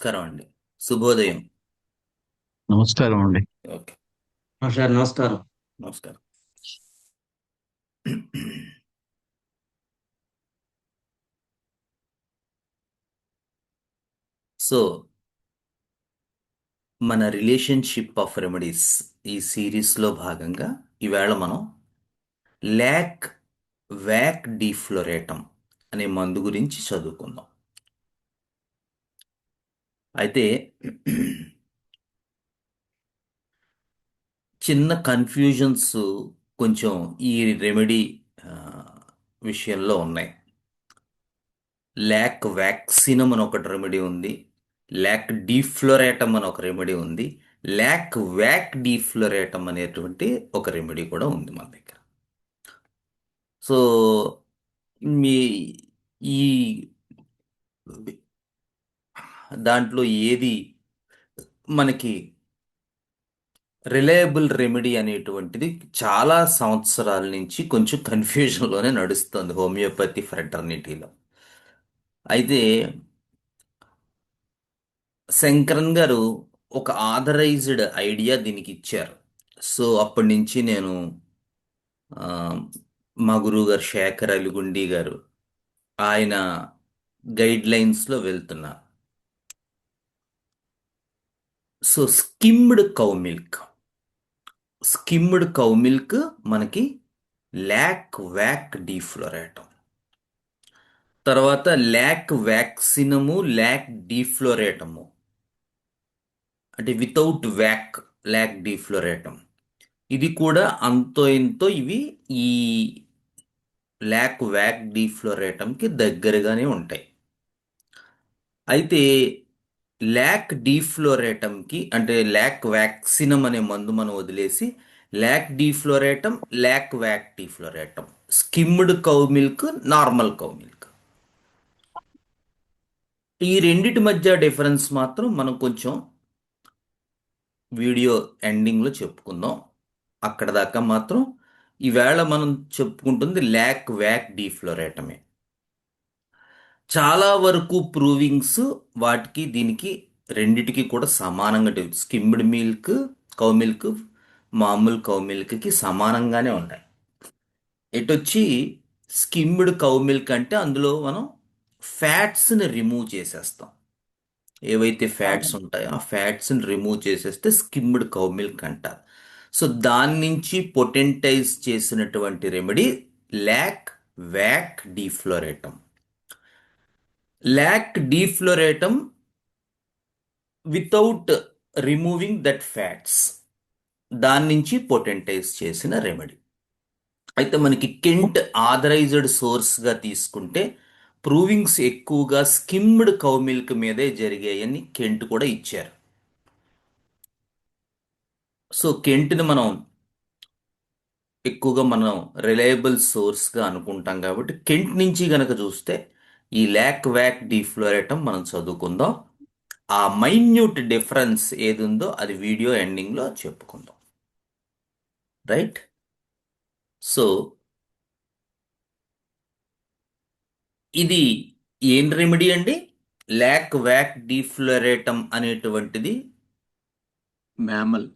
నమస్కారం అండి. శుభోదయం. నమస్కారం అండి. ఓకే. సార్ నమస్కారం. నమస్కారం. సో మన రిలేషన్షిప్ ఆఫ్ రెమెడీస్ ఈ సిరీస్లో భాగంగా ఈవేళ మనం ల్యాక్ వ్యాక్ డిఫ్లోరేటం అనే మందు గురించి చదువుకుందాం. అయితే చిన్న కన్ఫ్యూజన్స్ కొంచెం ఈ రెమెడీ విషయంలో ఉన్నాయి. ల్యాక్ వ్యాక్సినం అని ఒక రెమెడీ ఉంది, ల్యాక్ డీఫ్లోరేటం అని ఒక రెమెడీ ఉంది, ల్యాక్ వ్యాక్ డీఫ్లోరేటం అనేటువంటి ఒక రెమెడీ కూడా ఉంది మన దగ్గర. సో మీ ఈ దాంట్లో ఏది మనకి రిలయబుల్ రెమెడీ అనేటువంటిది చాలా సంవత్సరాల నుంచి కొంచెం కన్ఫ్యూజన్లోనే నడుస్తుంది హోమియోపతి ఫ్రెటర్నిటీలో. అయితే శంకరన్ గారు ఒక ఆథరైజ్డ్ ఐడియా దీనికి ఇచ్చారు. సో అప్పటి నుంచి నేను ఆ, మా గురువు గారు శేఖర్ అలిగుండి గారు ఆయన గైడ్ లైన్స్లో వెళ్తున్నా. సో స్కిమ్డ్ కౌ మిల్క్ మనకి ల్యాక్ వ్యాక్ డీఫ్లోరేటం, తర్వాత ల్యాక్ వ్యాక్సినము ల్యాక్ డీఫ్లోరేటము అంటే వితౌట్ వ్యాక్ ల్యాక్ డీఫ్లోరేటం, ఇది కూడా అంతో ఇంతో ఇవి ఈ ల్యాక్ వ్యాక్ డీఫ్లోరేటంకి దగ్గరగానే ఉంటాయి. అయితే ల్యాక్ డీఫ్లోరేటంకి అంటే ల్యాక్ వ్యాక్సినం అనే మందు మనం వదిలేసి lac defloratum lac vac defloratum, skimmed cow milk normal cow milk, ఈ రెండిటి మధ్య డిఫరెన్స్ మాత్రం మనం కొంచెం వీడియో ఎండింగ్లో చెప్పుకుందాం. అక్కడ దాకా మాత్రం ఈవేళ మనం చెప్పుకుంటుంది ల్యాక్ వ్యాక్ డీఫ్లోరేటమే. చాలా వరకు ప్రూవింగ్స్ వాటికి దీనికి రెండిటికి కూడా సమానంగా స్కిమ్డ్ మిల్క్ కౌ మిల్క్ మామూలు కౌ మిల్క్కి సమానంగానే ఉన్నాయి. ఇటొచ్చి స్కిమ్డ్ కౌ మిల్క్ అంటే అందులో మనం ఫ్యాట్స్ని రిమూవ్ చేసేస్తాం. ఏవైతే ఫ్యాట్స్ ఉంటాయో ఆ ఫ్యాట్స్ని రిమూవ్ చేసేస్తే స్కిమ్డ్ కౌ మిల్క్ అంటారు. సో దాని నుంచి పొటెంటైజ్ చేసినటువంటి remedy lac vac defloratum. Lac defloratum without removing that fats, దాని నుంచి పొటెంటైజ్ చేసిన రెమెడీ. అయితే మనకి కెంట్ ఆథరైజ్డ్ సోర్స్గా తీసుకుంటే ప్రూవింగ్స్ ఎక్కువగా స్కిమ్డ్ కౌ మిల్క్ మీదే జరిగాయని కెంట్ కూడా ఇచ్చారు. సో కెంట్ని మనం ఎక్కువగా మనం రిలయబుల్ సోర్స్గా అనుకుంటాం కాబట్టి కెంట్ నుంచి గనక చూస్తే ఈ ల్యాక్ వ్యాక్ డీఫ్లోరేటం మనం చదువుకుందాం. ఆ మైన్యూట్ డిఫరెన్స్ ఏది ఉందో అది వీడియో ఎండింగ్లో చెప్పుకుందాం. రైట్. సో ఇది ఏం రెమెడీ అండి? ల్యాక్ వ్యాక్ డీఫ్లోరేటం అనేటువంటిది మ్యామల్.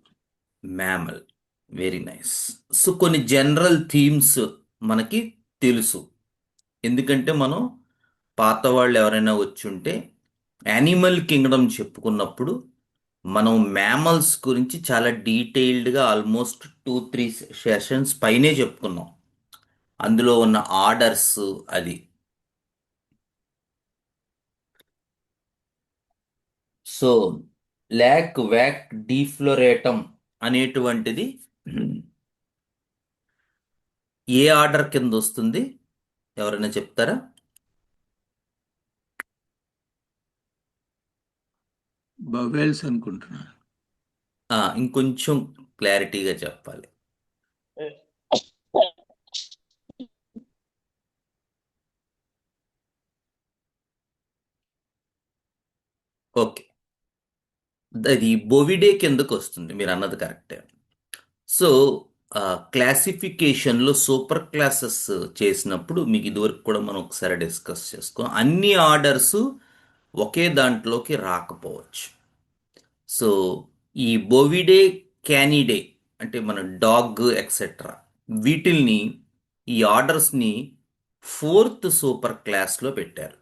Very nice. సో కొన్ని జనరల్ థీమ్స్ మనకి తెలుసు, ఎందుకంటే మనం పాత వాళ్ళు ఎవరైనా వచ్చుంటే యానిమల్ కింగ్డమ్ చెప్పుకున్నప్పుడు మనం మ్యామల్స్ గురించి చాలా డీటెయిల్డ్గా ఆల్మోస్ట్ 2-3 సెషన్స్ పైనే చెప్పుకున్నాం. అందులో ఉన్న ఆర్డర్స్ అది. సో ల్యాక్ వ్యాక్ డీఫ్లోరేటం అనేటువంటిది ఏ ఆర్డర్ కింద వస్తుంది ఎవరైనా చెప్తారా? బవెల్స్ అనుకుంటున్నాను. ఇంకొంచెం క్లారిటీగా చెప్పాలి. ఓకే, అది బోవిడే కిందకు వస్తుంది, మీరు అన్నది కరెక్టే. సో క్లాసిఫికేషన్లో సూపర్ క్లాసెస్ చేసినప్పుడు మీకు ఇదివరకు కూడా మనం ఒకసారి డిస్కస్ చేసుకో, అన్ని ఆర్డర్స్ ఒకే దాంట్లోకి రాకపోవచ్చు. సో ఈ బోవిడే, క్యానిడే అంటే మన డాగ్ ఎక్సెట్రా వీటిల్ని ఈ ఆర్డర్స్ని ఫోర్త్ సూపర్ క్లాస్లో పెట్టారు.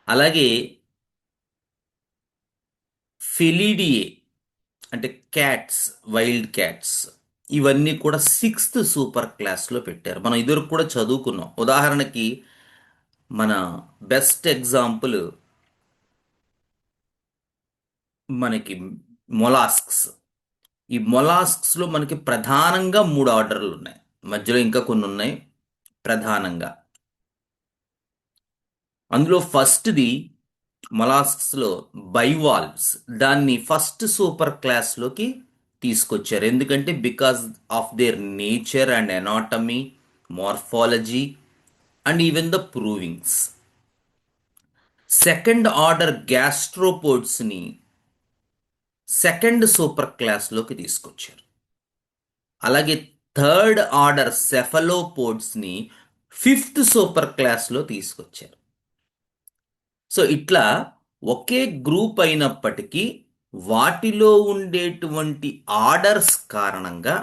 అలాగే ఫెలిడియే అంటే క్యాట్స్, వైల్డ్ క్యాట్స్ ఇవన్నీ కూడా సిక్స్త్ సూపర్ క్లాస్లో పెట్టారు. మనం ఇదివరకు కూడా చదువుకున్నాం. ఉదాహరణకి మన బెస్ట్ ఎగ్జాంపుల్ మనకి మొలాస్క్స్. ఈ మొలాస్క్స్లో మనకి ప్రధానంగా మూడు ఆర్డర్లు ఉన్నాయి. మధ్యలో ఇంకా కొన్ని ఉన్నాయి. ప్రధానంగా అందులో ఫస్ట్ది మొలాస్క్స్లో బైవాల్వ్స్. దాన్ని ఫస్ట్ సూపర్ క్లాస్లోకి తీసుకొచ్చారు. ఎందుకంటే because of their nature and anatomy, morphology and even the provings. Second order గ్యాస్ట్రోపోడ్స్ని సెకండ్ సూపర్ క్లాస్లోకి తీసుకొచ్చారు. అలాగే థర్డ్ ఆర్డర్ సెఫలోపోడ్స్ని ఫిఫ్త్ సూపర్ క్లాస్లో తీసుకొచ్చారు. సో ఇట్లా ఒకే గ్రూప్ అయినప్పటికీ వాటిలో ఉండేటువంటి ఆర్డర్స్ కారణంగా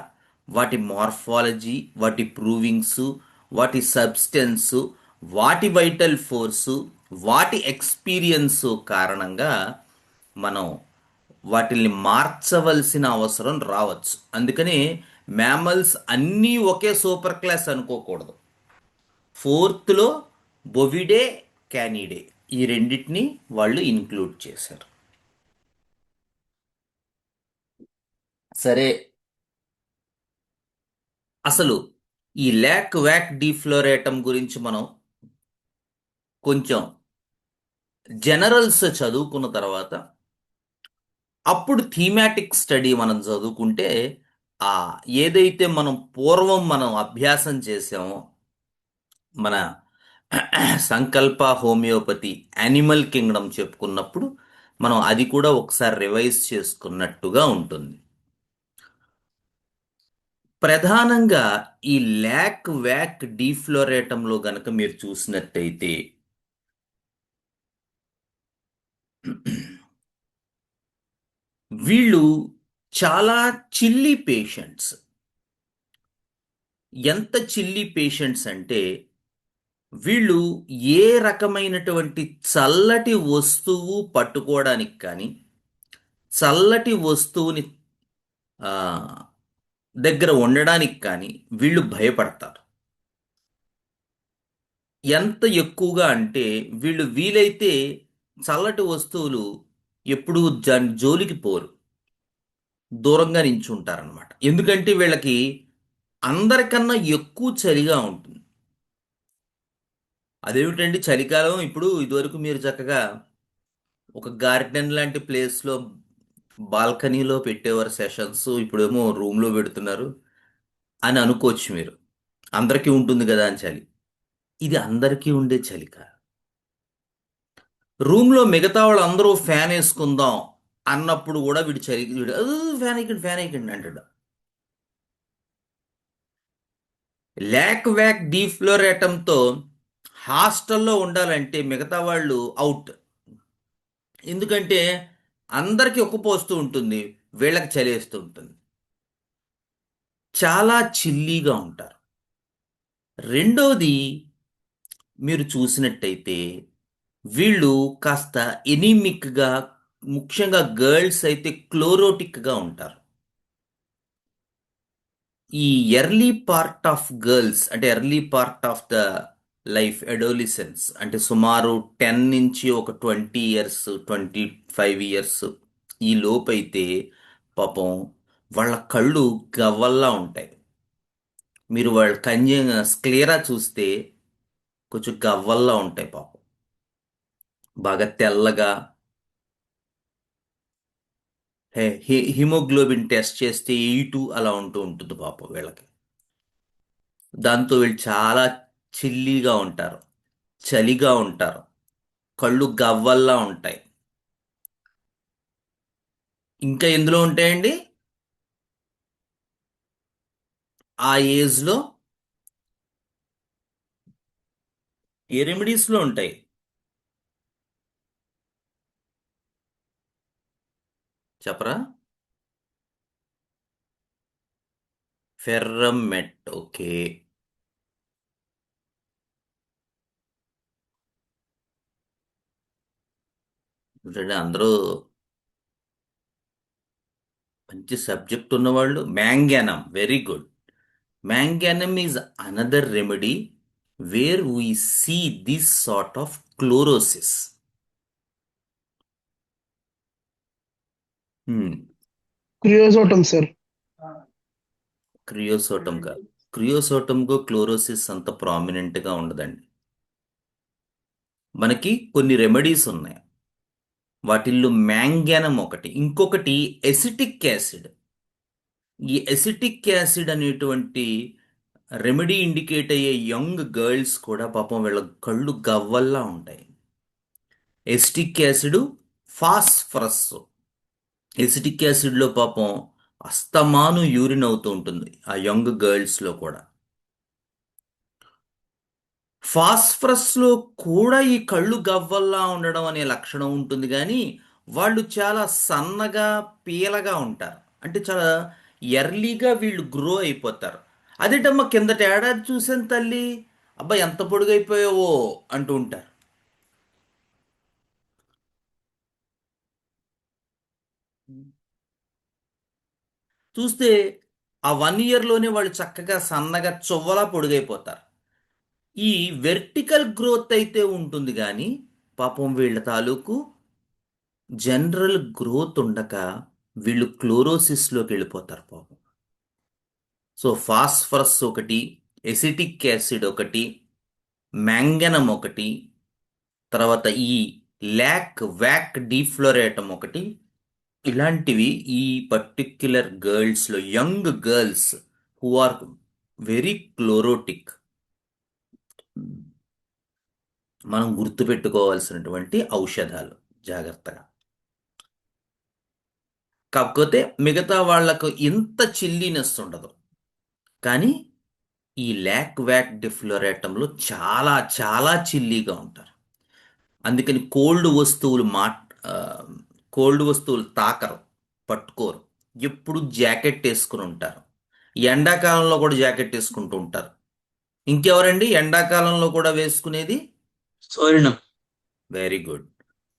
వాటి మార్ఫాలజీ, వాటి ప్రూవింగ్స్, వాటి సబ్స్టెన్స్, వాటి వైటల్ ఫోర్సు, వాటి ఎక్స్పీరియన్స్ కారణంగా మనం వాటిల్ని మార్చవలసిన అవసరం రావచ్చు. అందుకని మ్యామల్స్ అన్నీ ఒకే సూపర్ క్లాస్ అనుకోకూడదు. ఫోర్త్లో బొవిడే, క్యానిడే ఈ రెండింటిని వాళ్ళు ఇన్క్లూడ్ చేశారు. సరే, అసలు ఈ ల్యాక్ వ్యాక్ డీఫ్లోరేటం గురించి మనం కొంచెం జనరల్స్ చదువుకున్న తర్వాత అప్పుడు థీమాటిక్ స్టడీ మనం చదువుకుంటే ఆ ఏదైతే మనం అభ్యాసం చేసామో మన సంకల్ప హోమియోపతి యానిమల్ కింగ్డమ్ చెప్పుకున్నప్పుడు మనం అది కూడా ఒకసారి రివైజ్ చేసుకున్నట్టుగా ఉంటుంది. ప్రధానంగా ఈ ల్యాక్ వ్యాక్ డీఫ్లోరేటంలో గనక మీరు చూసినట్టయితే వీళ్ళు చాలా చిల్లీ పేషెంట్స్. ఎంత చిల్లీ పేషెంట్స్ అంటే వీళ్ళు ఏ రకమైనటువంటి చల్లటి వస్తువు పట్టుకోవడానికి కానీ చల్లటి వస్తువుని ఆ, దగ్గర ఉండడానికి కానీ వీళ్ళు భయపడతారు. ఎంత ఎక్కువగా అంటే వీళ్ళు వీలైతే చల్లటి వస్తువులు ఎప్పుడూ జోలికి పోరు, దూరంగా నించుంటారనమాట. ఎందుకంటే వీళ్ళకి అందరికన్నా ఎక్కువ చలిగా ఉంటుంది. అదేమిటండి చలికాలం? ఇప్పుడు ఇదివరకు మీరు చక్కగా ఒక గార్డెన్ లాంటి ప్లేస్లో బాల్కనీలో పెట్టేవారు సెషన్స్, ఇప్పుడేమో రూమ్లో పెడుతున్నారు అని అనుకోవచ్చు మీరు. అందరికీ ఉంటుంది కదా అని చలి. ఇది అందరికీ ఉండే చలి కాదు. రూమ్లో మిగతా వాళ్ళు అందరూ ఫ్యాన్ వేసుకుందాం అన్నప్పుడు కూడా వీడు చలికి వీడు ఫ్యాన్ వేయకండి అంటాడు. ల్యాక్ వ్యాక్ డీఫ్లోరేటంతో హాస్టల్లో ఉండాలంటే మిగతా వాళ్ళు అవుట్. ఎందుకంటే అందరికీ ఒక్కపోస్తూ ఉంటుంది, వీళ్ళకి చలేస్తూ ఉంటుంది. చాలా చిల్లీగా ఉంటారు. రెండోది మీరు చూసినట్టయితే వీళ్ళు కాస్త ఎనీమిక్గా, ముఖ్యంగా గర్ల్స్ అయితే క్లోరోటిక్గా ఉంటారు. ఈ ఎర్లీ పార్ట్ ఆఫ్ గర్ల్స్ అంటే early part of the life అడోలిసెన్స్ అంటే సుమారు 10 నుంచి ఒక 20 ఇయర్స్, 25 ఇయర్స్ ఈ లోపైతే పాపం వాళ్ళ కళ్ళు గవ్వల్లా ఉంటాయి. మీరు వాళ్ళ స్క్లేరా చూస్తే కొంచెం గవ్వల్లా ఉంటాయి పాపం. బాగా తెల్లగా. హిమోగ్లోబిన్ టెస్ట్ చేస్తే 8 అలా ఉంటూ ఉంటుంది పాపం వీళ్ళకి. దాంతో వీళ్ళు చాలా చిల్లీగా ఉంటారు, చలిగా ఉంటారు, కళ్ళు గవ్వల్లా ఉంటాయి. ఇంకా ఎందులో ఉంటాయండి ఆ ఏజ్లో? ఏ రెమెడీస్లో ఉంటాయి? చెప్పరా? ఫెర్రమెట్. ఓకే. చూడండి, అందరూ మంచి సబ్జెక్ట్ ఉన్నవాళ్ళు. Manganum, very good. Manganum is another remedy where we see this sort of chlorosis. Creosotum sir. క్రియోసోటంగా క్రియోసోటంగా క్లోరోసిస్ అంత ప్రామినెంట్గా ఉండదండి. మనకి కొన్ని రెమెడీస్ ఉన్నాయి. వాటిల్లో మ్యాంగానమ్ ఒకటి, ఇంకొకటి ఎసిటిక్ యాసిడ్. ఈ ఎసిటిక్ యాసిడ్ అనేటువంటి రెమెడీ ఇండికేట్ అయ్యే యంగ్ గర్ల్స్ కూడా పాపం వీళ్ళ కళ్ళు గవ్వల్లా ఉంటాయి. Acetic acid, phosphorus. ఎసిటిక్ యాసిడ్లో పాపం అస్తమాను యూరిన్ అవుతూ ఉంటుంది ఆ యంగ్ గర్ల్స్లో కూడా. ఫాస్ఫరస్లో కూడా ఈ కళ్ళు గవ్వల్లా ఉండడం అనే లక్షణం ఉంటుంది, కానీ వాళ్ళు చాలా సన్నగా పీలగా ఉంటారు. అంటే చాలా ఎర్లీగా వీళ్ళు గ్రో అయిపోతారు. అదేటమ్మా కిందటి ఏడాది చూసాను తల్లి, అబ్బా ఎంత పొడుగైపోయావో అంటూ ఉంటారు. చూస్తే ఆ 1 ఇయర్లోనే వాళ్ళు చక్కగా సన్నగా చువ్వలా పొడుగైపోతారు. ఈ వెర్టికల్ గ్రోత్ అయితే ఉంటుంది, కానీ పాపం వీళ్ళ తాలూకు జనరల్ గ్రోత్ ఉండక వీళ్ళు క్లోరోసిస్లోకి వెళ్ళిపోతారు పాపం. సో ఫాస్ఫరస్ ఒకటి, ఎసిటిక్ యాసిడ్ ఒకటి, మ్యాంగనమ్ ఒకటి, తర్వాత ఈ ల్యాక్ వ్యాక్ డీఫ్లోరేటం ఒకటి. ఇలాంటివి ఈ పర్టిక్యులర్ గర్ల్స్లో, young girls who are very chlorotic, మనం గుర్తుపెట్టుకోవాల్సినటువంటి ఔషధాలు జాగ్రత్తగా. కాకపోతే మిగతా వాళ్లకు ఇంత చిల్లీనెస్ ఉండదు, కానీ ఈ ల్యాక్ వ్యాక్ డిఫ్లోరేటంలో చాలా చాలా చిల్లీగా ఉంటారు. అందుకని కోల్డ్ వస్తువులు తాకరు, పట్టుకోరు. ఎప్పుడు జాకెట్ వేసుకుని ఉంటారు. ఎండాకాలంలో కూడా జాకెట్ వేసుకుంటూ ఉంటారు. ఇంకెవరండి ఎండాకాలంలో కూడా వేసుకునేది? సోరినం. Very good.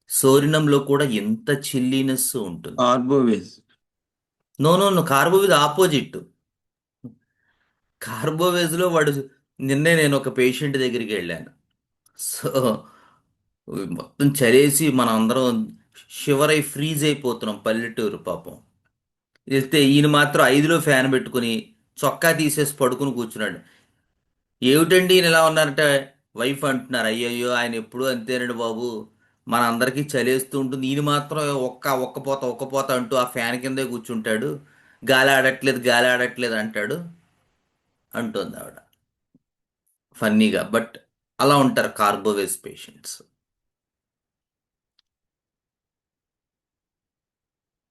సోరినంలో కూడా ఎంత చిల్లీనెస్ ఉంటుంది. Carbo veg. No no no, carbo veg opposite. కార్బోవేజ్లో వాడు, నిన్నే నేను ఒక పేషెంట్ దగ్గరికి వెళ్ళాను. సో మొత్తం చలేసి మనం అందరం షివర్ అయి ఫ్రీజ్ అయిపోతున్నాం, పల్లెటూరు పాపం. వెళ్తే ఈయన మాత్రం 5లో ఫ్యాన్ పెట్టుకుని చొక్కా తీసేసి పడుకుని కూర్చున్నాడు. ఏమిటండి ఈయన ఇలా ఉన్నారంటే వైఫ్ అంటున్నారు, అయ్యయ్యో ఆయన ఎప్పుడూ అంతేనండి బాబు, మన అందరికీ చలేస్తూ ఉంటుంది, ఈయన మాత్రం ఒక్కపోత అంటూ ఆ ఫ్యాన్ కిందే కూర్చుంటాడు, గాలి ఆడట్లేదు అంటాడు అంటుంది ఆవిడ ఫన్నీగా. బట్ అలా ఉంటారు కార్బోవేజ్ పేషెంట్స్.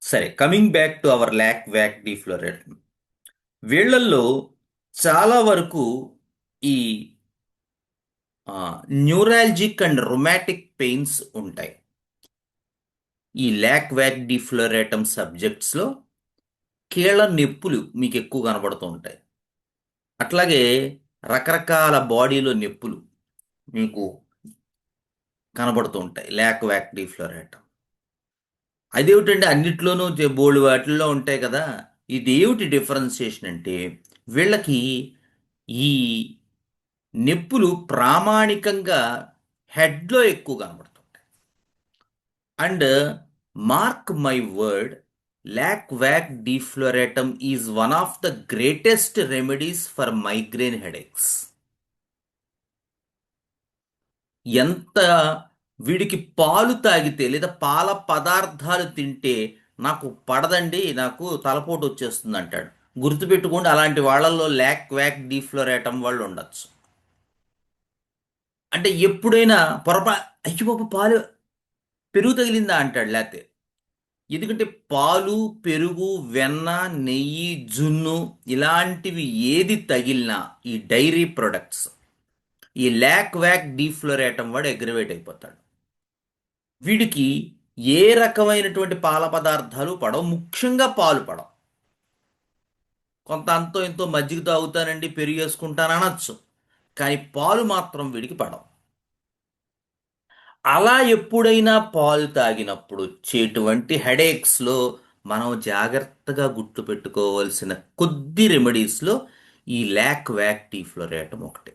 సరే, coming back to our lac vac deflorat. వీళ్ళల్లో చాలా వరకు ఈ న్యూరాలజిక్ అండ్ రొమాటిక్ పెయిన్స్ ఉంటాయి. ఈ ల్యాక్ వ్యాక్ డిఫ్లోరేటమ్ సబ్జెక్ట్స్లో కీళ్ళ నొప్పులు మీకు ఎక్కువ కనబడుతూ ఉంటాయి. అట్లాగే రకరకాల బాడీలో నొప్పులు మీకు కనబడుతూ ఉంటాయి ల్యాక్ వ్యాక్ డిఫ్లోరేటమ్. అదేమిటంటే అన్నిట్లోనూ బోల్డ్ వాటిల్లో ఉంటాయి కదా, ఇదేమిటి డిఫరెన్సియేషన్ అంటే వీళ్ళకి ఈ నొప్పులు ప్రామాణికంగా హెడ్లో ఎక్కువ కనబడుతుంటాయి. And mark my word, lac vac defloratum is one of the greatest remedies for migraine headaches. ఎంత వీడికి పాలు తాగితే లేదా పాల పదార్థాలు తింటే నాకు పడదండి, నాకు తలపోటు వచ్చేస్తుంది అంటాడు. గుర్తుపెట్టుకోండి, అలాంటి వాళ్ళల్లో ల్యాక్ వ్యాక్ డిఫ్లోరేటమ్ వాళ్ళు ఉండొచ్చు. అంటే ఎప్పుడైనా అయ్యో బాబు పాలు పెరుగు తగిలిందా అంటాడు. లేకపోతే ఎందుకంటే పాలు, పెరుగు, వెన్న, నెయ్యి, జున్ను ఇలాంటివి ఏది తగిలినా ఈ డైరీ ప్రొడక్ట్స్, ఈ ల్యాక్ వ్యాక్ డీఫ్లోరేటం వాడు అగ్రివేట్ అయిపోతాడు. వీడికి ఏ రకమైనటువంటి పాల పదార్థాలు పడవు, ముఖ్యంగా పాలు పడవు. కొంత అంతో ఎంతో మజ్జిగ తాగుతానండి, పెరుగు వేసుకుంటాను అనొచ్చు, కానీ పాలు మాత్రం వీడికి పడవు. అలా ఎప్పుడైనా పాలు తాగినప్పుడు వచ్చేటువంటి హెడేక్స్లో మనం జాగ్రత్తగా గుర్తుపెట్టుకోవాల్సిన కొద్ది రెమెడీస్లో ఈ లాక్ వ్యాక్ డీఫ్లోరేటం ఒకటి.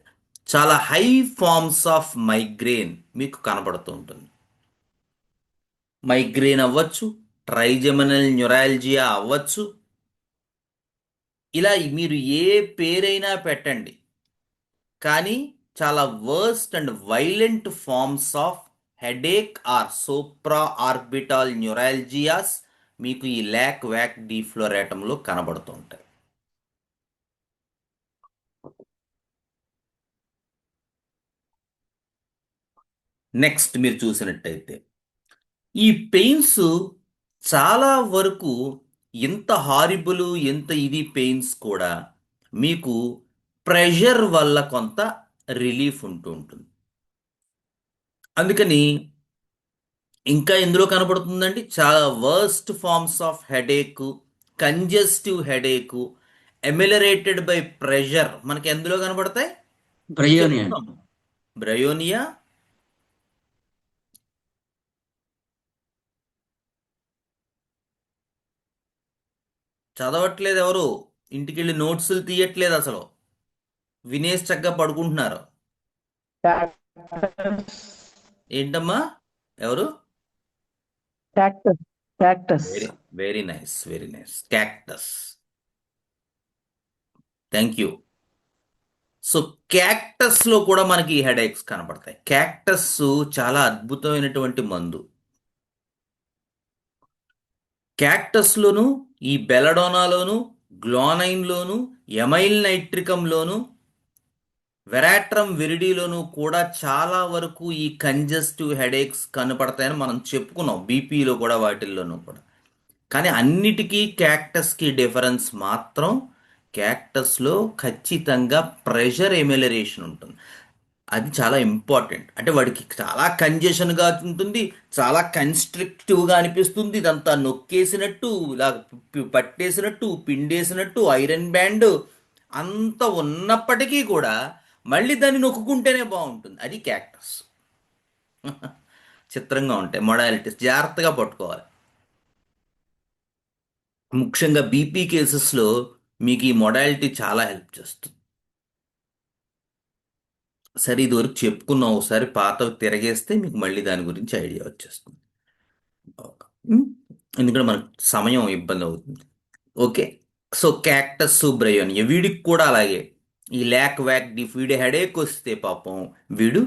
చాలా హై ఫార్మ్స్ ఆఫ్ మైగ్రేన్ మీకు కనబడుతూ ఉంటుంది. మైగ్రేన్ అవ్వచ్చు, ట్రైజెమినల్ న్యూరాలజియా అవ్వచ్చు, ఇలా మీరు ఏ పేరైనా పెట్టండి, కానీ చాలా worst and violent forms of headache are supra orbital neuralgias మీకు ఈ లాక్ వ్యాక్ డీఫ్లోరేటంలో కనబడుతూ ఉంటాయి. నెక్స్ట్ మీరు చూసినట్టయితే ఈ పెయిన్స్ చాలా వరకు ఎంత హారిబుల్, ఎంత ఇది పెయిన్స్ కూడా మీకు ప్రెషర్ వల్ల కొంత రిలీఫ్ ఉంటూ ఉంటుంది. అందుకని ఇంకా ఎందులో కనబడుతుందండి, చాలా worst forms of headache, congestive headache ameliorated by pressure మనకి ఎందులో కనబడతాయి బ్రయోనియా అండి. చెప్తాం. బ్రయోనియా, చదవట్లేదు ఎవరు, ఇంటికి వెళ్ళి నోట్సులు తీయట్లేదు, అసలు వినేసి చక్కగా పడుకుంటున్నారు. Cactus. ఏంటమ్మా, ఎవరు? Cactus. Cactus. Very very nice, very nice, cactus. Thank you. So క్యాక్టస్లో కూడా మనకి హెడేక్స్ కనపడతాయి. క్యాక్టస్ చాలా అద్భుతమైనటువంటి మందు. క్యాక్టస్లోను, ఈ బెలడోనాలోను, గ్లోనైన్లోను, ఎమైల్ నైట్రికంలోను, వెరాట్రమ్ విరిడిలోను కూడా చాలా వరకు ఈ కంజెస్టివ్ హెడేక్స్ కనపడతాయని మనం చెప్పుకున్నాం, బీపీలో కూడా వాటిల్లోనూ కూడా. కానీ అన్నిటికీ క్యాక్టస్కి డిఫరెన్స్ మాత్రం క్యాక్టస్లో ఖచ్చితంగా ప్రెషర్ ఎమిలరేషన్ ఉంటుంది. అది చాలా ఇంపార్టెంట్. అంటే వాడికి చాలా కంజెషన్గా ఉంటుంది, చాలా కన్స్ట్రిక్టివ్గా అనిపిస్తుంది, ఇదంతా నొక్కేసినట్టు, ఇలా పట్టేసినట్టు, పిండేసినట్టు, ఐరన్ బ్యాండ్ అంత ఉన్నప్పటికీ కూడా మళ్ళీ దాన్ని నొక్కుంటేనే బాగుంటుంది. అది క్యాక్టస్. చిత్రంగా ఉంటాయి మొడాలిటీస్, జాగ్రత్తగా పట్టుకోవాలి. ముఖ్యంగా బీపీ కేసెస్లో మీకు ఈ మొడాలిటీ చాలా హెల్ప్ చేస్తుంది. సరే, ఇదివరకు చెప్పుకున్నాం, ఒకసారి పాతవి తిరగేస్తే మీకు మళ్ళీ దాని గురించి ఐడియా వచ్చేస్తుంది. ఎందుకంటే మనకు సమయం ఇబ్బంది అవుతుంది. ఓకే, సో క్యాక్టస్ బ్రయోనియా వీడికి కూడా అలాగే ఈ లాక్ వ్యాక్ వీడి హెడేక్ వస్తే పాపం వీడు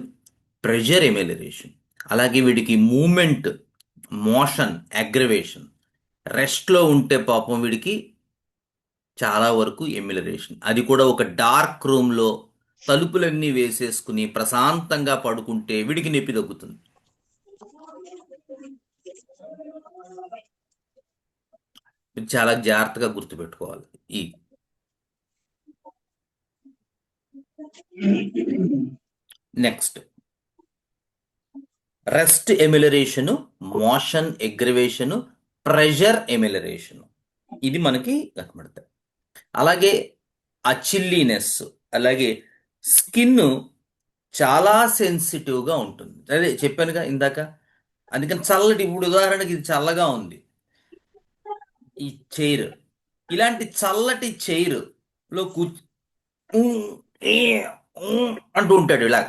ప్రెషర్ ఎమిలరేషన్, అలాగే వీడికి మూమెంట్, మోషన్ అగ్రవేషన్, రెస్ట్లో ఉంటే పాపం వీడికి చాలా వరకు ఎమిలరేషన్. అది కూడా ఒక డార్క్ రూమ్లో తలుపులన్నీ వేసేసుకుని ప్రశాంతంగా పడుకుంటే వీడికి నొప్పి తగ్గుతుంది. ఇది చాలా జాగ్రత్తగా గుర్తుపెట్టుకోవాలి. ఈ నెక్స్ట్ రెస్ట్ ఎమిలరేషను, మోషన్ ఎగ్రవేషను, ప్రెషర్ ఎమిలరేషను, ఇది మనకి కనబడతాయి. అలాగే ఆ చిల్లీనెస్, అలాగే స్కిన్ చాలా సెన్సిటివ్గా ఉంటుంది. అదే చెప్పానుగా ఇందాక. అందుకని చల్లటి, ఇప్పుడు ఉదాహరణకి ఇది చల్లగా ఉంది, ఈ చైర్, ఇలాంటి చల్లటి చైర్లో అంటూ ఉంటాడు ఇలా.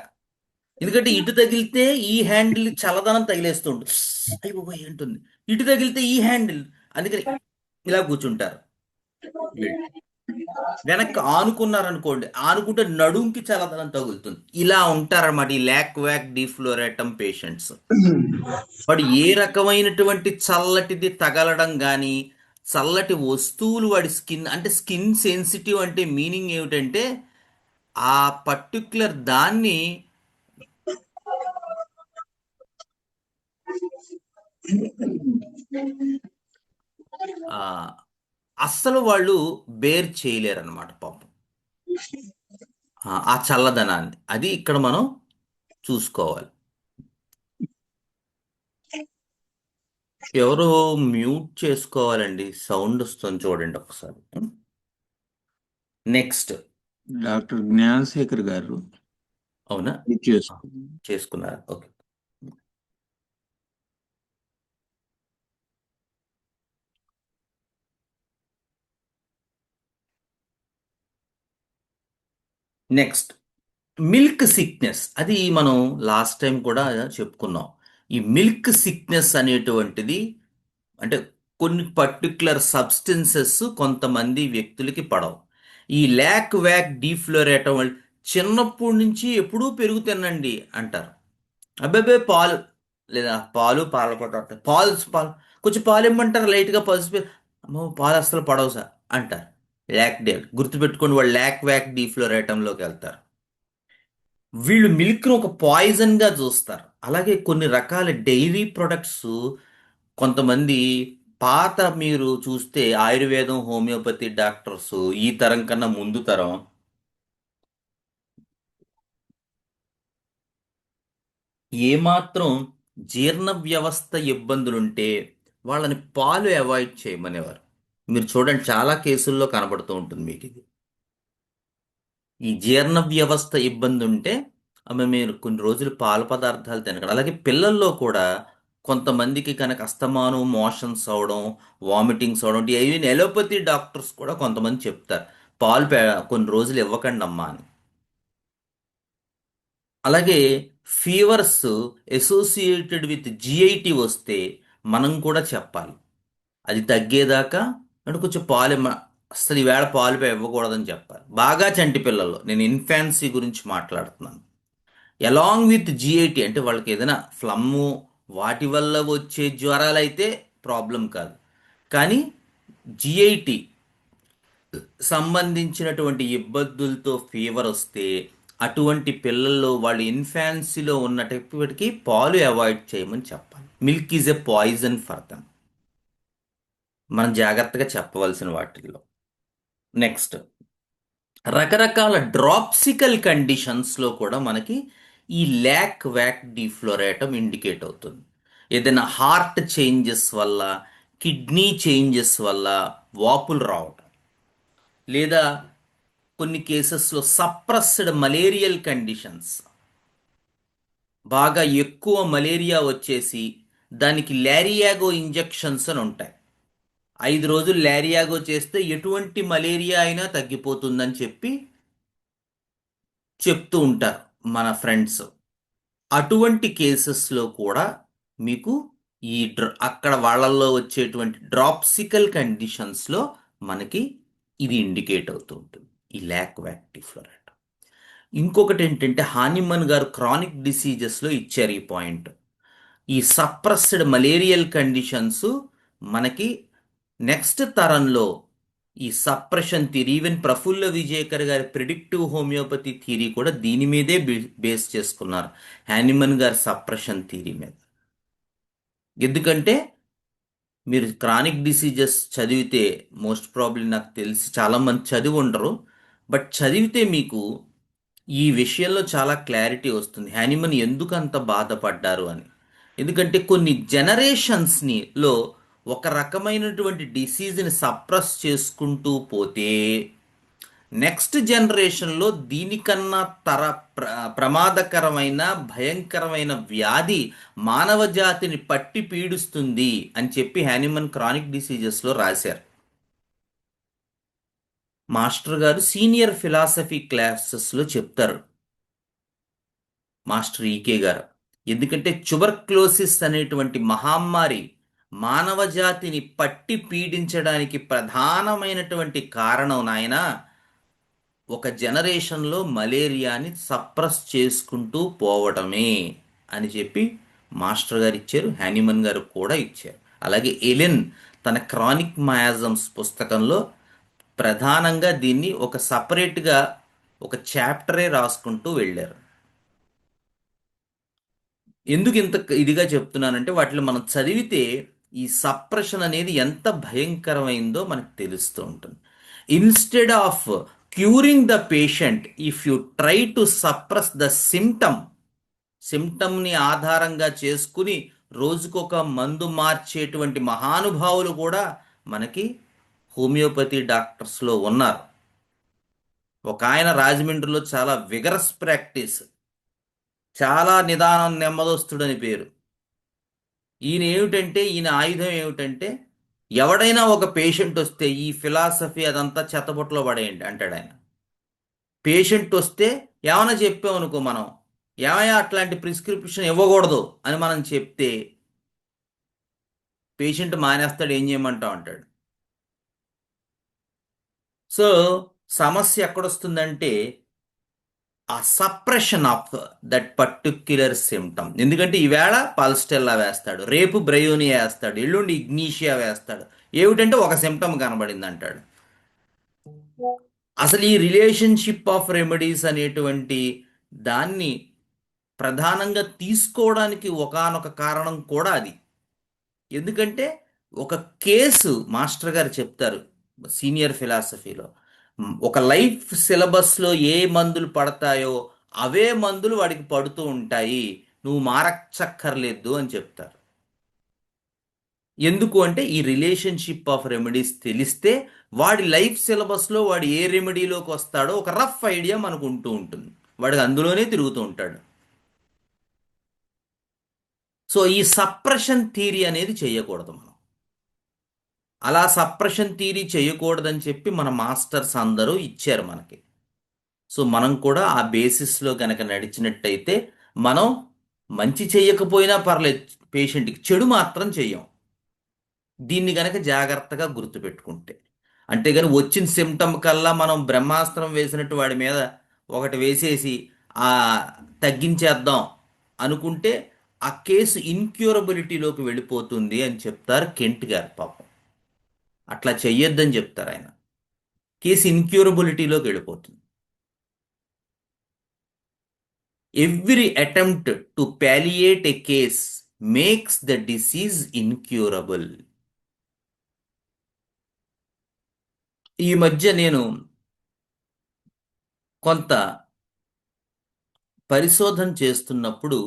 ఎందుకంటే ఇటు తగిలితే ఈ హ్యాండిల్ చల్లదనం తగిలేస్తూ ఉంటుంది, అయిపోయి ఉంటుంది. ఇటు తగిలితే ఈ హ్యాండిల్, అందుకని ఇలా కూర్చుంటారు. వెనక్కి ఆనుకున్నారనుకోండి, ఆనుకుంటే నడుంకి చల్లదనం తగులుతుంది. ఇలా ఉంటారన్నమాట ఈ లాక్ వ్యాక్ డీఫ్లోరేటం పేషెంట్స్. వాడు ఏ రకమైనటువంటి చల్లటిది తగలడం కానీ, చల్లటి వస్తువులు వాడి స్కిన్, అంటే స్కిన్ సెన్సిటివ్ అంటే మీనింగ్ ఏమిటంటే ఆ పర్టిక్యులర్ దాన్ని అస్సలు వాళ్ళు బేర్ చేయలేరు అన్నమాట పాపం, ఆ చల్లదనాన్ని. అది ఇక్కడ మనం చూసుకోవాలి. ఎవరో మ్యూట్ చేసుకోవాలండి, సౌండ్ వస్తుంది చూడండి ఒకసారి. నెక్స్ట్. డాక్టర్ జ్ఞానశేఖర్ గారు అవునా? ఇది చేసుకో. చేసుకున్నారా? ఓకే. Next, milk sickness. అది మనం లాస్ట్ టైం కూడా చెప్పుకున్నాం. ఈ మిల్క్ సిక్నెస్ అనేటువంటిది అంటే కొన్ని పర్టికులర్ సబ్స్టెన్సెస్ కొంతమంది వ్యక్తులకి పడవు. ఈ ల్యాక్ వ్యాక్ డీఫ్లోరేటం వల్ల చిన్నప్పటి నుంచి ఎప్పుడూ పెరుగుతానండి అంటారు. అబ్బాబే పాలు లేదా పాలు పాల పదార్థం పాలు కొంచెం పాలు ఇమ్మంటారు, లైట్గా పసుపు, అమ్మో పాలు అస్సలు పడవు సార్ అంటారు. ల్యాక్ డే గుర్తుపెట్టుకొని వాళ్ళు ల్యాక్ వ్యాక్ డీఫ్లోరేటంలోకి వెళ్తారు. వీళ్ళు మిల్క్ను ఒక పాయిజన్గా చూస్తారు. అలాగే కొన్ని రకాల డైరీ ప్రొడక్ట్స్ కొంతమంది పాత మీరు చూస్తే ఆయుర్వేదం హోమియోపతి డాక్టర్స్ ఈ తరం కన్నా ముందు తరం ఏమాత్రం జీర్ణ వ్యవస్థ ఇబ్బందులుంటే వాళ్ళని పాలు అవాయిడ్ చేయమనేవారు. మీరు చూడండి, చాలా కేసుల్లో కనబడుతూ ఉంటుంది మీకు ఇది. ఈ జీర్ణ వ్యవస్థ ఇబ్బంది ఉంటే మీరు కొన్ని రోజులు పాల పదార్థాలు తినకండి. అలాగే పిల్లల్లో కూడా కొంతమందికి కనుక అస్తమానం మోషన్స్ అవడం, వామిటింగ్స్ అవడం, ఈవెన్ ఎలోపతి డాక్టర్స్ కూడా కొంతమంది చెప్తారు పాలు కొన్ని రోజులు ఇవ్వకండి అమ్మా అని. అలాగే ఫీవర్స్ అసోసియేటెడ్ విత్ జిఐటి వస్తే మనం కూడా చెప్పాలి అది తగ్గేదాకా అంటే కొంచెం పాలు అసలు ఈవేళ పాలు ఇవ్వకూడదని చెప్పాలి. బాగా చంటి పిల్లల్లో, నేను ఇన్ఫాన్సీ గురించి మాట్లాడుతున్నాను. అలాంగ్ విత్ జిఐటి అంటే వాళ్ళకి ఏదైనా ఫ్లమ్ము వాటి వల్ల వచ్చే జ్వరాలు అయితే ప్రాబ్లం కాదు, కానీ జిఐటి సంబంధించినటువంటి ఇబ్బందులతో ఫీవర్ వస్తే అటువంటి పిల్లల్లో వాళ్ళు ఇన్ఫాన్సీలో ఉన్నప్పటికీ పాలు అవాయిడ్ చేయమని చెప్పాలి. Milk is a poison for them. మనం జాగ్రత్తగా చెప్పవలసిన వాటిల్లో. నెక్స్ట్, రకరకాల డ్రాప్సికల్ కండిషన్స్లో కూడా మనకి ఈ ల్యాక్ వ్యాక్ డీఫ్లోరేటం ఇండికేట్ అవుతుంది. ఏదైనా హార్ట్ చేంజెస్ వల్ల, కిడ్నీ చేంజెస్ వల్ల వాపులు రావటం, లేదా కొన్ని కేసెస్లో సప్రెస్డ్ మలేరియల్ కండిషన్స్, బాగా ఎక్కువ మలేరియా వచ్చేసి దానికి లారియాగో ఇంజెక్షన్స్ అని ఉంటాయి. 5 రోజులు లారియాగో చేస్తే ఎటువంటి మలేరియా అయినా తగ్గిపోతుందని చెప్తూ ఉంటారు మన ఫ్రెండ్స్. అటువంటి కేసెస్లో కూడా మీకు ఈ అక్కడ వాళ్ళల్లో వచ్చేటువంటి డ్రాప్సికల్ కండిషన్స్లో మనకి ఇది ఇండికేట్ అవుతూ ఉంటుంది, ఈ ల్యాక్ వ్యాక్ ఫ్లోరైడ్. ఇంకొకటి ఏంటంటే హానిమన్ గారు క్రానిక్ డిసీజెస్లో ఇచ్చారు ఈ పాయింట్. ఈ సప్రెస్డ్ మలేరియల్ కండిషన్స్ మనకి నెక్స్ట్ తరంలో ఈ సప్రెషన్ థియరీ, ఈవెన్ ప్రఫుల్ల విజయకర్ గారి ప్రిడిక్టివ్ హోమియోపతి థియరీ కూడా దీని మీదే బేస్ చేసుకున్నారు, హానిమన్ గారి సప్రెషన్ థియరీ మీద. ఎందుకంటే మీరు క్రానిక్ డిసీజెస్ చదివితే మోస్ట్ ప్రాబ్లీ నాకు తెలిసి చాలామంది చదివి ఉండరు, బట్ చదివితే మీకు ఈ విషయంలో చాలా క్లారిటీ వస్తుంది హానిమన్ ఎందుకు అంత బాధపడ్డారు అని. ఎందుకంటే కొన్ని జనరేషన్స్లో ఒక రకమైనటువంటి డిసీజ్ని సప్రెస్ చేసుకుంటూ పోతే నెక్స్ట్ జనరేషన్లో దీనికన్నా ప్రమాదకరమైన భయంకరమైన వ్యాధి మానవ జాతిని పట్టి పీడిస్తుంది అని చెప్పి హానిమన్ క్రానిక్ డిసీజెస్లో రాశారు. మాస్టర్ గారు సీనియర్ ఫిలాసఫీ క్లాసెస్లో చెప్తారు, మాస్టర్ ఈకే గారు. ఎందుకంటే ట్యూబర్క్లోసిస్ అనేటువంటి మహమ్మారి మానవ జాతిని పట్టి పీడించడానికి ప్రధానమైనటువంటి కారణం నాయన ఒక జనరేషన్లో మలేరియాని సప్రెస్ చేసుకుంటూ పోవడమే అని చెప్పి మాస్టర్ గారు ఇచ్చారు, హానిమన్ గారు కూడా ఇచ్చారు. అలాగే ఎలెన్ తన క్రానిక్ మయాజమ్స్ పుస్తకంలో ప్రధానంగా దీన్ని ఒక సపరేట్గా ఒక చాప్టరే రాసుకుంటూ వెళ్ళారు. ఎందుకు ఇంత ఇదిగా చెప్తున్నానంటే వాటిలో మనం చదివితే ఈ సప్రెషన్ అనేది ఎంత భయంకరమైందో మనకు తెలుస్తూ ఉంటుంది. Instead of curing the patient, if you try to suppress the సిమ్టమ్ని ఆధారంగా చేసుకుని రోజుకొక మందు మార్చేటువంటి మహానుభావులు కూడా మనకి హోమియోపతి డాక్టర్స్లో ఉన్నారు. ఒక ఆయన రాజమండ్రిలో చాలా విగరస్ ప్రాక్టీస్, చాలా నిదానం నెమ్మదస్తుడని పేరు. ఈయన ఆయుధం ఏమిటంటే, ఎవడైనా ఒక పేషెంట్ వస్తే ఈ ఫిలాసఫీ అదంతా చెత్తబుట్టలో పడేయండి అంటాడు ఆయన. పేషెంట్ వస్తే ఏమైనా చెప్పామనుకో, మనం ఏమయ్యా అట్లాంటి ప్రిస్క్రిప్షన్ ఇవ్వకూడదు అని మనం చెప్తే పేషెంట్ మానేస్తాడు, ఏం చేయమంటావు అంటాడు. సో సమస్య ఎక్కడొస్తుందంటే ఆ suppression of that particular symptom. ఎందుకంటే ఈవేళ పల్స్టెల్లా వేస్తాడు, రేపు బ్రయోనియా వేస్తాడు, ఎల్లుండి ఇగ్నీషియా వేస్తాడు. ఏమిటంటే ఒక సిమ్టమ్ కనబడింది అంటాడు. అసలు ఈ రిలేషన్షిప్ ఆఫ్ రెమెడీస్ అనేటువంటి దాన్ని ప్రధానంగా తీసుకోవడానికి ఒకానొక కారణం కూడా అది. ఎందుకంటే ఒక కేసు మాస్టర్ గారు చెప్తారు సీనియర్ ఫిలాసఫీలో, ఒక లైఫ్ సిలబస్లో ఏ మందులు పడతాయో అవే మందులు వాడికి పడుతూ ఉంటాయి, నువ్వు మారచ్చక్కర్లేదు అని చెప్తారు. ఎందుకు అంటే ఈ రిలేషన్షిప్ ఆఫ్ రెమెడీస్ తెలిస్తే వాడి లైఫ్ సిలబస్లో వాడు ఏ రెమెడీలోకి వస్తాడో ఒక రఫ్ ఐడియా మనకు ఉంటూ ఉంటుంది, వాడికి అందులోనే తిరుగుతూ ఉంటాడు. సో ఈ సప్రెషన్ థియరీ అనేది చేయకూడదు మనం. అలా సప్రెషన్ థియరీ చేయకూడదని చెప్పి మన మాస్టర్స్ అందరూ ఇచ్చారు మనకి. సో మనం కూడా ఆ బేసిస్లో కనుక నడిచినట్టయితే మనం మంచి చేయకపోయినా పర్లేదు, పేషెంట్కి చెడు మాత్రం చెయ్యం. దీన్ని కనుక జాగ్రత్తగా గుర్తుపెట్టుకుంటే, అంతేగాని వచ్చిన సిమ్టమ్ కల్లా మనం బ్రహ్మాస్త్రం వేసినట్టు వాడి మీద ఒకటి వేసేసి ఆ తగ్గించేద్దాం అనుకుంటే ఆ కేసు ఇన్క్యూరబిలిటీలోకి వెళ్ళిపోతుంది అని చెప్తారు కెంట్ గారు. పాపం అట్లా చెయ్యొద్దని చెప్తారు ఆయన. కేసు ఇన్క్యూరబిలిటీలోకి వెళ్ళిపోతుంది. Every attempt to palliate a case makes the disease incurable. ఈ మధ్య నేను కొంత పరిశోధన చేస్తున్నప్పుడు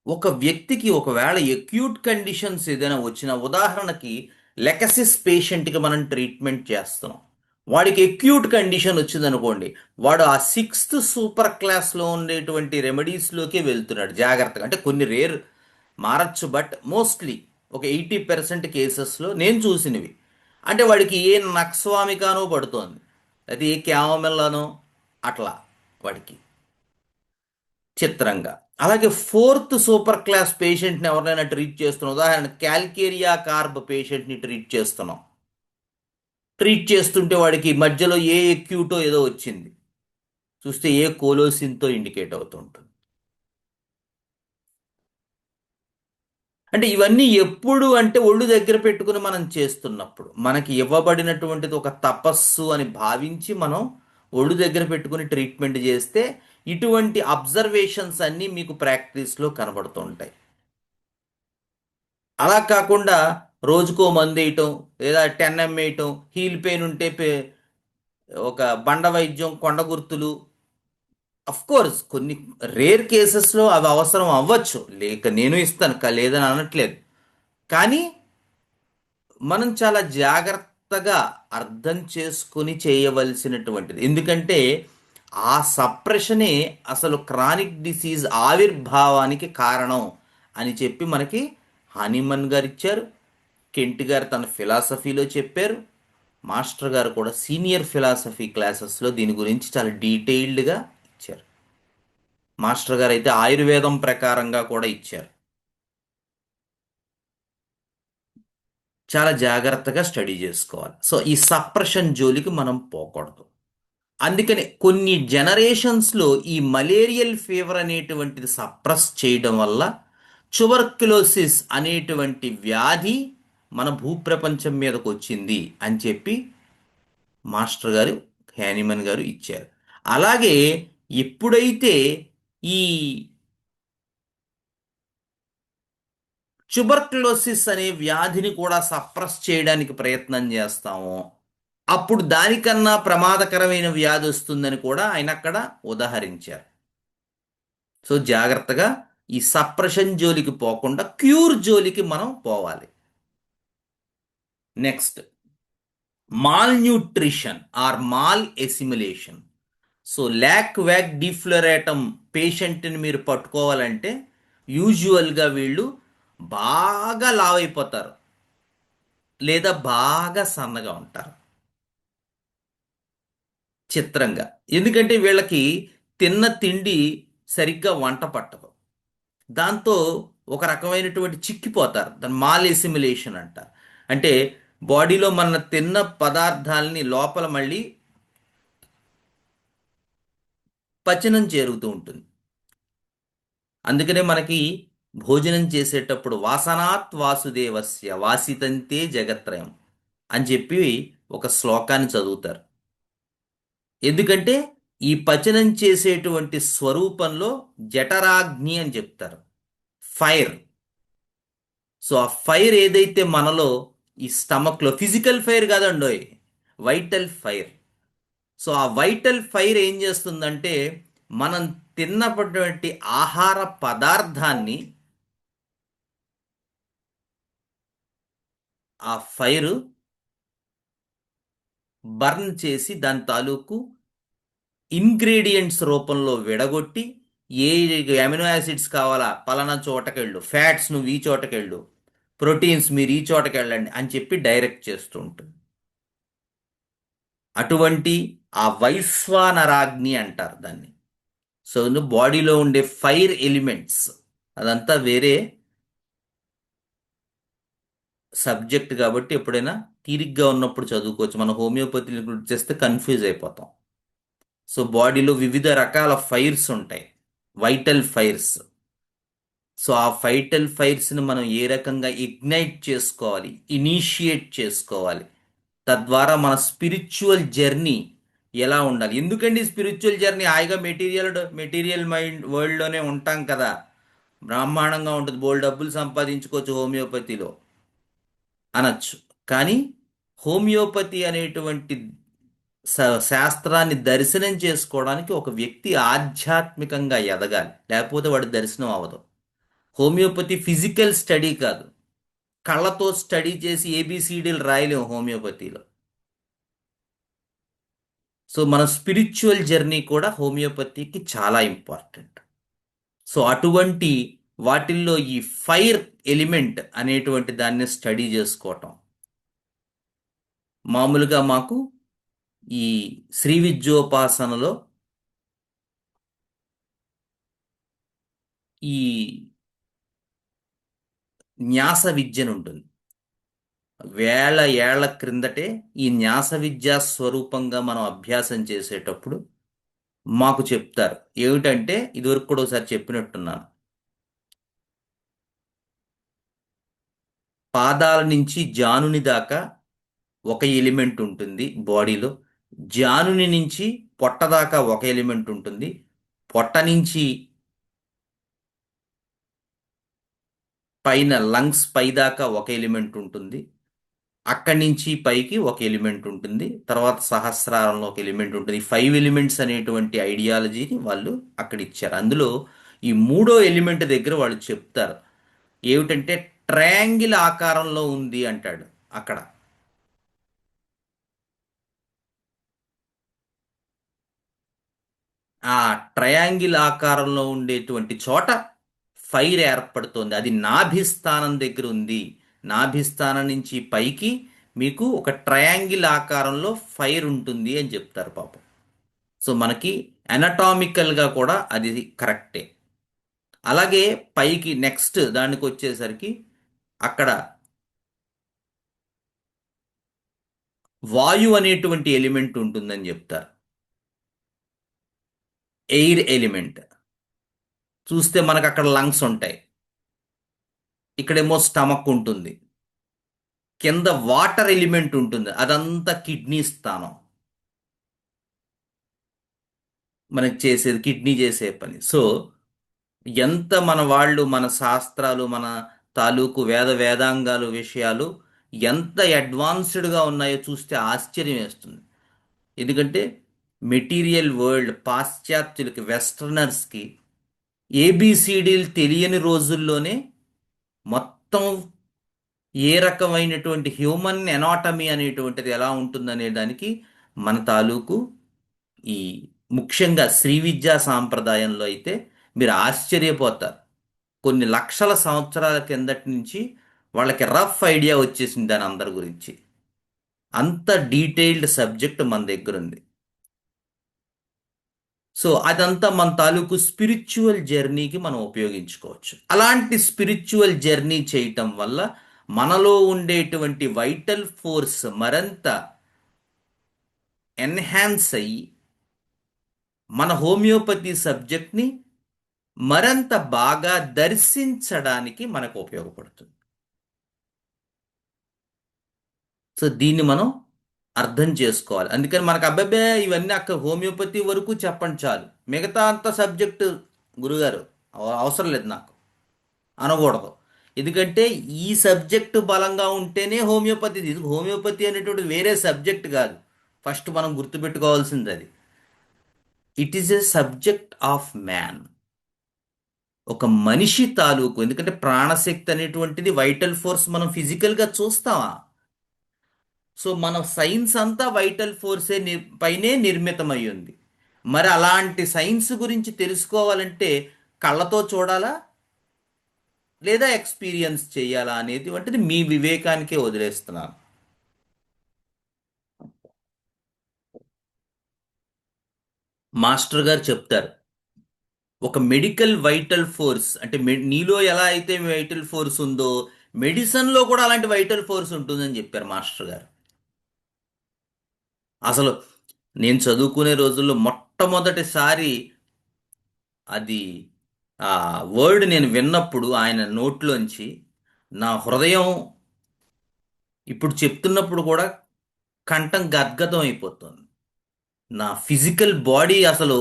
ఒక వ్యక్తికి ఒకవేళ ఎక్యూట్ కండిషన్స్ ఏదైనా వచ్చిన, ఉదాహరణకి లెకసిస్ పేషెంట్కి మనం ట్రీట్మెంట్ చేస్తున్నాం, వాడికి ఎక్యూట్ కండిషన్ వచ్చిందనుకోండి, వాడు ఆ 6th సూపర్ క్లాస్లో ఉండేటువంటి రెమెడీస్లోకి వెళ్తున్నాడు జాగ్రత్తగా. అంటే కొన్ని రేర్ మారచ్చు, బట్ మోస్ట్లీ ఒక 80% కేసెస్లో నేను చూసినవి. అంటే వాడికి ఏ నక్స్వామికానో పడుతోంది, అది ఏ క్యామమెల్లానో అట్లా వాడికి చిత్రంగా. అలాగే 4th సూపర్ క్లాస్ పేషెంట్ని ఎవరినైనా ట్రీట్ చేస్తున్నాం, ఉదాహరణ క్యాల్కేరియా కార్బ్ పేషెంట్ని ట్రీట్ చేస్తున్నాం. ట్రీట్ చేస్తుంటే వాడికి మధ్యలో ఏ ఎక్యూటో ఏదో వచ్చింది, చూస్తే ఏ కోలోసిన్తో ఇండికేట్ అవుతుంటుంది. అంటే ఇవన్నీ ఎప్పుడు అంటే ఒళ్ళు దగ్గర పెట్టుకుని మనం చేస్తున్నప్పుడు, మనకి ఇవ్వబడినటువంటిది ఒక తపస్సు అని భావించి మనం ఒళ్ళు దగ్గర పెట్టుకుని ట్రీట్మెంట్ చేస్తే ఇటువంటి అబ్జర్వేషన్స్ అన్నీ మీకు ప్రాక్టీస్లో కనబడుతుంటాయి. అలా కాకుండా రోజుకో మందు వేయటం లేదా 10 వేయటం, హీల్ పెయిన్ ఉంటే ఒక బండ వైద్యం, కొండ గుర్తులు. కోర్స్ కొన్ని రేర్ కేసెస్లో అవి అవసరం అవ్వచ్చు, లేక నేను ఇస్తాను లేదని అనట్లేదు. కానీ మనం చాలా జాగ్రత్తగా అర్థం చేసుకుని చేయవలసినటువంటిది. ఎందుకంటే ఆ సప్రెషనే అసలు క్రానిక్ డిసీజ్ ఆవిర్భావానికి కారణం అని చెప్పి మనకి హానిమన్ గారు ఇచ్చారు, కెంట్ గారు తన ఫిలాసఫీలో చెప్పారు, మాస్టర్ గారు కూడా సీనియర్ ఫిలాసఫీ క్లాసెస్లో దీని గురించి చాలా డీటెయిల్డ్గా ఇచ్చారు. మాస్టర్ గారు అయితే ఆయుర్వేదం ప్రకారంగా కూడా ఇచ్చారు. చాలా జాగ్రత్తగా స్టడీ చేసుకోవాలి. సో ఈ సప్రెషన్ జోలికి మనం పోకూడదు. అందుకని కొన్ని జనరేషన్స్లో ఈ మలేరియల్ ఫీవర్ అనేటువంటిది సప్రెస్ చేయడం వల్ల ట్యూబర్క్యులోసిస్ అనేటువంటి వ్యాధి మన భూప్రపంచం మీదకు వచ్చింది అని చెప్పి మాస్టర్ గారు హానిమన్ గారు ఇచ్చారు. అలాగే ఎప్పుడైతే ఈ ట్యూబర్క్యులోసిస్ అనే వ్యాధిని కూడా సప్రెస్ చేయడానికి ప్రయత్నం చేస్తామో అప్పుడు దానికన్నా ప్రమాదకరమైన వ్యాధి వస్తుందని కూడా ఆయన అక్కడ ఉదాహరించారు. సో జాగ్రత్తగా ఈ సప్రెషన్ జోలికి పోకుండా క్యూర్ జోలికి మనం పోవాలి. Next, malnutrition or malassimilation. So lac vac defloratum పేషెంట్ని మీరు పట్టుకోవాలంటే యూజువల్గా వీళ్ళు బాగా లావైపోతారు లేదా బాగా సన్నగా ఉంటారు చిత్రంగా. ఎందుకంటే వీళ్ళకి తిన్న తిండి సరిగ్గా వంట పట్టదు. దాంతో ఒక రకమైనటువంటి చిక్కిపోతారు. దాన్ని మాల్ ఎసిమిలేషన్ అంటారు. అంటే బాడీలో మన తిన్న పదార్థాలని లోపల మళ్ళీ పచనం జరుగుతూ ఉంటుంది. అందుకనే మనకి భోజనం చేసేటప్పుడు వాసనాత్ వాసుదేవస్య వాసితంతే జగత్రయం అని చెప్పి ఒక శ్లోకాన్ని చదువుతారు. ఎందుకంటే ఈ పచనం చేసేటువంటి స్వరూపంలో జఠరాగ్ని అని చెప్తారు, ఫైర్. సో ఆ ఫైర్ ఏదైతే మనలో ఈ స్టమక్లో, ఫిజికల్ ఫైర్ కాదండోయ్, వైటల్ ఫైర్. సో ఆ వైటల్ ఫైర్ ఏం చేస్తుందంటే మనం తిన్నటువంటి ఆహార పదార్థాన్ని ఆ ఫైర్ బర్న్ చేసి దాని తాలూకు ఇంగ్రీడియంట్స్ రూపంలో విడగొట్టి ఏ అమినో యాసిడ్స్ కావాలా పలానా చోటకెళ్ళు, ఫ్యాట్స్ నువ్వు ఈ చోటకెళ్ళు, ప్రోటీన్స్ మీరు ఈ చోటకెళ్ళండి అని చెప్పి డైరెక్ట్ చేస్తూ ఉంటుంది. అటువంటి ఆ వైశ్వానరాగ్ని అంటారు దాన్ని. సో బాడీలో ఉండే ఫైర్ ఎలిమెంట్స్ అదంతా వేరే సబ్జెక్ట్ కాబట్టి ఎప్పుడైనా తీరిగ్గా ఉన్నప్పుడు చదువుకోవచ్చు. మనం హోమియోపతి చేస్తే కన్ఫ్యూజ్ అయిపోతాం. సో బాడీలో వివిధ రకాల ఫైర్స్ ఉంటాయి, వైటల్ ఫైర్స్. సో ఆ వైటల్ ఫైర్స్ని మనం ఏ రకంగా ఇగ్నైట్ చేసుకోవాలి, ఇనిషియేట్ చేసుకోవాలి, తద్వారా మన స్పిరిచువల్ జర్నీ ఎలా ఉండాలి. ఎందుకండి స్పిరిచువల్ జర్నీ హాయిగా మెటీరియల్ మైండ్ వరల్డ్లోనే ఉంటాం కదా, బ్రహ్మాండంగా ఉంటుంది, బోల్డ్ డబ్బులు సంపాదించుకోవచ్చు హోమియోపతిలో అనొచ్చు. కానీ హోమియోపతి అనేటువంటి శాస్త్రాన్ని దర్శనం చేసుకోవడానికి ఒక వ్యక్తి ఆధ్యాత్మికంగా ఎదగాలి, లేకపోతే వాడి దర్శనం అవ్వదు. హోమియోపతి ఫిజికల్ స్టడీ కాదు, కళ్ళతో స్టడీ చేసి ఏబిసిడీలు రాయలేము హోమియోపతిలో. సో మన స్పిరిచువల్ జర్నీ కూడా హోమియోపతికి చాలా ఇంపార్టెంట్. సో అటువంటి వాటిల్లో ఈ ఫైర్ ఎలిమెంట్ అనేటువంటి దాన్ని స్టడీ చేసుకోవటం. మామూలుగా మాకు ఈ శ్రీ విద్యోపాసనలో ఈ న్యాస విద్యను ఉంటుంది. వేల ఏళ్ల క్రిందటే ఈ న్యాస విద్యా స్వరూపంగా మనం అభ్యాసం చేసేటప్పుడు మాకు చెప్తారు. ఏమిటంటే ఇదివరకు కూడా ఒకసారి చెప్పినట్టున్నాను, పాదాల నుంచి జానుని దాకా ఒక ఎలిమెంట్ ఉంటుంది బాడీలో, జానుని నుంచి పొట్ట దాకా ఒక ఎలిమెంట్ ఉంటుంది, పొట్ట నుంచి పైన లంగ్స్ పై దాకా ఒక ఎలిమెంట్ ఉంటుంది, అక్కడి నుంచి పైకి ఒక ఎలిమెంట్ ఉంటుంది, తర్వాత సహస్రారంలో ఒక ఎలిమెంట్ ఉంటుంది. 5 ఎలిమెంట్స్ అనేటువంటి ఐడియాలజీని వాళ్ళు అక్కడ ఇచ్చారు. అందులో ఈ 3వ ఎలిమెంట్ దగ్గర వాళ్ళు చెప్తారు ఏమిటంటే ట్రయాంగిల్ ఆకారంలో ఉంది అంటాడు. అక్కడ ఆ ట్రయాంగిల్ ఆకారంలో ఉండేటువంటి చోట ఫైర్ ఏర్పడుతోంది. అది నాభిస్థానం దగ్గర ఉంది. నాభిస్థానం నుంచి పైకి మీకు ఒక ట్రయాంగిల్ ఆకారంలో ఫైర్ ఉంటుంది అని చెప్తారు పాపం. సో మనకి అనటామికల్గా కూడా అది కరెక్టే. అలాగే పైకి నెక్స్ట్ దానికి వచ్చేసరికి అక్కడ వాయు అనేటువంటి ఎలిమెంట్ ఉంటుందని చెప్తారు, ఎయిర్ ఎలిమెంట్. చూస్తే మనకు అక్కడ లంగ్స్ ఉంటాయి, ఇక్కడేమో స్టమక్ ఉంటుంది, కింద వాటర్ ఎలిమెంట్ ఉంటుంది, అదంతా కిడ్నీ స్థానం, మనకి చేసేది కిడ్నీ చేసే పని. సో ఎంత మన వాళ్ళు మన శాస్త్రాలు మన తాలూకు వేదాంగాలు విషయాలు ఎంత అడ్వాన్స్డ్గా ఉన్నాయో చూస్తే ఆశ్చర్యం వేస్తుంది. ఎందుకంటే మెటీరియల్ వరల్డ్ పాశ్చాత్యులకి వెస్టర్నర్స్కి ఏబిసిడీలు తెలియని రోజుల్లోనే మొత్తం ఏ రకమైనటువంటి హ్యూమన్ ఎనాటమీ అనేటువంటిది ఎలా ఉంటుందనే దానికి మన తాలూకు ఈ ముఖ్యంగా శ్రీ విద్యా సాంప్రదాయంలో అయితే మీరు ఆశ్చర్యపోతారు. కొన్ని లక్షల సంవత్సరాల కిందటి నుంచి వాళ్ళకి రఫ్ ఐడియా వచ్చేసింది దాని అందరి గురించి. అంత డీటెయిల్డ్ సబ్జెక్ట్ మన దగ్గర ఉంది. సో అదంతా మన తాలూకు స్పిరిచువల్ జర్నీకి మనం ఉపయోగించుకోవచ్చు. అలాంటి స్పిరిచువల్ జర్నీ చేయటం వల్ల మనలో ఉండేటువంటి వైటల్ ఫోర్స్ మరింత ఎన్హాన్స్ అయ్యి మన హోమియోపతి సబ్జెక్ట్ని మరింత బాగా దర్శించడానికి మనకు ఉపయోగపడుతుంది. సో దీన్ని మనం అర్థం చేసుకోవాలి. అందుకని మనకు అబ్బాబే ఇవన్నీ అక్కడ హోమియోపతి వరకు చెప్పండి చాలు, మిగతా అంత సబ్జెక్టు గురుగారు అవసరం లేదు నాకు అనకూడదు. ఎందుకంటే ఈ సబ్జెక్టు బలంగా ఉంటేనే హోమియోపతి. హోమియోపతి అనేటువంటి వేరే సబ్జెక్ట్ కాదు. ఫస్ట్ మనం గుర్తుపెట్టుకోవాల్సింది అది. It is a subject of man. ఒక మనిషి తాలూకు, ఎందుకంటే ప్రాణశక్తి అనేటువంటిది వైటల్ ఫోర్స్ మనం ఫిజికల్గా చూస్తామా? సో మన సైన్స్ అంతా వైటల్ ఫోర్సే పైనే నిర్మితమై ఉంది. మరి అలాంటి సైన్స్ గురించి తెలుసుకోవాలంటే కళ్ళతో చూడాలా లేదా ఎక్స్పీరియన్స్ చేయాలా అనేది వంటిది మీ వివేకానికే వదిలేస్తున్నాను. మాస్టర్ గారు చెప్తారు, ఒక మెడికల్ వైటల్ ఫోర్స్ అంటే నీలో ఎలా అయితే వైటల్ ఫోర్స్ ఉందో మెడిసిన్లో కూడా అలాంటి వైటల్ ఫోర్స్ ఉంటుందని చెప్పారు మాస్టర్ గారు. అసలు నేను చదువుకునే రోజుల్లో మొట్టమొదటిసారి అది ఆ వర్డ్ నేను విన్నప్పుడు ఆయన నోట్లోంచి నా హృదయం ఇప్పుడు చెప్తున్నప్పుడు కూడా కంఠం గద్గదం అయిపోతుంది. నా ఫిజికల్ బాడీ అసలు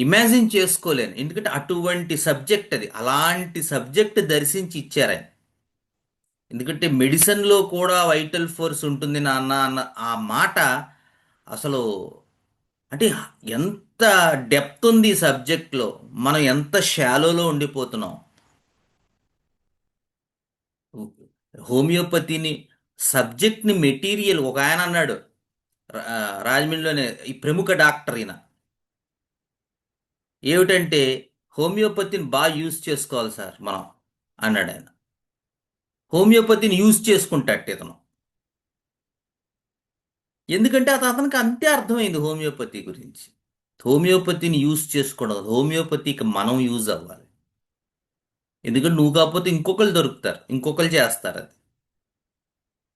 ఇమాజిన్ చేసుకోలేను. ఎందుకంటే అటువంటి సబ్జెక్ట్ అది, అలాంటి సబ్జెక్ట్ దర్శించి ఇచ్చారు ఆయన. ఎందుకంటే మెడిసిన్లో కూడా వైటల్ ఫోర్స్ ఉంటుంది నాన్న అన్న ఆ మాట అసలు అంటే ఎంత డెప్త్ ఉంది ఈ సబ్జెక్ట్లో, మనం ఎంత షాలోలో ఉండిపోతున్నాం. హోమియోపతిని సబ్జెక్ట్ని మెటీరియల్ ఒక ఆయన అన్నాడు, రాజమండ్రిలోనే ఈ ప్రముఖ డాక్టర్ ఈయన, ఏమిటంటే హోమియోపతిని బాగా యూజ్ చేసుకోవాలి సార్ మనం అన్నాడు ఆయన. హోమియోపతిని యూజ్ చేసుకుంటాడు ఇతను. ఎందుకంటే అతనికి అంతే అర్థమైంది హోమియోపతి గురించి. హోమియోపతిని యూజ్ చేసుకోవడం, హోమియోపతికి మనం యూజ్ అవ్వాలి. ఎందుకంటే నువ్వు కాకపోతే ఇంకొకరు దొరుకుతారు, ఇంకొకరు చేస్తారు అది.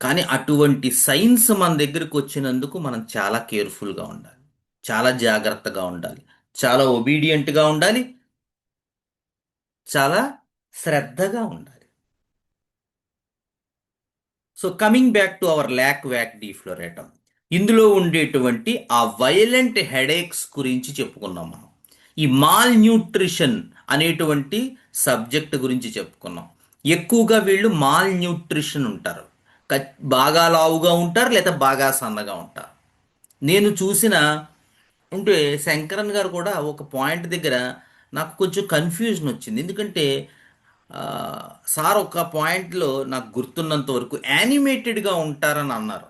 కానీ అటువంటి సైన్స్ మన దగ్గరికి వచ్చినందుకు మనం చాలా కేర్ఫుల్గా ఉండాలి, చాలా జాగ్రత్తగా ఉండాలి, చాలా ఒబీడియంట్గా ఉండాలి, చాలా శ్రద్ధగా ఉండాలి. So coming back to our lac vac defloratum, ఇందులో ఉండేటువంటి ఆ వైలెంట్ హెడేక్స్ గురించి చెప్పుకున్నాం మనం. ఈ మాల్ న్యూట్రిషన్ అనేటువంటి సబ్జెక్ట్ గురించి చెప్పుకున్నాం. ఎక్కువగా వీళ్ళు మాల్ న్యూట్రిషన్ ఉంటారు, బాగా లావుగా ఉంటారు లేదా బాగా సన్నగా ఉంటారు. నేను చూసిన ఉంటే శంకరన్ గారు కూడా ఒక పాయింట్ దగ్గర నాకు కొంచెం కన్ఫ్యూజన్ వచ్చింది. ఎందుకంటే సార్ ఒక పాయింట్లో నాకు గుర్తున్నంత వరకు యానిమేటెడ్గా ఉంటారని అన్నారు.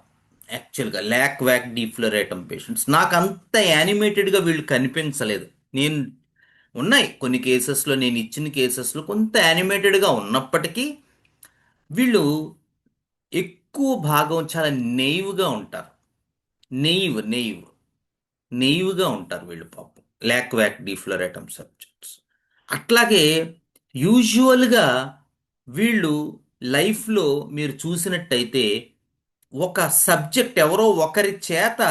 యాక్చువల్గా ల్యాక్ వ్యాక్ డీఫ్లోరేటమ్ పేషెంట్స్ నాకు అంత యానిమేటెడ్గా వీళ్ళు కనిపించలేదు. నేను ఉన్నాయి కొన్ని కేసెస్లో, నేను ఇచ్చిన కేసెస్లో కొంత యానిమేటెడ్గా ఉన్నప్పటికీ వీళ్ళు ఎక్కువ భాగం చాలా నెయివ్గా ఉంటారు. నెయివ్గా ఉంటారు వీళ్ళు పాపం ల్యాక్ వ్యాక్ డీఫ్లోరేటమ్ సబ్జెక్ట్స్. అట్లాగే యూజువల్గా వీళ్ళు లైఫ్లో మీరు చూసినట్టయితే ఒక సబ్జెక్ట్ ఎవరో ఒకరి చేత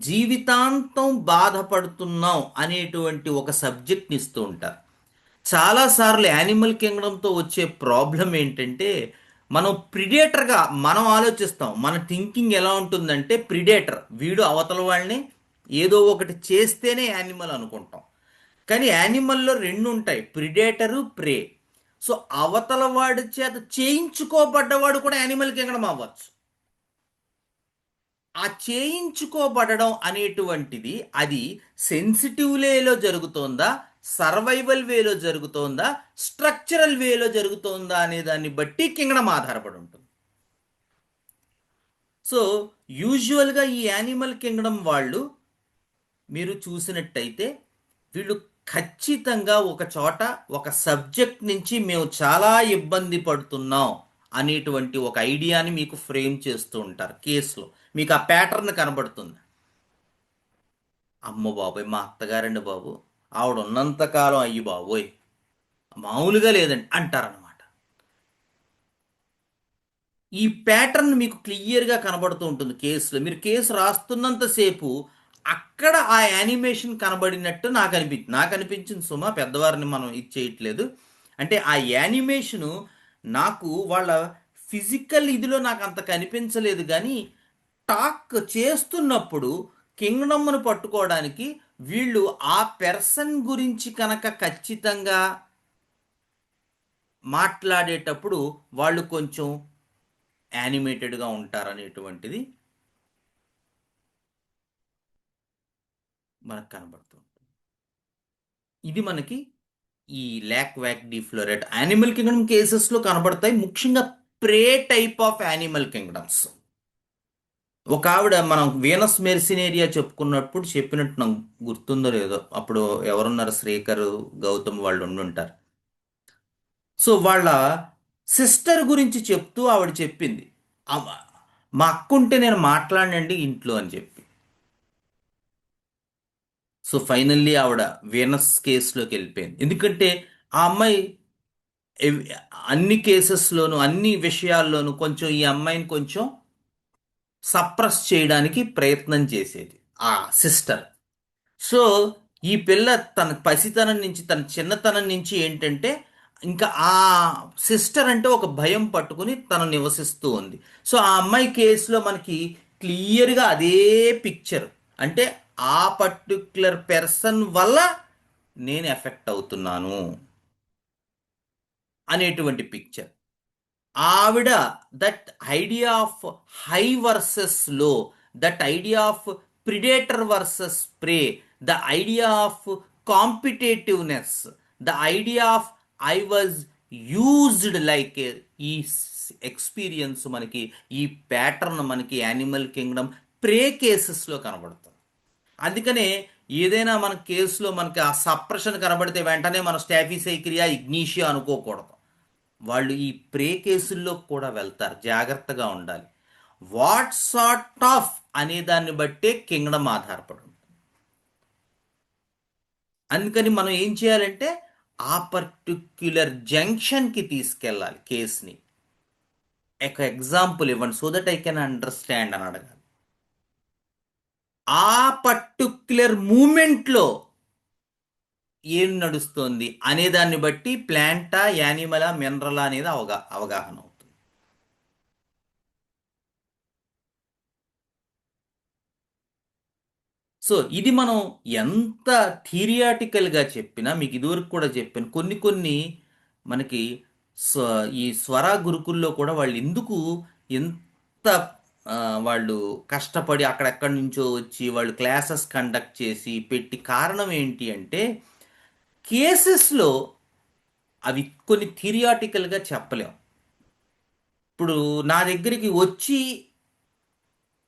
జీవితాంతం బాధపడుతున్నాం అనేటువంటి ఒక సబ్జెక్ట్ని ఇస్తూ ఉంటారు. చాలాసార్లు యానిమల్ కింగ్డమ్తో వచ్చే ప్రాబ్లం ఏంటంటే మనం ప్రిడేటర్గా మనం ఆలోచిస్తాం. మన థింకింగ్ ఎలా ఉంటుందంటే ప్రిడేటర్ వీడు అవతల వాళ్ళని ఏదో ఒకటి చేస్తేనే యానిమల్ అనుకుంటాం. కానీ యానిమల్లో రెండు ఉంటాయి, ప్రిడేటరు, ప్రే. సో అవతల వాడి చేత చేయించుకోబడ్డవాడు కూడా యానిమల్ కింగ్డమ్ అవ్వచ్చు. ఆ చేయించుకోబడడం అనేటువంటిది అది సెన్సిటివ్ లేలో జరుగుతోందా సర్వైవల్ వేలో జరుగుతోందా, స్ట్రక్చరల్ వేలో జరుగుతోందా అనే దాన్ని బట్టి కింగ్డమ్ ఆధారపడి ఉంటుంది. సో యూజువల్గా ఈ యానిమల్ కింగ్డమ్ వాళ్ళు మీరు చూసినట్టయితే వీళ్ళు ఖచ్చితంగా ఒక చోట ఒక సబ్జెక్ట్ నుంచి మేము చాలా ఇబ్బంది పడుతున్నాం అనేటువంటి ఒక ఐడియాని మీకు ఫ్రేమ్ చేస్తూ ఉంటారు కేసులో. మీకు ఆ ప్యాటర్న్ కనబడుతుంది. అమ్మ బాబోయ్, మా అత్తగారండి బాబు, ఆవిడ ఉన్నంతకాలం అయ్యి బాబోయ్ మామూలుగా లేదండి అంటారనమాట. ఈ ప్యాటర్న్ మీకు క్లియర్గా కనబడుతూ ఉంటుంది కేసులో. మీరు కేసు రాస్తున్నంతసేపు అక్కడ ఆ యానిమేషన్ కనబడినట్టు నాకు అనిపించింది సుమా. పెద్దవారిని మనం ఇది చేయట్లేదు. అంటే ఆ యానిమేషను నాకు వాళ్ళ ఫిజికల్ ఇదిలో నాకు అంత కనిపించలేదు, కానీ టాక్ చేస్తున్నప్పుడు కింగ్డమ్ను పట్టుకోవడానికి వీళ్ళు ఆ పెర్సన్ గురించి కనుక ఖచ్చితంగా మాట్లాడేటప్పుడు వాళ్ళు కొంచెం యానిమేటెడ్గా ఉంటారనేటువంటిది మనకు కనబడుతుంది. ఇది మనకి ఈ ల్యాక్ వ్యాక్ డిఫ్లోరేట్ యానిమల్ కింగ్డమ్ కేసెస్లో కనబడతాయి, ముఖ్యంగా ప్రే టైప్ ఆఫ్ యానిమల్ కింగ్డమ్స్. ఒక ఆవిడ మనం వీనస్ మెర్సినేరియా చెప్పుకున్నప్పుడు చెప్పినట్టు నాకు గుర్తుందో లేదో, అప్పుడు ఎవరున్నారు, శ్రీకర్ గౌతమ్ వాళ్ళు ఉండుంటారు. సో వాళ్ళ సిస్టర్ గురించి చెప్తూ ఆవిడ చెప్పింది, మా అక్క ఉంటే నేను మాట్లాడినండి ఇంట్లో అని చెప్పి. సో ఫైనల్లీ ఆవిడ వీనస్ కేసులోకి వెళ్ళిపోయింది. ఎందుకంటే ఆ అమ్మాయి అన్ని కేసెస్లోనూ అన్ని విషయాల్లోనూ కొంచెం ఈ అమ్మాయిని కొంచెం సప్రెస్ చేయడానికి ప్రయత్నం చేసేది ఆ సిస్టర్. సో ఈ పిల్ల తన పసితనం నుంచి, తన చిన్నతనం నుంచి ఏంటంటే ఇంకా ఆ సిస్టర్ అంటే ఒక భయం పట్టుకుని తను నివసిస్తూ ఉంది. సో ఆ అమ్మాయి కేసులో మనకి క్లియర్గా అదే పిక్చర్, అంటే ఆ పర్టిక్యులర్ పెర్సన్ వల్ల నేను ఎఫెక్ట్ అవుతున్నాను అనేటువంటి పిక్చర్. ఆవిడ that idea of high versus low, that idea of predator versus prey, the idea of competitiveness, the idea of I was used like ఈ ఎక్స్పీరియన్స్ మనకి, ఈ ప్యాటర్న్ మనకి యానిమల్ కింగ్డమ్ ప్రే కేసెస్లో కనబడుతుంది. అందుకనే ఏదైనా మన కేసులో మనకి ఆ సప్రెషన్ కనబడితే వెంటనే మనం స్టాఫిసైక్రియా ఇగ్నీషియా అనుకోకూడదు. వాళ్ళు ఈ ప్రే కేసుల్లో కూడా వెళ్తారు, జాగ్రత్తగా ఉండాలి. వాట్ సార్ట్ ఆఫ్ అనే దాన్ని బట్టే కింగ్డమ్ ఆధారపడి ఉంటుంది. అందుకని మనం ఏం చేయాలంటే ఆ పర్టిక్యులర్ జంక్షన్కి తీసుకెళ్ళాలి కేసుని. ఒక ఎగ్జాంపుల్ ఇవ్వండి so that I can understand అని అడగాలి. ఆ పర్టిక్యులర్ మూమెంట్లో ఏం నడుస్తుంది అనే దాన్ని బట్టి ప్లాంటా, యానిమలా, మినరలా అనేది అవగాహన అవుతుంది. సో ఇది మనం ఎంత థిరియాటికల్గా చెప్పినా, మీకు ఇదివరకు కూడా చెప్పాను, కొన్ని మనకి ఈ స్వర గురుకుల్లో కూడా వాళ్ళు ఎందుకు ఎంత వాళ్ళు కష్టపడి అక్కడెక్కడి నుంచో వచ్చి వాళ్ళు క్లాసెస్ కండక్ట్ చేసి పెట్టి, కారణం ఏంటి అంటే కేసెస్లో అవి కొన్ని థిరియాటికల్గా చెప్పలేం. ఇప్పుడు నా దగ్గరికి వచ్చి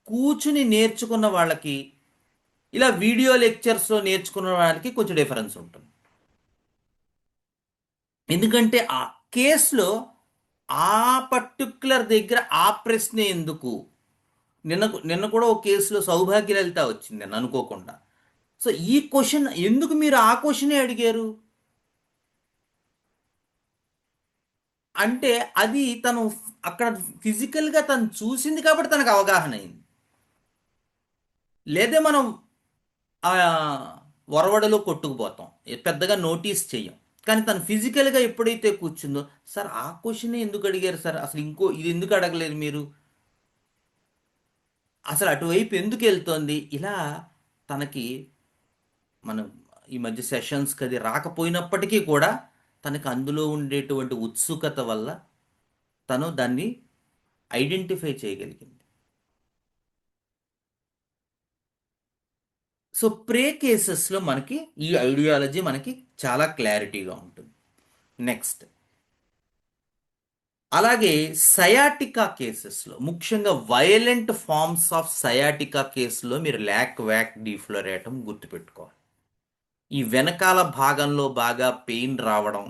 కూర్చుని నేర్చుకున్న వాళ్ళకి, ఇలా వీడియో లెక్చర్స్లో నేర్చుకున్న వాళ్ళకి కొంచెం డిఫరెన్స్ ఉంటుంది. ఎందుకంటే ఆ కేసులో ఆ పర్టిక్యులర్ దగ్గర ఆ ప్రశ్న ఎందుకు, నిన్న కూడా ఒక కేసులో సౌభాగ్య లలిత వచ్చింది నేను అనుకోకుండా. సో ఈ క్వశ్చన్ ఎందుకు మీరు ఆ క్వశ్చనే అడిగారు అంటే అది తను అక్కడ ఫిజికల్గా తను చూసింది కాబట్టి తనకు అవగాహన అయింది. లేదా మనం వరవడలో కొట్టుకుపోతాం, పెద్దగా నోటీస్ చెయ్యం. కానీ తను ఫిజికల్గా ఎప్పుడైతే కూర్చుందో, సార్ ఆ క్వశ్చన్ ఎందుకు అడిగారు సార్, అసలు ఇంకో ఇది ఎందుకు అడగలేదు మీరు, అసలు అటువైపు ఎందుకు వెళ్తోంది, ఇలా తనకి మనం ఈ మధ్య సెషన్స్కి అది రాకపోయినప్పటికీ కూడా తనకి అందులో ఉండేటువంటి ఉత్సుకత వల్ల తను దాన్ని ఐడెంటిఫై చేయగలిగింది. సో ప్రే కేసెస్లో మనకి ఈ ఐడియాలజీ మనకి చాలా క్లారిటీగా ఉంటుంది. నెక్స్ట్, అలాగే సయాటికా కేసెస్లో, ముఖ్యంగా వయలెంట్ ఫార్మ్స్ ఆఫ్ సయాటికా కేసులో మీరు ల్యాక్ వ్యాక్ డీఫ్లోరేటం గుర్తుపెట్టుకోవాలి. ఈ వెనకాల భాగంలో బాగా పెయిన్ రావడం,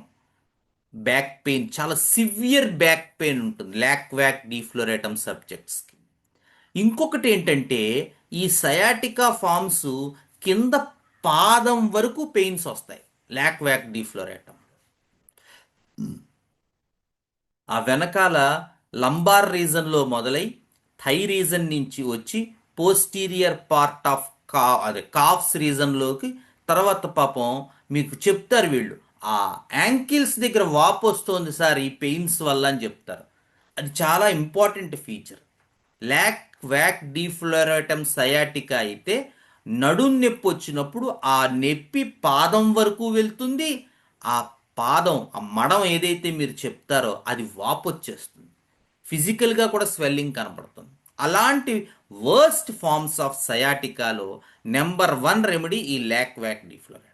బ్యాక్ పెయిన్, చాలా సివియర్ బ్యాక్ పెయిన్ ఉంటుంది ల్యాక్ వ్యాక్ డీఫ్లోరేటం సబ్జెక్ట్స్కి. ఇంకొకటి ఏంటంటే, ఈ సయాటికా ఫార్మ్స్ కింద పాదం వరకు పెయిన్స్ వస్తాయి ల్యాక్ వ్యాక్ డీఫ్లోరేటం. ఆ వెనకాల లంబార్ రీజన్లో మొదలై థై రీజన్ నుంచి వచ్చి పోస్టీరియర్ పార్ట్ ఆఫ్ కాఫ్స్ రీజన్లోకి, తర్వాత పాపం మీకు చెప్తారు వీళ్ళు, ఆ యాంకిల్స్ దగ్గర వాపు వస్తుంది సార్ ఈ పెయిన్స్ వల్ల అని చెప్తారు. అది చాలా important feature. Lac vac defloratum sciatica అయితే నడుం నొప్పి వచ్చినప్పుడు ఆ నొప్పి పాదం వరకు వెళ్తుంది. ఆ పాదం, ఆ మడం ఏదైతే మీరు చెప్తారో అది వాపు వచ్చేస్తుంది. ఫిజికల్గా కూడా స్వెల్లింగ్ కనపడుతుంది. అలాంటి వర్స్ట్ ఫార్మ్స్ ఆఫ్ సయాటికాలో నెంబర్ 1 రెమెడీ ఈ lac vac defloratum.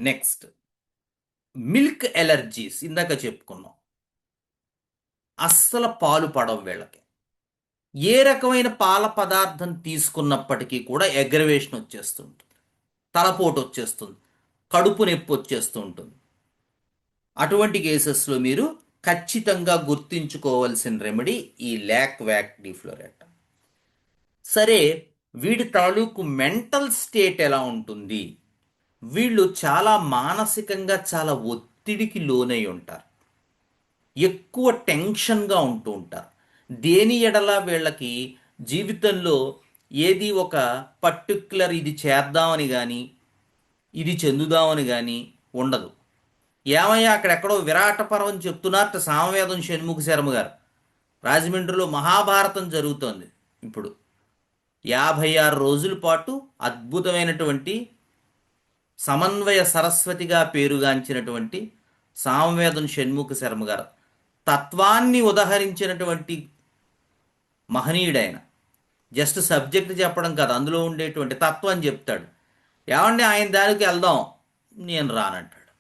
Next, milk allergies ఇందాక చెప్పుకున్నాం. అస్సలు పాలు పడవు వీళ్ళకి. ఏ రకమైన పాల పదార్థం తీసుకున్నప్పటికీ కూడా ఎగ్రవేషన్ వచ్చేస్తుంటుంది, తలపోటు వచ్చేస్తుంది, కడుపు నొప్పి వచ్చేస్తూ ఉంటుంది. అటువంటి కేసెస్లో మీరు ఖచ్చితంగా గుర్తించుకోవాల్సిన రెమెడీ ఈ ల్యాక్ వ్యాక్ డీఫ్లోరేటం. సరే, వీడి తాలూకు మెంటల్ స్టేట్ ఎలా ఉంటుంది? వీళ్ళు చాలా మానసికంగా చాలా ఒత్తిడికి లోనై ఉంటారు, ఎక్కువ టెన్షన్గా ఉంటూ ఉంటారు. దేని ఎడల వీళ్ళకి జీవితంలో ఏది ఒక పర్టిక్యులర్ ఇది చేద్దామని కానీ ఇది చెందుదామని కానీ ఉండదు. ఏమయ్యా అక్కడెక్కడో విరాట పర్వం చెప్తున్నారట సామవేదం షణ్ముఖ శర్మ గారు. రాజమండ్రిలో మహాభారతం జరుగుతోంది ఇప్పుడు. 56 రోజుల పాటు అద్భుతమైనటువంటి సమన్వయ సరస్వతిగా పేరుగాంచినటువంటి సామవేదం షణ్ముఖ శర్మ గారు తత్వాన్ని ఉదహరించినటువంటి మహనీయుడైన. జస్ట్ సబ్జెక్ట్ చెప్పడం కాదు, అందులో ఉండేటువంటి తత్వం చెప్తాడు. ఏమండి ఆయన దానికి వెళ్దాం, నేను రానంటాడు.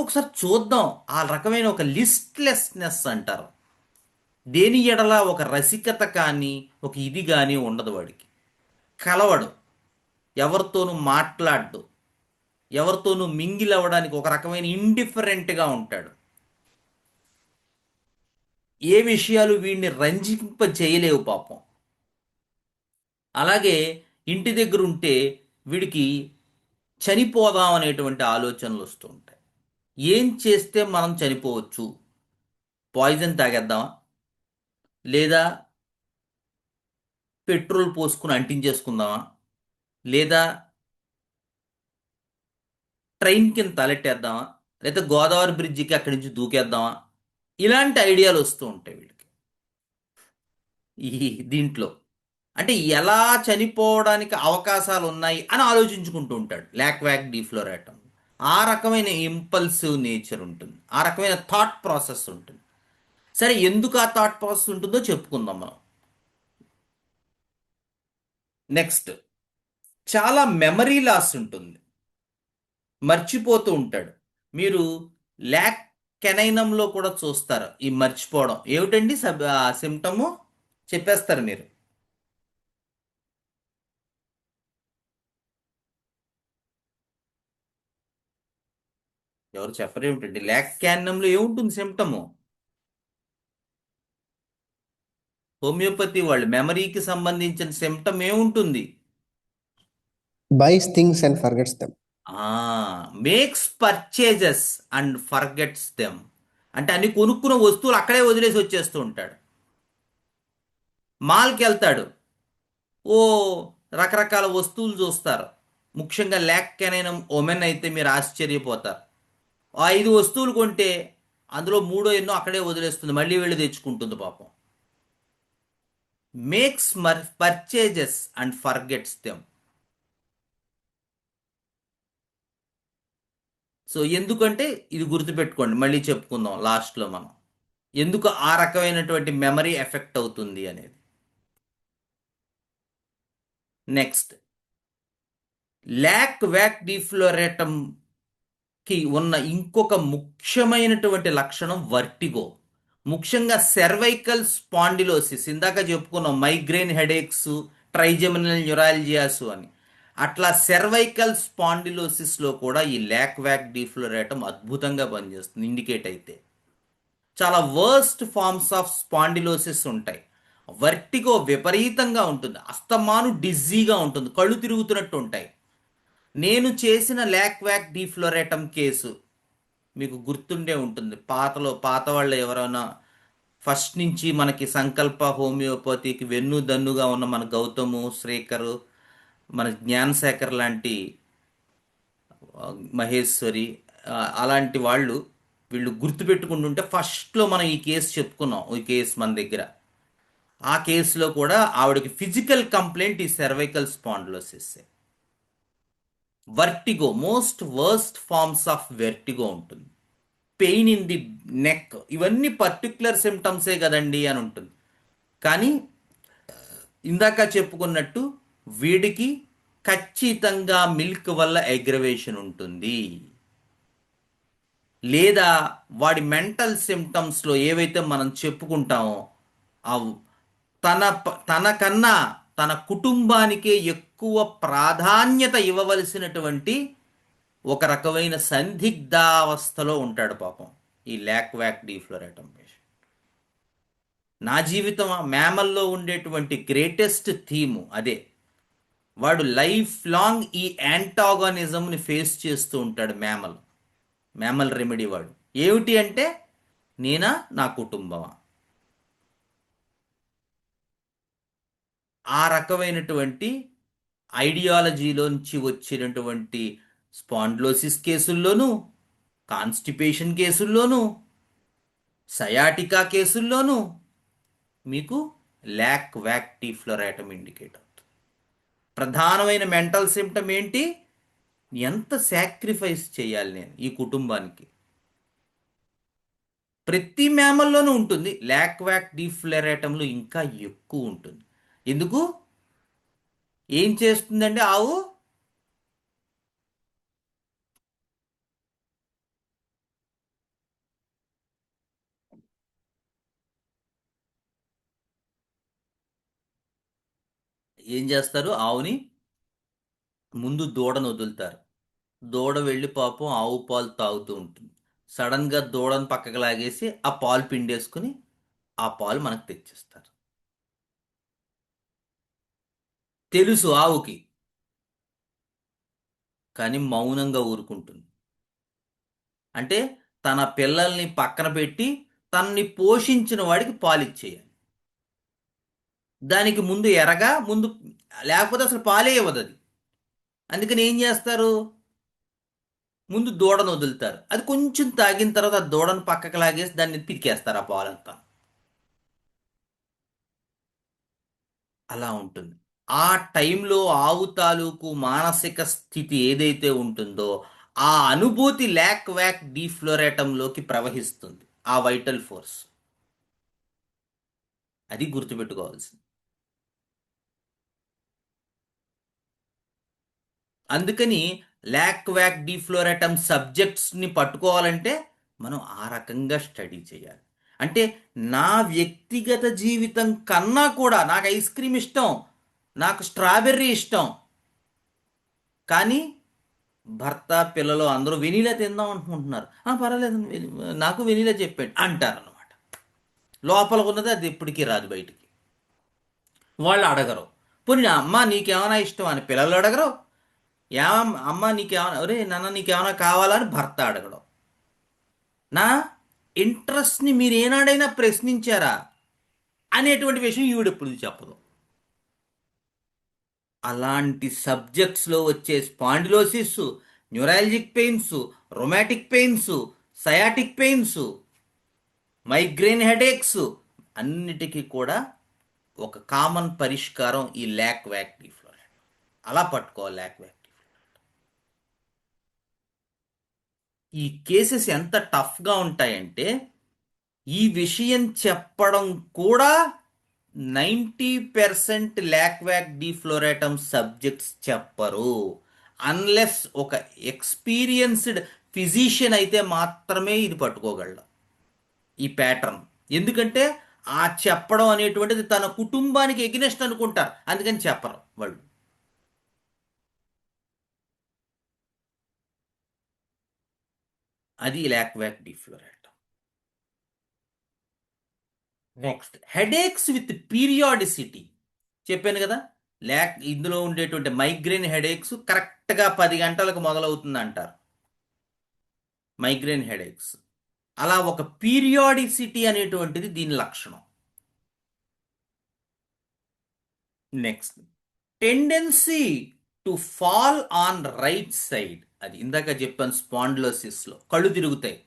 ఒకసారి చూద్దాం. ఆ రకమైన ఒక లిస్ట్లెస్నెస్ అంటారు. దేని ఎడల ఒక రసికత కానీ ఒక ఇది కానీ ఉండదు వాడికి. కలవడు, ఎవరితోనూ మాట్లాడు, ఎవరితోనూ మింగిల్ అవ్వడానికి ఒక రకమైన ఇండిఫరెంట్గా ఉంటాడు. ఏ విషయాలు వీడిని రంజింప చేయలేవు పాపం. అలాగే ఇంటి దగ్గర ఉంటే వీడికి చనిపోదాం అనేటువంటి ఆలోచనలు వస్తూ ఉంటాయి. ఏం చేస్తే మనం చనిపోవచ్చు? పాయిజన్ తాగేద్దామా, లేదా పెట్రోల్ పోసుకుని అంటించేసుకుందామా, లేదా ట్రైన్ కింద తలెట్టేద్దామా, లేదా గోదావరి బ్రిడ్జికి అక్కడి నుంచి దూకేద్దామా? ఇలాంటి ఐడియాలు వస్తూ ఉంటాయి వీళ్ళకి. ఈ దీంట్లో అంటే ఎలా చనిపోవడానికి అవకాశాలు ఉన్నాయి అని ఆలోచించుకుంటూ ఉంటాడు ల్యాక్ వ్యాక్ డీఫ్లోరేటం. ఆ రకమైన ఇంపల్సివ్ నేచర్ ఉంటుంది, ఆ రకమైన థాట్ ప్రాసెస్ ఉంటుంది. సరే, ఎందుకు ఆ థాట్ ప్రాసెస్ ఉంటుందో చెప్పుకుందాం మనం. నెక్స్ట్, చాలా మెమరీ లాస్ ఉంటుంది, మర్చిపోతూ ఉంటాడు. మీరు ల్యాక్ కెనైనంలో కూడా చూస్తారు ఈ మర్చిపోవడం. ఏమిటండి సిమ్టము చెప్పేస్తారు మీరు. ఎవరు చెప్పరు ఏమిటండి? ల్యాక్ క్యానంలో ఏముంటుంది సిమ్టము? హోమియోపతి వాళ్ళు మెమరీకి సంబంధించిన సిమ్టమ్ ఏముంటుంది? buys things and forgets them. Makes purchases and forgets them. అంటే అన్ని కొనుక్కున్న వస్తువులు అక్కడే వదిలేసి వచ్చేస్తూ ఉంటాడు. మాల్కి వెళ్తాడు, ఓ రకరకాల వస్తువులు చూస్తారు. ముఖ్యంగా ల్యాక్ కెనైనం ఉమెన్ అయితే మీరు ఆశ్చర్యపోతారు. 5 వస్తువులు కొంటే అందులో 3 ఎన్నో అక్కడే వదిలేస్తుంది, మళ్ళీ వెళ్ళి తెచ్చుకుంటుంది పాపం. Makes purchases and forgets them. So ఎందుకంటే ఇది గుర్తుపెట్టుకోండి, మళ్ళీ చెప్పుకుందాం లాస్ట్లో మనం. ఎందుకు ఆ రకమైనటువంటి మెమరీ ఎఫెక్ట్ అవుతుంది అనేది. నెక్స్ట్, లాక్ వ్యాక్ డిఫ్లోరేటమ్ కి ఉన్న ఇంకొక ముఖ్యమైనటువంటి లక్షణం వర్టిగో. ముఖ్యంగా సెర్వైకల్ స్పాండిలోసిస్, ఇందాక చెప్పుకున్నాం మైగ్రేన్ హెడేక్స్, ట్రైజెమినల్ న్యూరాలజియాస్ అని. అట్లా సెర్వైకల్ స్పాండిలోసిస్లో కూడా ఈ లాక్ వ్యాక్ డిఫ్లోరేటమ్ అద్భుతంగా పనిచేస్తుంది. ఇండికేట్ అయితే చాలా వర్స్ట్ ఫార్మ్స్ ఆఫ్ స్పాండిలోసిస్ ఉంటాయి. వర్టిగో విపరీతంగా ఉంటుంది, అస్తమాను డిజ్జీగా ఉంటుంది, కళ్ళు తిరుగుతున్నట్టు ఉంటాయి. నేను చేసిన లాక్ వ్యాక్ డిఫ్లోరేటమ్ కేసు మీకు గుర్తుండే ఉంటుంది. పాత వాళ్ళు ఎవరైనా ఫస్ట్ నుంచి మనకి సంకల్ప హోమియోపతికి వెన్ను దన్నుగా ఉన్న మన గౌతము, శ్రీకర్, మన జ్ఞానశేఖర్ లాంటి, మహేశ్వరి, అలాంటి వాళ్ళు వీళ్ళు గుర్తుపెట్టుకుంటుంటే ఫస్ట్లో మనం ఈ కేసు చెప్పుకున్నాం. ఈ కేసు మన దగ్గర, ఆ కేసులో కూడా ఆవిడకి ఫిజికల్ కంప్లైంట్ ఈ cervical spondylosis. Vertigo, most worst forms of vertigo ఉంటుంది. పెయిన్ ఇన్ ది నెక్, ఇవన్నీ పర్టిక్యులర్ సిమ్టమ్సే కదండి అని ఉంటుంది. కానీ ఇందాక చెప్పుకున్నట్టు వీడికి ఖచ్చితంగా మిల్క్ వల్ల అగ్రవేషన్ ఉంటుంది, లేదా వాడి మెంటల్ సిమ్టమ్స్లో ఏవైతే మనం చెప్పుకుంటామో తనకన్నా తన కుటుంబానికే ఎక్కువ ప్రాధాన్యత ఇవ్వవలసినటువంటి ఒక రకమైన సందిగ్ధావస్థలో ఉంటాడు పాపం ఈ లాక్ వ్యాక్ డిఫ్లోరేటమ్ పేషెంట్. నా జీవితం మ్యామల్లో ఉండేటువంటి గ్రేటెస్ట్ థీము అదే. వాడు లైఫ్ లాంగ్ ఈ యాంటాగనిజంని ఫేస్ చేస్తూ ఉంటాడు. మ్యామల్ రెమెడీ వాడు ఏమిటి అంటే, నేనా, నా కుటుంబమా? ఆ రకమైనటువంటి ఐడియాలజీలోంచి వచ్చినటువంటి స్పాండిలోసిస్ కేసుల్లోనూ, కాన్స్టిపేషన్ కేసుల్లోనూ, సయాటికా కేసుల్లోనూ మీకు లాక్ వ్యాక్ డిఫ్లోరేటమ్ ఇండికేట్ అవుతుంది. ప్రధానమైన మెంటల్ సిమ్టమ్ ఏంటి? ఎంత సాక్రిఫైస్ చేయాలి నేను ఈ కుటుంబానికి? ప్రతి మ్యామల్లోనూ ఉంటుంది, లాక్ వ్యాక్ డిఫ్లోరేటంలో ఇంకా ఎక్కువ ఉంటుంది. ఎందుకు? ఏం చేస్తుందంటే ఆవు ఏం చేస్తారు? ఆవుని ముందు దూడను వదులుతారు. దూడ వెళ్ళి పాపం ఆవు పాలు తాగుతూ ఉంటుంది. సడన్గా దూడను పక్కకు లాగేసి ఆ పాలు పిండేసుకుని ఆ పాలు మనకు తెచ్చిస్తారు. తెలుసు ఆవుకి, కానీ మౌనంగా ఊరుకుంటుంది. అంటే తన పిల్లల్ని పక్కన పెట్టి తనని పోషించిన వాడికి పాలిచ్చేయాలి. దానికి ముందు ఎరగా ముందు, లేకపోతే అసలు పాలే ఇవ్వదు అది. అందుకని ఏం చేస్తారు? ముందు దూడను వదులుతారు. అది కొంచెం తాగిన తర్వాత ఆ దూడను పక్కకు లాగేసి దాన్ని పితికేస్తారు ఆ పాలంతా. అలా ఉంటుంది. ఆ టైంలో ఆవు తాలూకు మానసిక స్థితి ఏదైతే ఉంటుందో ఆ అనుభూతి లాక్ వ్యాక్ డిఫ్లోరేటంలోకి ప్రవహిస్తుంది, ఆ వైటల్ ఫోర్స్. అది గుర్తుపెట్టుకోవాల్సింది. అందుకని లాక్ వ్యాక్ డిఫ్లోరేటమ్ సబ్జెక్ట్స్ని పట్టుకోవాలంటే మనం ఆ రకంగా స్టడీ చేయాలి. అంటే నా వ్యక్తిగత జీవితం కన్నా కూడా నాకు ఐస్ క్రీమ్ ఇష్టం, నాకు స్ట్రాబెర్రీ ఇష్టం, కానీ భర్త, పిల్లలు అందరూ వెనీలా తిందాం అనుకుంటున్నారు. పర్వాలేదు, నాకు వెనీలా చెప్పాడు అంటారు అనమాట. లోపల ఉన్నది అది ఎప్పటికీ రాదు బయటికి. వాళ్ళు అడగరు. పోనీ అమ్మ నీకేమైనా ఇష్టం అని పిల్లలు అడగరు. అమ్మ నీకేమైనా, ఒరే నాన్న నీకేమైనా కావాలా అని భర్త అడగడం. నా ఇంట్రెస్ట్ని మీరు ఏనాడైనా ప్రశ్నించారా అనేటువంటి విషయం ఈవిడెప్పుడు చెప్పదు. అలాంటి సబ్జెక్ట్స్లో వచ్చే spondylosis, neurologic pains, rheumatic pains, sciatic pains, migraine headaches అన్నిటికీ కూడా ఒక కామన్ పరిష్కారం ఈ లాక్ వ్యాక్ డిఫ్లోరేటమ్. అలా పట్టుకోవాలి లాక్ వ్యాక్. ఈ కేసెస్ ఎంత టఫ్గా ఉంటాయంటే ఈ విషయం చెప్పడం కూడా 90% లాక్వాక్ డిఫ్లోరేటమ్ సబ్జెక్ట్స్ చెప్పరు. అన్లెస్ ఒక ఎక్స్పీరియన్స్డ్ ఫిజిషియన్ అయితే మాత్రమే ఇది పట్టుకోగలడు ఈ ప్యాటర్న్. ఎందుకంటే ఆ చెప్పడం అనేటువంటిది తన కుటుంబానికి ఎగ్నెస్ట్ అనుకుంటారు, అందుకని చెప్పరు వాళ్ళు. అది lac vac defloratum. Next headaches with periodicity. చెప్పాను కదా, ఇందులో ఉండేటువంటి మైగ్రేన్ హెడేక్స్ కరెక్ట్గా 10 గంటలకు మొదలవుతుంది అంటారు మైగ్రేన్ హెడేక్స్. అలా ఒక పీరియాడిసిటీ అనేటువంటిది దీని లక్షణం. Next tendency to fall on right side. అది ఇందాక చెప్పాను, స్పాండిలోసిస్లో కళ్ళు తిరుగుతాయి,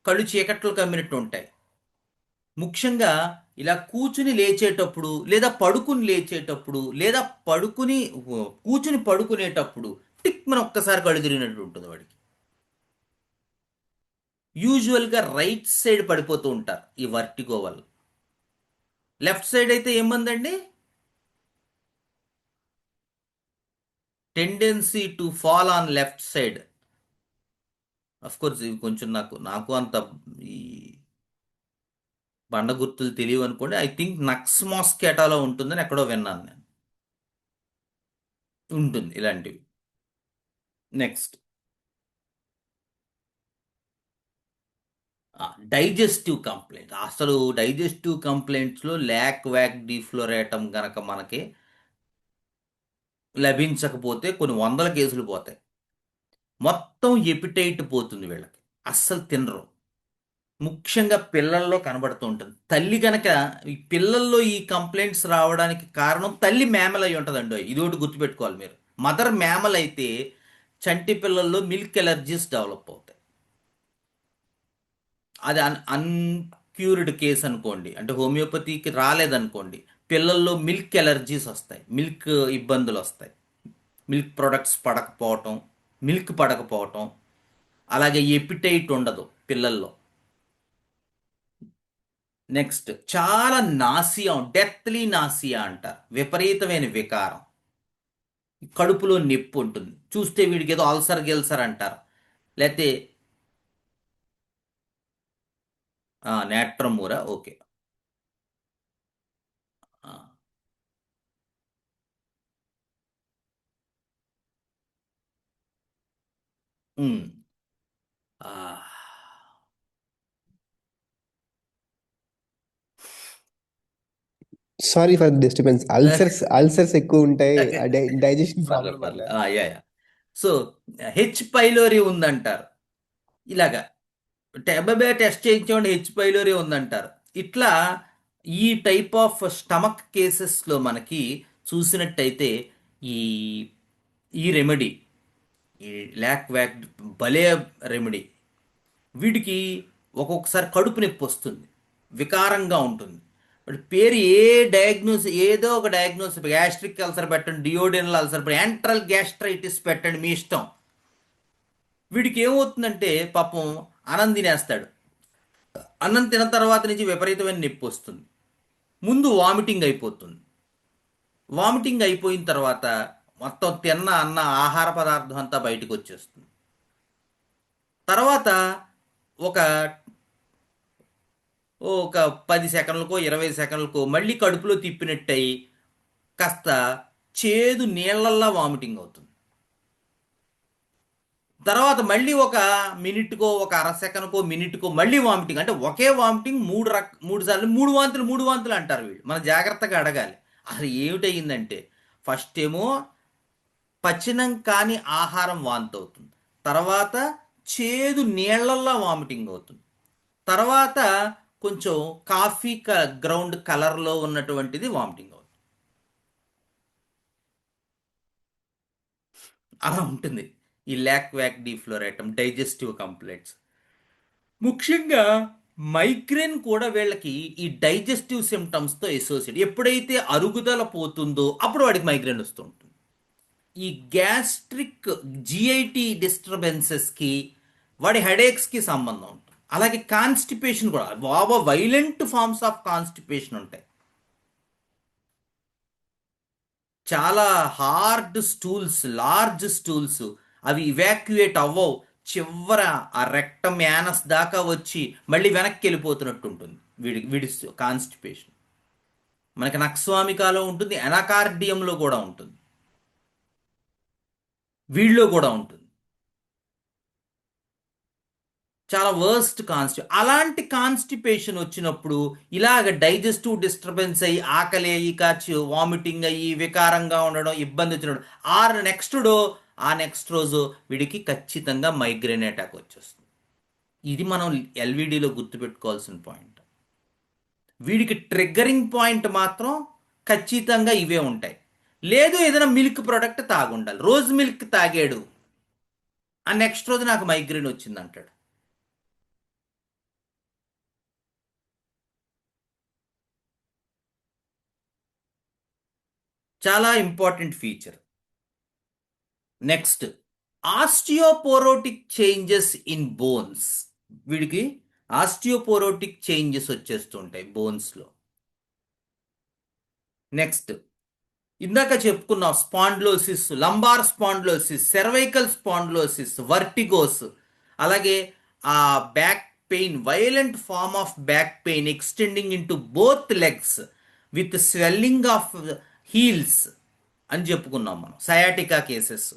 కళ్ళు చీకట్లు కమ్మినట్టు ఉంటాయి. ముఖ్యంగా ఇలా కూర్చుని లేచేటప్పుడు, లేదా పడుకుని లేచేటప్పుడు, లేదా కూర్చుని పడుకునేటప్పుడు టిక్ మన ఒక్కసారి కళ్ళు తిరిగినట్టు ఉంటుంది వాడికి. యూజువల్గా రైట్ సైడ్ పడిపోతూ ఉంటారు ఈ వర్టిగో వల్ల. లెఫ్ట్ సైడ్ అయితే ఏమందండి, tendency to fall on left side. Of course ఇవి కొంచెం నాకు అంత ఈ బండ గుర్తులు తెలియవు అనుకోండి. ఐ థింక్ నక్స్ మాస్కేటాలో ఉంటుందని ఎక్కడో విన్నాను నేను. ఉంటుంది ఇలాంటివి. Next digestive complaint. అసలు డైజెస్టివ్ కంప్లైంట్స్లో లాక్వాక్ డిఫ్లోరేటమ్ గనక మనకి లభించకపోతే కొన్ని 100 కేసులు పోతాయి. మొత్తం ఎపిటైట్ పోతుంది వీళ్ళకి, అస్సలు తినరు. ముఖ్యంగా పిల్లల్లో కనబడుతూ ఉంటుంది. తల్లి కనుక ఈ పిల్లల్లో ఈ కంప్లైంట్స్ రావడానికి కారణం తల్లి మ్యామల్ అయి ఉంటుందండి. ఇది ఒకటి గుర్తుపెట్టుకోవాలి మీరు. మదర్ మ్యామల్ అయితే చంటి పిల్లల్లో మిల్క్ ఎలర్జీస్ డెవలప్ అవుతాయి. అది అన్క్యూర్డ్ కేస్ అనుకోండి, అంటే హోమియోపతికి రాలేదనుకోండి, పిల్లల్లో మిల్క్ ఎలర్జీస్ వస్తాయి, మిల్క్ ఇబ్బందులు వస్తాయి, మిల్క్ ప్రొడక్ట్స్ పడకపోవటం, మిల్క్ పడకపోవటం, అలాగే ఎపిటైట్ ఉండదు పిల్లల్లో. నెక్స్ట్ చాలా నాసియా, డెత్లీ నాసియా అంటారు, విపరీతమైన వికారం. కడుపులో నొప్పి ఉంటుంది, చూస్తే వీడికి ఏదో అల్సర్ గిల్సర్ అంటారు, లేకపోతే నేట్రమూరా. ఓకే. ఉమ్. ఆ. Sorry for disturbance. అల్సర్స్ ఎక్కువ ఉంటాయి, డైజెషన్ ప్రాబ్లం వల్ల. సో హెచ్ పైలోరీ ఉందంటారు. ఇలాగా టెబబే టెస్ట్ చేయించండి, హెచ్ పైలోరీ ఉందంటారు. ఇట్లా ఈ టైప్ ఆఫ్ స్టమక్ కేసెస్లో మనకి చూసినట్టయితే ఈ ఈ రెమెడీ, ఈ లాక్వాక్ భలే రెమెడీ. వీడికి ఒక్కొక్కసారి కడుపు నొప్పి వస్తుంది, వికారంగా ఉంటుంది. బట్ పేరు ఏదో ఒక డయాగ్నోస్, గ్యాస్ట్రిక్ అల్సర్ పెట్టండి, డియోడెనల్ అల్సర్ పెట్టండి, యాంట్రల్ గ్యాస్ట్రైటిస్ పెట్టండి, మీ ఇష్టం. వీడికి ఏమవుతుందంటే పాపం అన్నం తినేస్తాడు, అన్నం తిన్న తర్వాత నుంచి విపరీతమైన నొప్పి వస్తుంది, ముందు వామిటింగ్ అయిపోతుంది. వామిటింగ్ అయిపోయిన తర్వాత మొత్తం తిన్న ఆహార పదార్థం అంతా బయటకు వచ్చేస్తుంది. తర్వాత ఒక 10 సెకండ్లకో 20 సెకండ్లకో మళ్ళీ కడుపులో తిప్పినట్టయి కాస్త చేదు నీళ్ళల్లా వామిటింగ్ అవుతుంది. తర్వాత మళ్ళీ ఒక మినిట్కో, ఒక అర సెకండ్కో, మినిట్కో మళ్ళీ వామిటింగ్. అంటే ఒకే వామిటింగ్ 3 సార్లు, 3 వాంతులు అంటారు వీళ్ళు. మనం జాగ్రత్తగా అడగాలి అసలు ఏమిటయిందంటే. ఫస్ట్ ఏమో పచనం కాని ఆహారం వాంతి అవుతుంది, తర్వాత చేదు నీళ్లల్లా వామిటింగ్ అవుతుంది, తర్వాత కొంచెం కాఫీ గ్రౌండ్ కలర్లో ఉన్నటువంటిది వామిటింగ్ అవుతుంది. అలా ఉంటుంది ఈ లాక్వాక్ డిఫ్లోరేటమ్ డైజెస్టివ్ కంప్లైంట్స్. ముఖ్యంగా మైగ్రేన్ కూడా వీళ్ళకి ఈ డైజెస్టివ్ సిమ్టమ్స్తో అసోసియేట్. ఎప్పుడైతే అరుగుదల పోతుందో అప్పుడు వాడికి మైగ్రేన్ వస్తూ ఉంటుంది. ఈ గ్యాస్ట్రిక్ జిఐటి డిస్టర్బెన్సెస్కి వాడి హెడేక్స్కి సంబంధం ఉంటుంది. అలాగే కాన్స్టిపేషన్ కూడా, వైలెంట్ ఫార్మ్స్ ఆఫ్ కాన్స్టిపేషన్ ఉంటాయి. చాలా హార్డ్ స్టూల్స్, లార్జ్ స్టూల్స్, అవి ఇవాక్యుయేట్ అవ్వవు, చివర ఆ రెక్టమ్ యానస్ దాకా వచ్చి మళ్ళీ వెనక్కి వెళ్ళిపోతున్నట్టు ఉంటుంది వీడి కాన్స్టిపేషన్. మనకి నక్స్వామికాలో ఉంటుంది, ఎనాకార్డియంలో కూడా ఉంటుంది, వీళ్ళలో కూడా ఉంటుంది. చాలా వర్స్ట్ అలాంటి కాన్స్టిపేషన్ వచ్చినప్పుడు ఇలాగ డైజెస్టివ్ డిస్టర్బెన్స్ అయ్యి, ఆకలి అయ్యి, కాచి వామిటింగ్ అయ్యి, వికారంగా ఉండడం, ఇబ్బంది వచ్చినప్పుడు నెక్స్ట్ రోజు వీడికి ఖచ్చితంగా మైగ్రేన్ అటాక్ వచ్చేస్తుంది. ఇది మనం ఎల్విడిలో గుర్తుపెట్టుకోవాల్సిన పాయింట్. వీడికి ట్రిగ్గరింగ్ పాయింట్ మాత్రం ఖచ్చితంగా ఇవే ఉంటాయి. లేదు ఏదైనా మిల్క్ ప్రోడక్ట్ తాగుండాలి, రోజ్ మిల్క్ తాగాడు, ఆ నెక్స్ట్ రోజు నాకు మైగ్రేన్ వచ్చింది అంటాడు. చాలా important feature. Next, osteoporotic changes in bones. వీడికి ఆస్టియోపోరోటిక్ చేంజెస్ వచ్చేస్తుంటాయి బోన్స్లో. నెక్స్ట్, ఇందాక చెప్పుకున్నాం spondylosis, lumbar spondylosis, cervical spondylosis, vertigos, అలాగే ఆ back pain, violent form of back pain extending into both legs with swelling of heels అని చెప్పుకున్నాం మనం. Sciatica cases,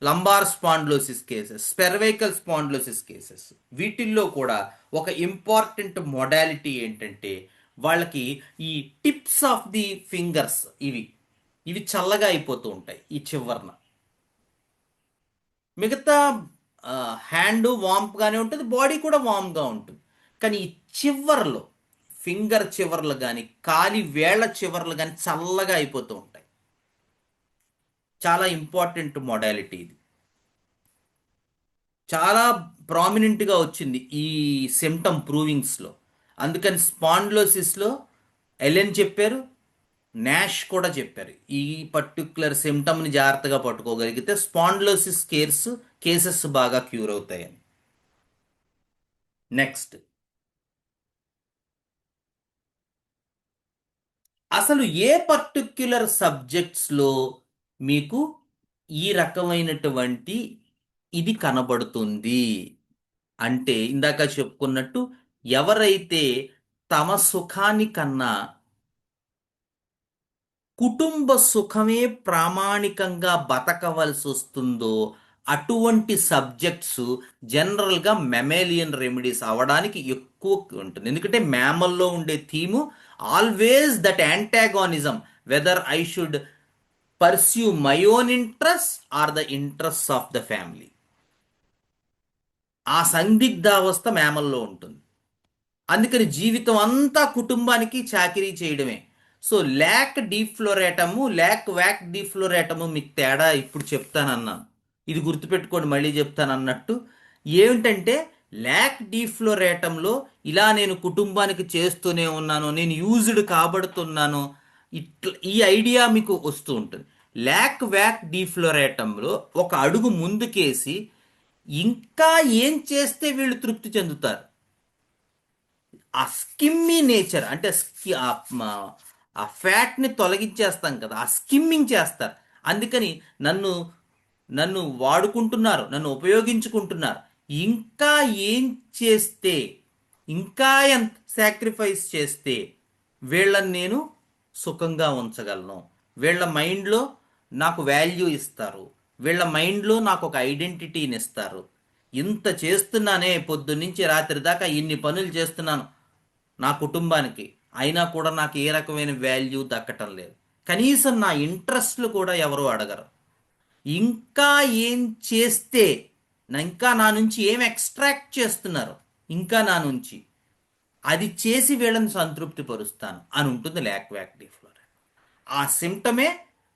lumbar spondylosis cases, cervical spondylosis cases, వీటిల్లో కూడా ఒక ఇంపార్టెంట్ మొడాలిటీ ఏంటంటే వాళ్ళకి ఈ టిప్స్ ఆఫ్ ది ఫింగర్స్ ఇవి చల్లగా అయిపోతూ ఉంటాయి ఈ చివరన. మిగతా హ్యాండ్ వామ్గానే ఉంటుంది, బాడీ కూడా వామ్గా ఉంటుంది, కానీ ఈ చివర్లో, ఫింగర్ చివర్లు కానీ కాలి వేళ్ల చివర్లు కానీ చల్లగా అయిపోతూ ఉంటాయి. చాలా ఇంపార్టెంట్ మొడాలిటీ ఇది. చాలా ప్రామినెంట్గా వచ్చింది ఈ సిమ్టమ్ ప్రూవింగ్స్లో. అందుకని స్పాండ్లోసిస్లో ఎలెన్ చెప్పారు, నాష్ కూడా చెప్పారు. ఈ పర్టిక్యులర్ సిమ్టమ్ని జాగ్రత్తగా పట్టుకోగలిగితే స్పాండ్లోసిస్ కేసెస్ బాగా క్యూర్ అవుతాయని. నెక్స్ట్, అసలు ఏ పర్టిక్యులర్ సబ్జెక్ట్స్లో మీకు ఈ రకమైనటువంటి ఇది కనబడుతుంది అంటే, ఇందాక చెప్పుకున్నట్టు ఎవరైతే తమ సుఖాని కన్నా కుటుంబ సుఖమే ప్రామాణికంగా బతకవలసి వస్తుందో అటువంటి సబ్జెక్ట్స్ జనరల్గా మెమేలియన్ రెమెడీస్ అవ్వడానికి ఎక్కువ ఉంటుంది. ఎందుకంటే మ్యామల్లో ఉండే theme always that antagonism, whether I should pursue my own interest or the interest of the family. ఆ సందిగ్ధావస్థ మ్యామల్లో ఉంటుంది. అందుకని జీవితం అంతా కుటుంబానికి చాకిరీ చేయడమే. సో ల్యాక్ డీఫ్లోరేటము, ల్యాక్ వ్యాక్ డీఫ్లోరేటము మీకు తేడా ఇప్పుడు చెప్తానన్నాను, ఇది గుర్తుపెట్టుకోండి, మళ్ళీ చెప్తాను అన్నట్టు. ఏమిటంటే ల్యాక్ డీఫ్లోరేటంలో ఇలా నేను కుటుంబానికి చేస్తూనే ఉన్నాను, నేను యూజ్డ్ కాబడుతున్నాను, ఇట్లా ఈ ఐడియా మీకు వస్తూ ఉంటుంది. ల్యాక్ వ్యాక్ డీఫ్లోరేటంలో ఒక అడుగు ముందుకేసి ఇంకా ఏం చేస్తే వీళ్ళు తృప్తి చెందుతారు, ఆ స్కిమ్మీ నేచర్ అంటే ఆ ఫ్యాట్ని తొలగించేస్తాం కదా, ఆ స్కిమ్మింగ్ చేస్తారు. అందుకని నన్ను వాడుకుంటున్నారు, నన్ను ఉపయోగించుకుంటున్నారు, ఇంకా ఏం చేస్తే, ఇంకా ఎంత సాక్రిఫైస్ చేస్తే వీళ్ళని నేను సుఖంగా ఉంచగలను, వీళ్ళ మైండ్లో నాకు వాల్యూ ఇస్తారు, వీళ్ళ మైండ్లో నాకు ఒక ఐడెంటిటీని ఇస్తారు. ఇంత చేస్తున్నానే, పొద్దున్నుంచి రాత్రి దాకా ఇన్ని పనులు చేస్తున్నాను నా కుటుంబానికి, అయినా కూడా నాకు ఏ రకమైన వాల్యూ దక్కటం లేదు, కనీసం నా ఇంట్రెస్ట్లు కూడా ఎవరు అడగరు. ఇంకా ఏం చేస్తే, ఇంకా నా నుంచి ఏం ఎక్స్ట్రాక్ట్ చేస్తున్నారు, ఇంకా నా నుంచి అది చేసి వీళ్ళని సంతృప్తి పరుస్తాను అని ఉంటుంది ల్యాక్ వ్యాక్ డీఫ్లోరేటం. ఆ సిమ్టమే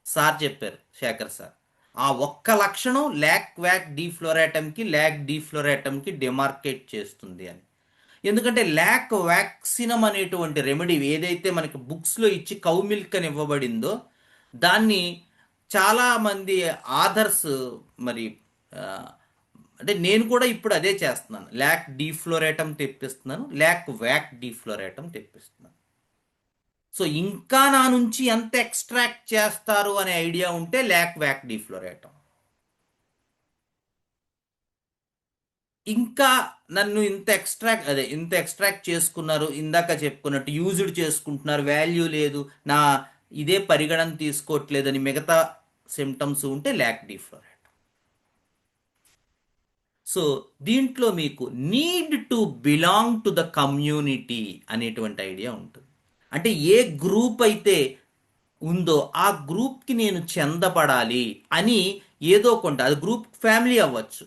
సార్ చెప్పారు, శేఖర్ సార్, ఆ ఒక్క లక్షణం ల్యాక్ వ్యాక్ డీఫ్లోరేటంకి డిమార్కేట్ చేస్తుంది అని. ఎందుకంటే ల్యాక్ వ్యాక్సినం అనేటువంటి రెమెడీ ఏదైతే మనకి బుక్స్లో ఇచ్చి కౌ మిల్క్ అని ఇవ్వబడిందో, దాన్ని చాలామంది ఆథర్స్ మరి అంటే నేను కూడా ఇప్పుడు అదే చేస్తున్నాను. ల్యాక్ డీఫ్లోరేటం తెప్పిస్తున్నాను, ల్యాక్ వ్యాక్ డీఫ్లోరేటం తెప్పిస్తున్నాను. సో ఇంకా నా నుంచి ఎంత ఎక్స్ట్రాక్ట్ చేస్తారు అనే ఐడియా ఉంటే ల్యాక్ వ్యాక్ డీఫ్లోరేటం. ఇంకా నన్ను ఇంత ఎక్స్ట్రాక్ట్ చేసుకున్నారు, ఇందాక చెప్పుకున్నట్టు యూజ్డ్ చేసుకుంటున్నారు, వాల్యూ లేదు, నా ఇదే పరిగణన తీసుకోవట్లేదని మిగతా సిమ్టమ్స్ ఉంటే ల్యాక్ డీఫ్లోరేటం. సో దీంట్లో మీకు need to belong to the community అనేటువంటి ఐడియా ఉంటుంది. అంటే ఏ గ్రూప్ అయితే ఉందో ఆ గ్రూప్కి నేను చెందపడాలి అని ఏదో కొంత, అది గ్రూప్ ఫ్యామిలీ అవ్వచ్చు,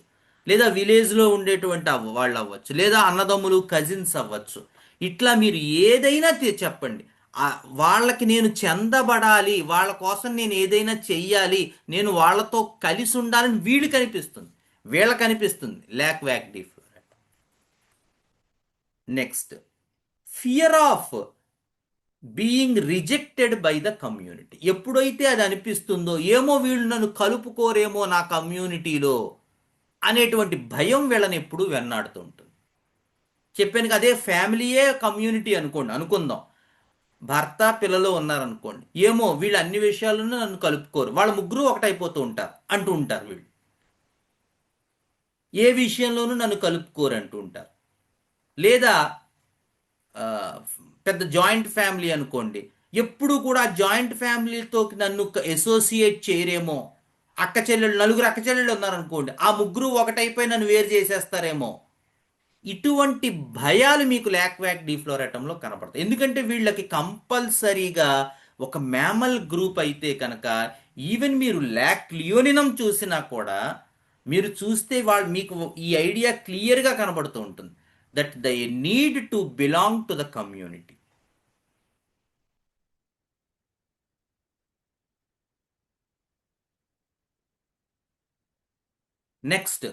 లేదా విలేజ్లో ఉండేటువంటి వాళ్ళు అవ్వచ్చు, లేదా అన్నదమ్ములు కజిన్స్ అవ్వచ్చు. ఇట్లా మీరు ఏదైనా చెప్పండి, వాళ్ళకి నేను చెందబడాలి, వాళ్ళ కోసం నేను ఏదైనా చెయ్యాలి, నేను వాళ్ళతో కలిసి ఉండాలని వీళ్ళకి అనిపిస్తుంది lac vac defloratum. Next, fear of being rejected by the community. ఎప్పుడైతే అది అనిపిస్తుందో, ఏమో వీళ్ళు నన్ను కలుపుకోరేమో నా కమ్యూనిటీలో అనేటువంటి భయం వీళ్ళని ఎప్పుడూ వెన్నాడుతూ ఉంటుంది. చెప్పాను కదా, అదే ఫ్యామిలీయే కమ్యూనిటీ అనుకుందాం. భర్త పిల్లలు ఉన్నారనుకోండి, ఏమో వీళ్ళు అన్ని విషయాలను నన్ను కలుపుకోరు, వాళ్ళ ముగ్గురు ఒకటైపోతూ ఉంటారు అంటూ ఉంటారు. వీళ్ళు ఏ విషయంలోనూ నన్ను కలుపుకోరు అంటూ ఉంటారు. లేదా పెద్ద జాయింట్ ఫ్యామిలీ అనుకోండి, ఎప్పుడు కూడా జాయింట్ ఫ్యామిలీతో నన్ను అసోసియేట్ చేయరేమో, నలుగురు అక్క చెల్లెళ్ళు ఉన్నారనుకోండి, ఆ ముగ్గురు ఒకటైపోయి నన్ను వేరు చేసేస్తారేమో. ఇటువంటి భయాలు మీకు ల్యాక్ వ్యాక్ డీఫ్లోరేటంలో కనపడతాయి. ఎందుకంటే వీళ్ళకి కంపల్సరీగా ఒక మ్యామల్ గ్రూప్ అయితే కనుక, ఈవెన్ మీరు ల్యాక్ లియోనినం చూసినా కూడా, మీరు చూస్తే మీకు ఈ ఐడియా క్లియర్గా కనబడుతూ ఉంటుంది, that they need to belong to the community. Next,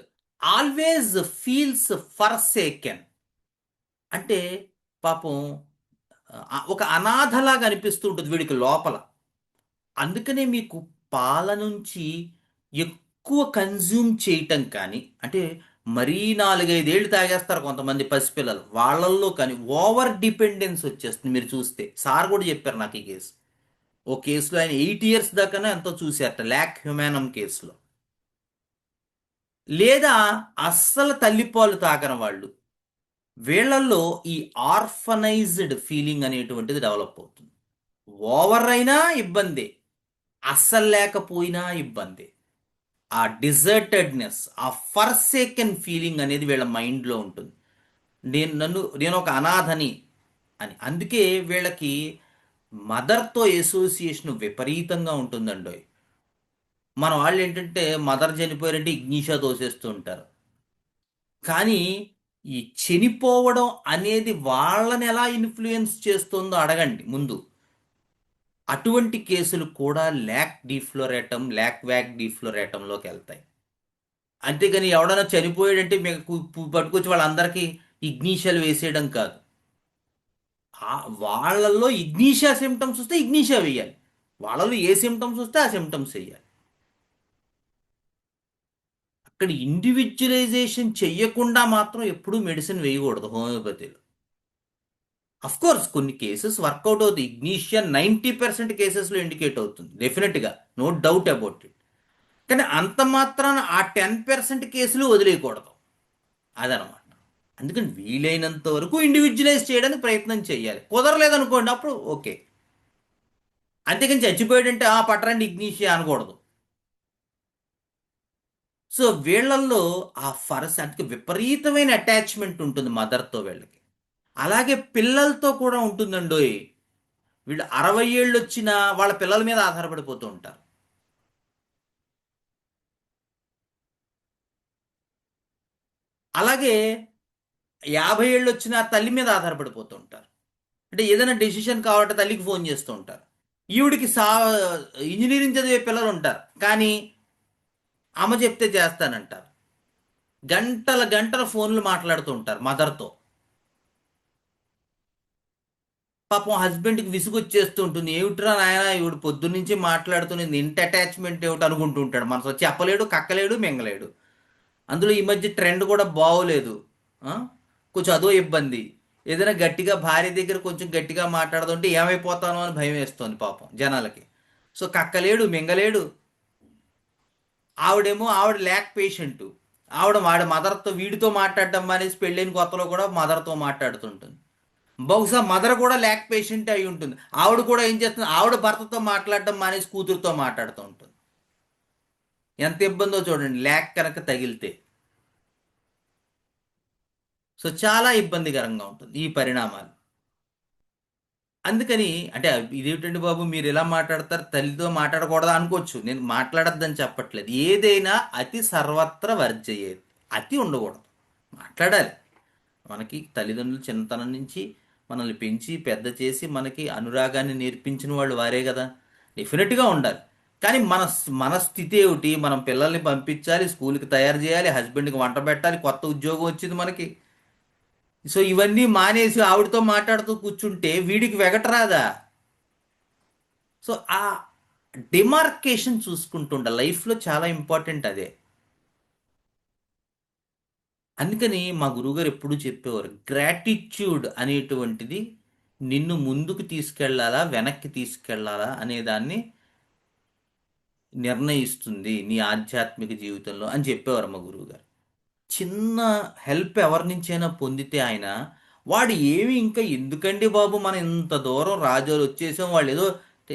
always feels forsaken. అంటే పాపం ఒక అనాథలాగా అనిపిస్తూ ఉంటుంది వీడికి లోపల. అందుకనే మీకు పాల నుంచి ఎక్కువ కన్జ్యూమ్ చేయటం కానీ, అంటే మరీ 4-5 ఏళ్ళు తాగేస్తారు కొంతమంది పసిపిల్లలు, వాళ్ళల్లో కానీ ఓవర్ డిపెండెన్స్ వచ్చేస్తుంది. మీరు చూస్తే సార్ కూడా చెప్పారు నాకు ఈ కేసు. ఓ కేసులో ఆయన 8 years దాకానే ఎంతో చూశారట, ల్యాక్ హ్యూమానం కేసులో. లేదా అస్సలు తల్లిపాలు తాగని వాళ్ళు, వీళ్ళల్లో ఈ ఆర్ఫనైజ్డ్ ఫీలింగ్ అనేటువంటిది డెవలప్ అవుతుంది. ఓవర్ అయినా ఇబ్బందే, అస్సలు లేకపోయినా ఇబ్బందే. ఆ డిజర్టెడ్నెస్, ఆ ఫర్సేకెన్ ఫీలింగ్ అనేది వీళ్ళ మైండ్లో ఉంటుంది. నేను ఒక అనాథని అని. అందుకే వీళ్ళకి మదర్తో అసోసియేషన్ విపరీతంగా ఉంటుందండి. మన వాళ్ళు ఏంటంటే మదర్ చనిపోయారంటే ఇగ్నిషా దోసేస్తూ ఉంటారు. కానీ ఈ చనిపోవడం అనేది వాళ్ళని ఎలా ఇన్ఫ్లుయెన్స్ చేస్తుందో అడగండి ముందు. అటువంటి కేసులు కూడా ల్యాక్ వ్యాక్ డీఫ్లోరేటంలోకి వెళ్తాయి. అంతేగాని ఎవడన్నా చనిపోయాడంటే మీకు పట్టుకొచ్చి వాళ్ళందరికీ ఇగ్నీషియాలు వేసేయడం కాదు. వాళ్ళల్లో ఇగ్నీషియా సిమ్టమ్స్ వస్తే ఇగ్నీషియా వేయాలి, వాళ్ళలో ఏ సిమ్టమ్స్ వస్తే ఆ సిమ్టమ్స్ వేయాలి. అక్కడ ఇండివిజువలైజేషన్ చెయ్యకుండా మాత్రం ఎప్పుడూ మెడిసిన్ వేయకూడదు హోమియోపతిలో. కోర్స్ కొన్ని కేసెస్ వర్కౌట్ అవుతుంది, ఇగ్నీషియా 90% కేసెస్లో ఇండికేట్ అవుతుంది డెఫినెట్గా, నో డౌట్ అబౌట్ ఇట్. కానీ అంత మాత్రాన ఆ 10% కేసులు వదిలేయకూడదు, అదనమాట. అందుకని వీలైనంత వరకు ఇండివిజువలైజ్ చేయడానికి ప్రయత్నం చేయాలి. కుదరలేదనుకోండి అప్పుడు ఓకే. అంతేకాని చచ్చిపోయాడంటే పట్టరండి ఇగ్నీషియా అనకూడదు. సో వీళ్ళల్లో ఆ అందుకే విపరీతమైన అటాచ్మెంట్ ఉంటుంది మదర్తో వీళ్ళకి. అలాగే పిల్లలతో కూడా ఉంటుందండి. వీళ్ళు 60 ఏళ్ళు వచ్చినా వాళ్ళ పిల్లల మీద ఆధారపడిపోతూ ఉంటారు. అలాగే 50 ఏళ్ళు వచ్చినా తల్లి మీద ఆధారపడిపోతూ ఉంటారు. అంటే ఏదైనా డెసిషన్ కావాలంటే తల్లికి ఫోన్ చేస్తూ ఉంటారు. ఈవిడికి ఇంజనీరింగ్ చదివే పిల్లలు ఉంటారు, కానీ అమ్మ చెప్తే చేస్తానంటారు. గంటల ఫోన్లు మాట్లాడుతూ ఉంటారు మదర్తో. పాపం హస్బెండ్కి విసుగొచ్చేస్తూ ఉంటుంది, ఏమిట్రా నాయన ఈవిడ పొద్దున్నుంచి మాట్లాడుతున్నది, ఇంత అటాచ్మెంట్ ఏమిటి అనుకుంటూ ఉంటాడు. మనసు చెప్పలేడు, కక్కలేడు, మింగలేడు. అందులో ఈ మధ్య ట్రెండ్ కూడా బాగోలేదు. ఆ? కొంచెం అదో ఇబ్బంది. ఏదైనా గట్టిగా భార్య దగ్గర కొంచెం గట్టిగా మాట్లాడుతుంటే ఏమైపోతానో అని భయం వేస్తోంది పాపం జనాలకి. సో కక్కలేడు మింగలేడు. ఆవిడ ల్యాక్ పేషెంట్. వాడి మదర్తో వీడితో మాట్లాడడం మానేసి పెళ్ళైన కొత్తలో కూడా మదర్తో మాట్లాడుతుంటుంది. బహుశా మదర్ కూడా ల్యాక్ పేషెంట్ అయి ఉంటుంది. ఆవిడ కూడా ఏం చేస్తుంది, ఆవిడ భర్తతో మాట్లాడడం మానేసి కూతురుతో మాట్లాడుతూ ఉంటుంది. ఎంత ఇబ్బందో చూడండి ల్యాక్ కనుక తగిలితే. సో చాలా ఇబ్బందికరంగా ఉంటుంది ఈ పరిణామాలు. అందుకని అంటే ఇదేమిటండి బాబు మీరు ఇలా మాట్లాడతారు, తల్లితో మాట్లాడకూడదా అనుకోవచ్చు. నేను మాట్లాడొద్దని చెప్పట్లేదు. ఏదైనా అతి సర్వత్ర వర్జయేది. అతి ఉండకూడదు, మాట్లాడాలి. మనకి తల్లిదండ్రులు చిన్నతనం నుంచి మనల్ని పెంచి పెద్ద చేసి మనకి అనురాగాన్ని నేర్పించిన వాళ్ళు వారే కదా. డెఫినెట్గా ఉండాలి. కానీ మన స్థితి ఏమిటి? మనం పిల్లల్ని పంపించాలి, స్కూల్కి తయారు చేయాలి, హస్బెండ్కి వంట పెట్టాలి, కొత్త ఉద్యోగం వచ్చింది మనకి. సో ఇవన్నీ మానేసి ఆవిడతో మాట్లాడుతూ కూర్చుంటే వీడికి వెగటరాదా? సో ఆ డిమార్కేషన్ చూసుకుంటుండ లైఫ్లో చాలా ఇంపార్టెంట్ అదే. అందుకని మా గురువుగారు ఎప్పుడూ చెప్పేవారు, గ్రాటిట్యూడ్ అనేటువంటిది నిన్ను ముందుకు తీసుకెళ్లాలా వెనక్కి తీసుకెళ్లాలా అనేదాన్ని నిర్ణయిస్తుంది నీ ఆధ్యాత్మిక జీవితంలో అని చెప్పేవారు మా గురువుగారు. చిన్న హెల్ప్ ఎవరి నుంచైనా పొందితే ఆయన, వాడు ఏమి ఇంకా ఎందుకండి బాబు మనం ఇంత దూరం రాజోలు వచ్చేసాం, వాళ్ళు ఏదో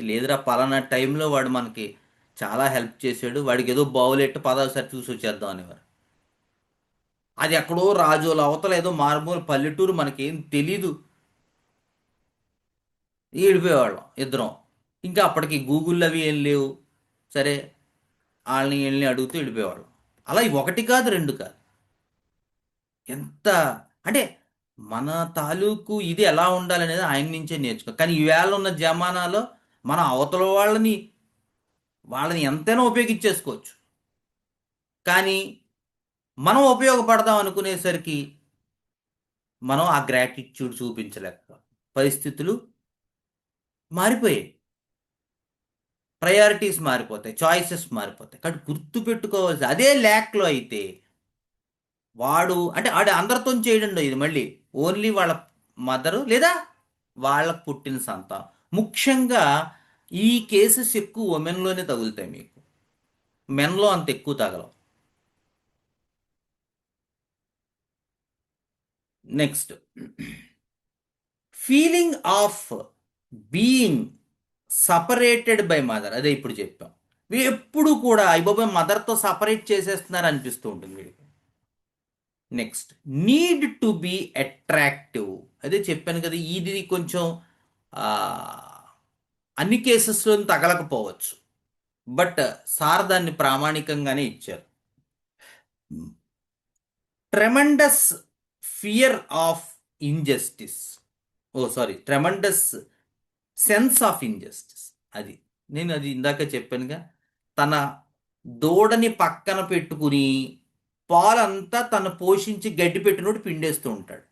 లేదురా పలానా టైంలో వాడు మనకి చాలా హెల్ప్ చేశాడు, వాడికి ఏదో బావులెట్టు పదవసారి చూసి వచ్చేద్దాం అనేవారు. అది ఎక్కడో రాజోలు అవతల ఏదో మారుమూల పల్లెటూరు, మనకేం తెలీదు. ఏడిపోయేవాళ్ళం ఇద్దరం. ఇంకా అప్పటికి గూగుల్ అవి ఏం లేవు. సరే వాళ్ళని వీళ్ళని అడుగుతూ వెళ్ళిపోయేవాళ్ళం. అలా ఒకటి కాదు రెండు కాదు. ఎంత అంటే మన తాలూకు ఇది ఎలా ఉండాలనేది ఆయన నుంచే నేర్చుకో. కానీ ఈవేళ ఉన్న జమానాలో మన అవతల వాళ్ళని ఎంతైనా ఉపయోగించేసుకోవచ్చు. కానీ మనం ఉపయోగపడదాం అనుకునేసరికి మనం ఆ గ్రాటిట్యూడ్ చూపించలేక పరిస్థితులు మారిపోయాయి, ప్రయారిటీస్ మారిపోతాయి, చాయిసెస్ మారిపోతాయి. కాబట్టి గుర్తు పెట్టుకోవాల్సి అదే ల్యాక్లో అయితే వాడు అందరితో చేయడం ఇది మళ్ళీ ఓన్లీ వాళ్ళ మదరు లేదా వాళ్ళకు పుట్టిన సంతానం. ముఖ్యంగా ఈ కేసెస్ ఎక్కువ ఉమెన్లోనే తగులుతాయి, మీకు మెన్లో అంత ఎక్కువ తగలవు. Next, feeling of being separated by mother. అదే ఇప్పుడు చెప్పాం. ఎప్పుడు కూడా అయ్యబాబోయ్ మదర్తో సపరేట్ చేసేస్తున్నారు అనిపిస్తూ ఉంటుంది వీడికి. Next, need to be attractive. అదే చెప్పాను కదా, ఇది కొంచెం అన్ని కేసెస్లో తగలకపోవచ్చు, బట్ సార్ దాన్ని ప్రామాణికంగానే ఇచ్చారు. Tremendous fear of injustice, tremendous sense of injustice. అది ఇందాక చెప్పానుగా, తన దూడని పక్కన పెట్టుకుని పాలంతా తను పోషించి గడ్డి పెట్టినోడు పిండేస్తూ ఉంటాడు.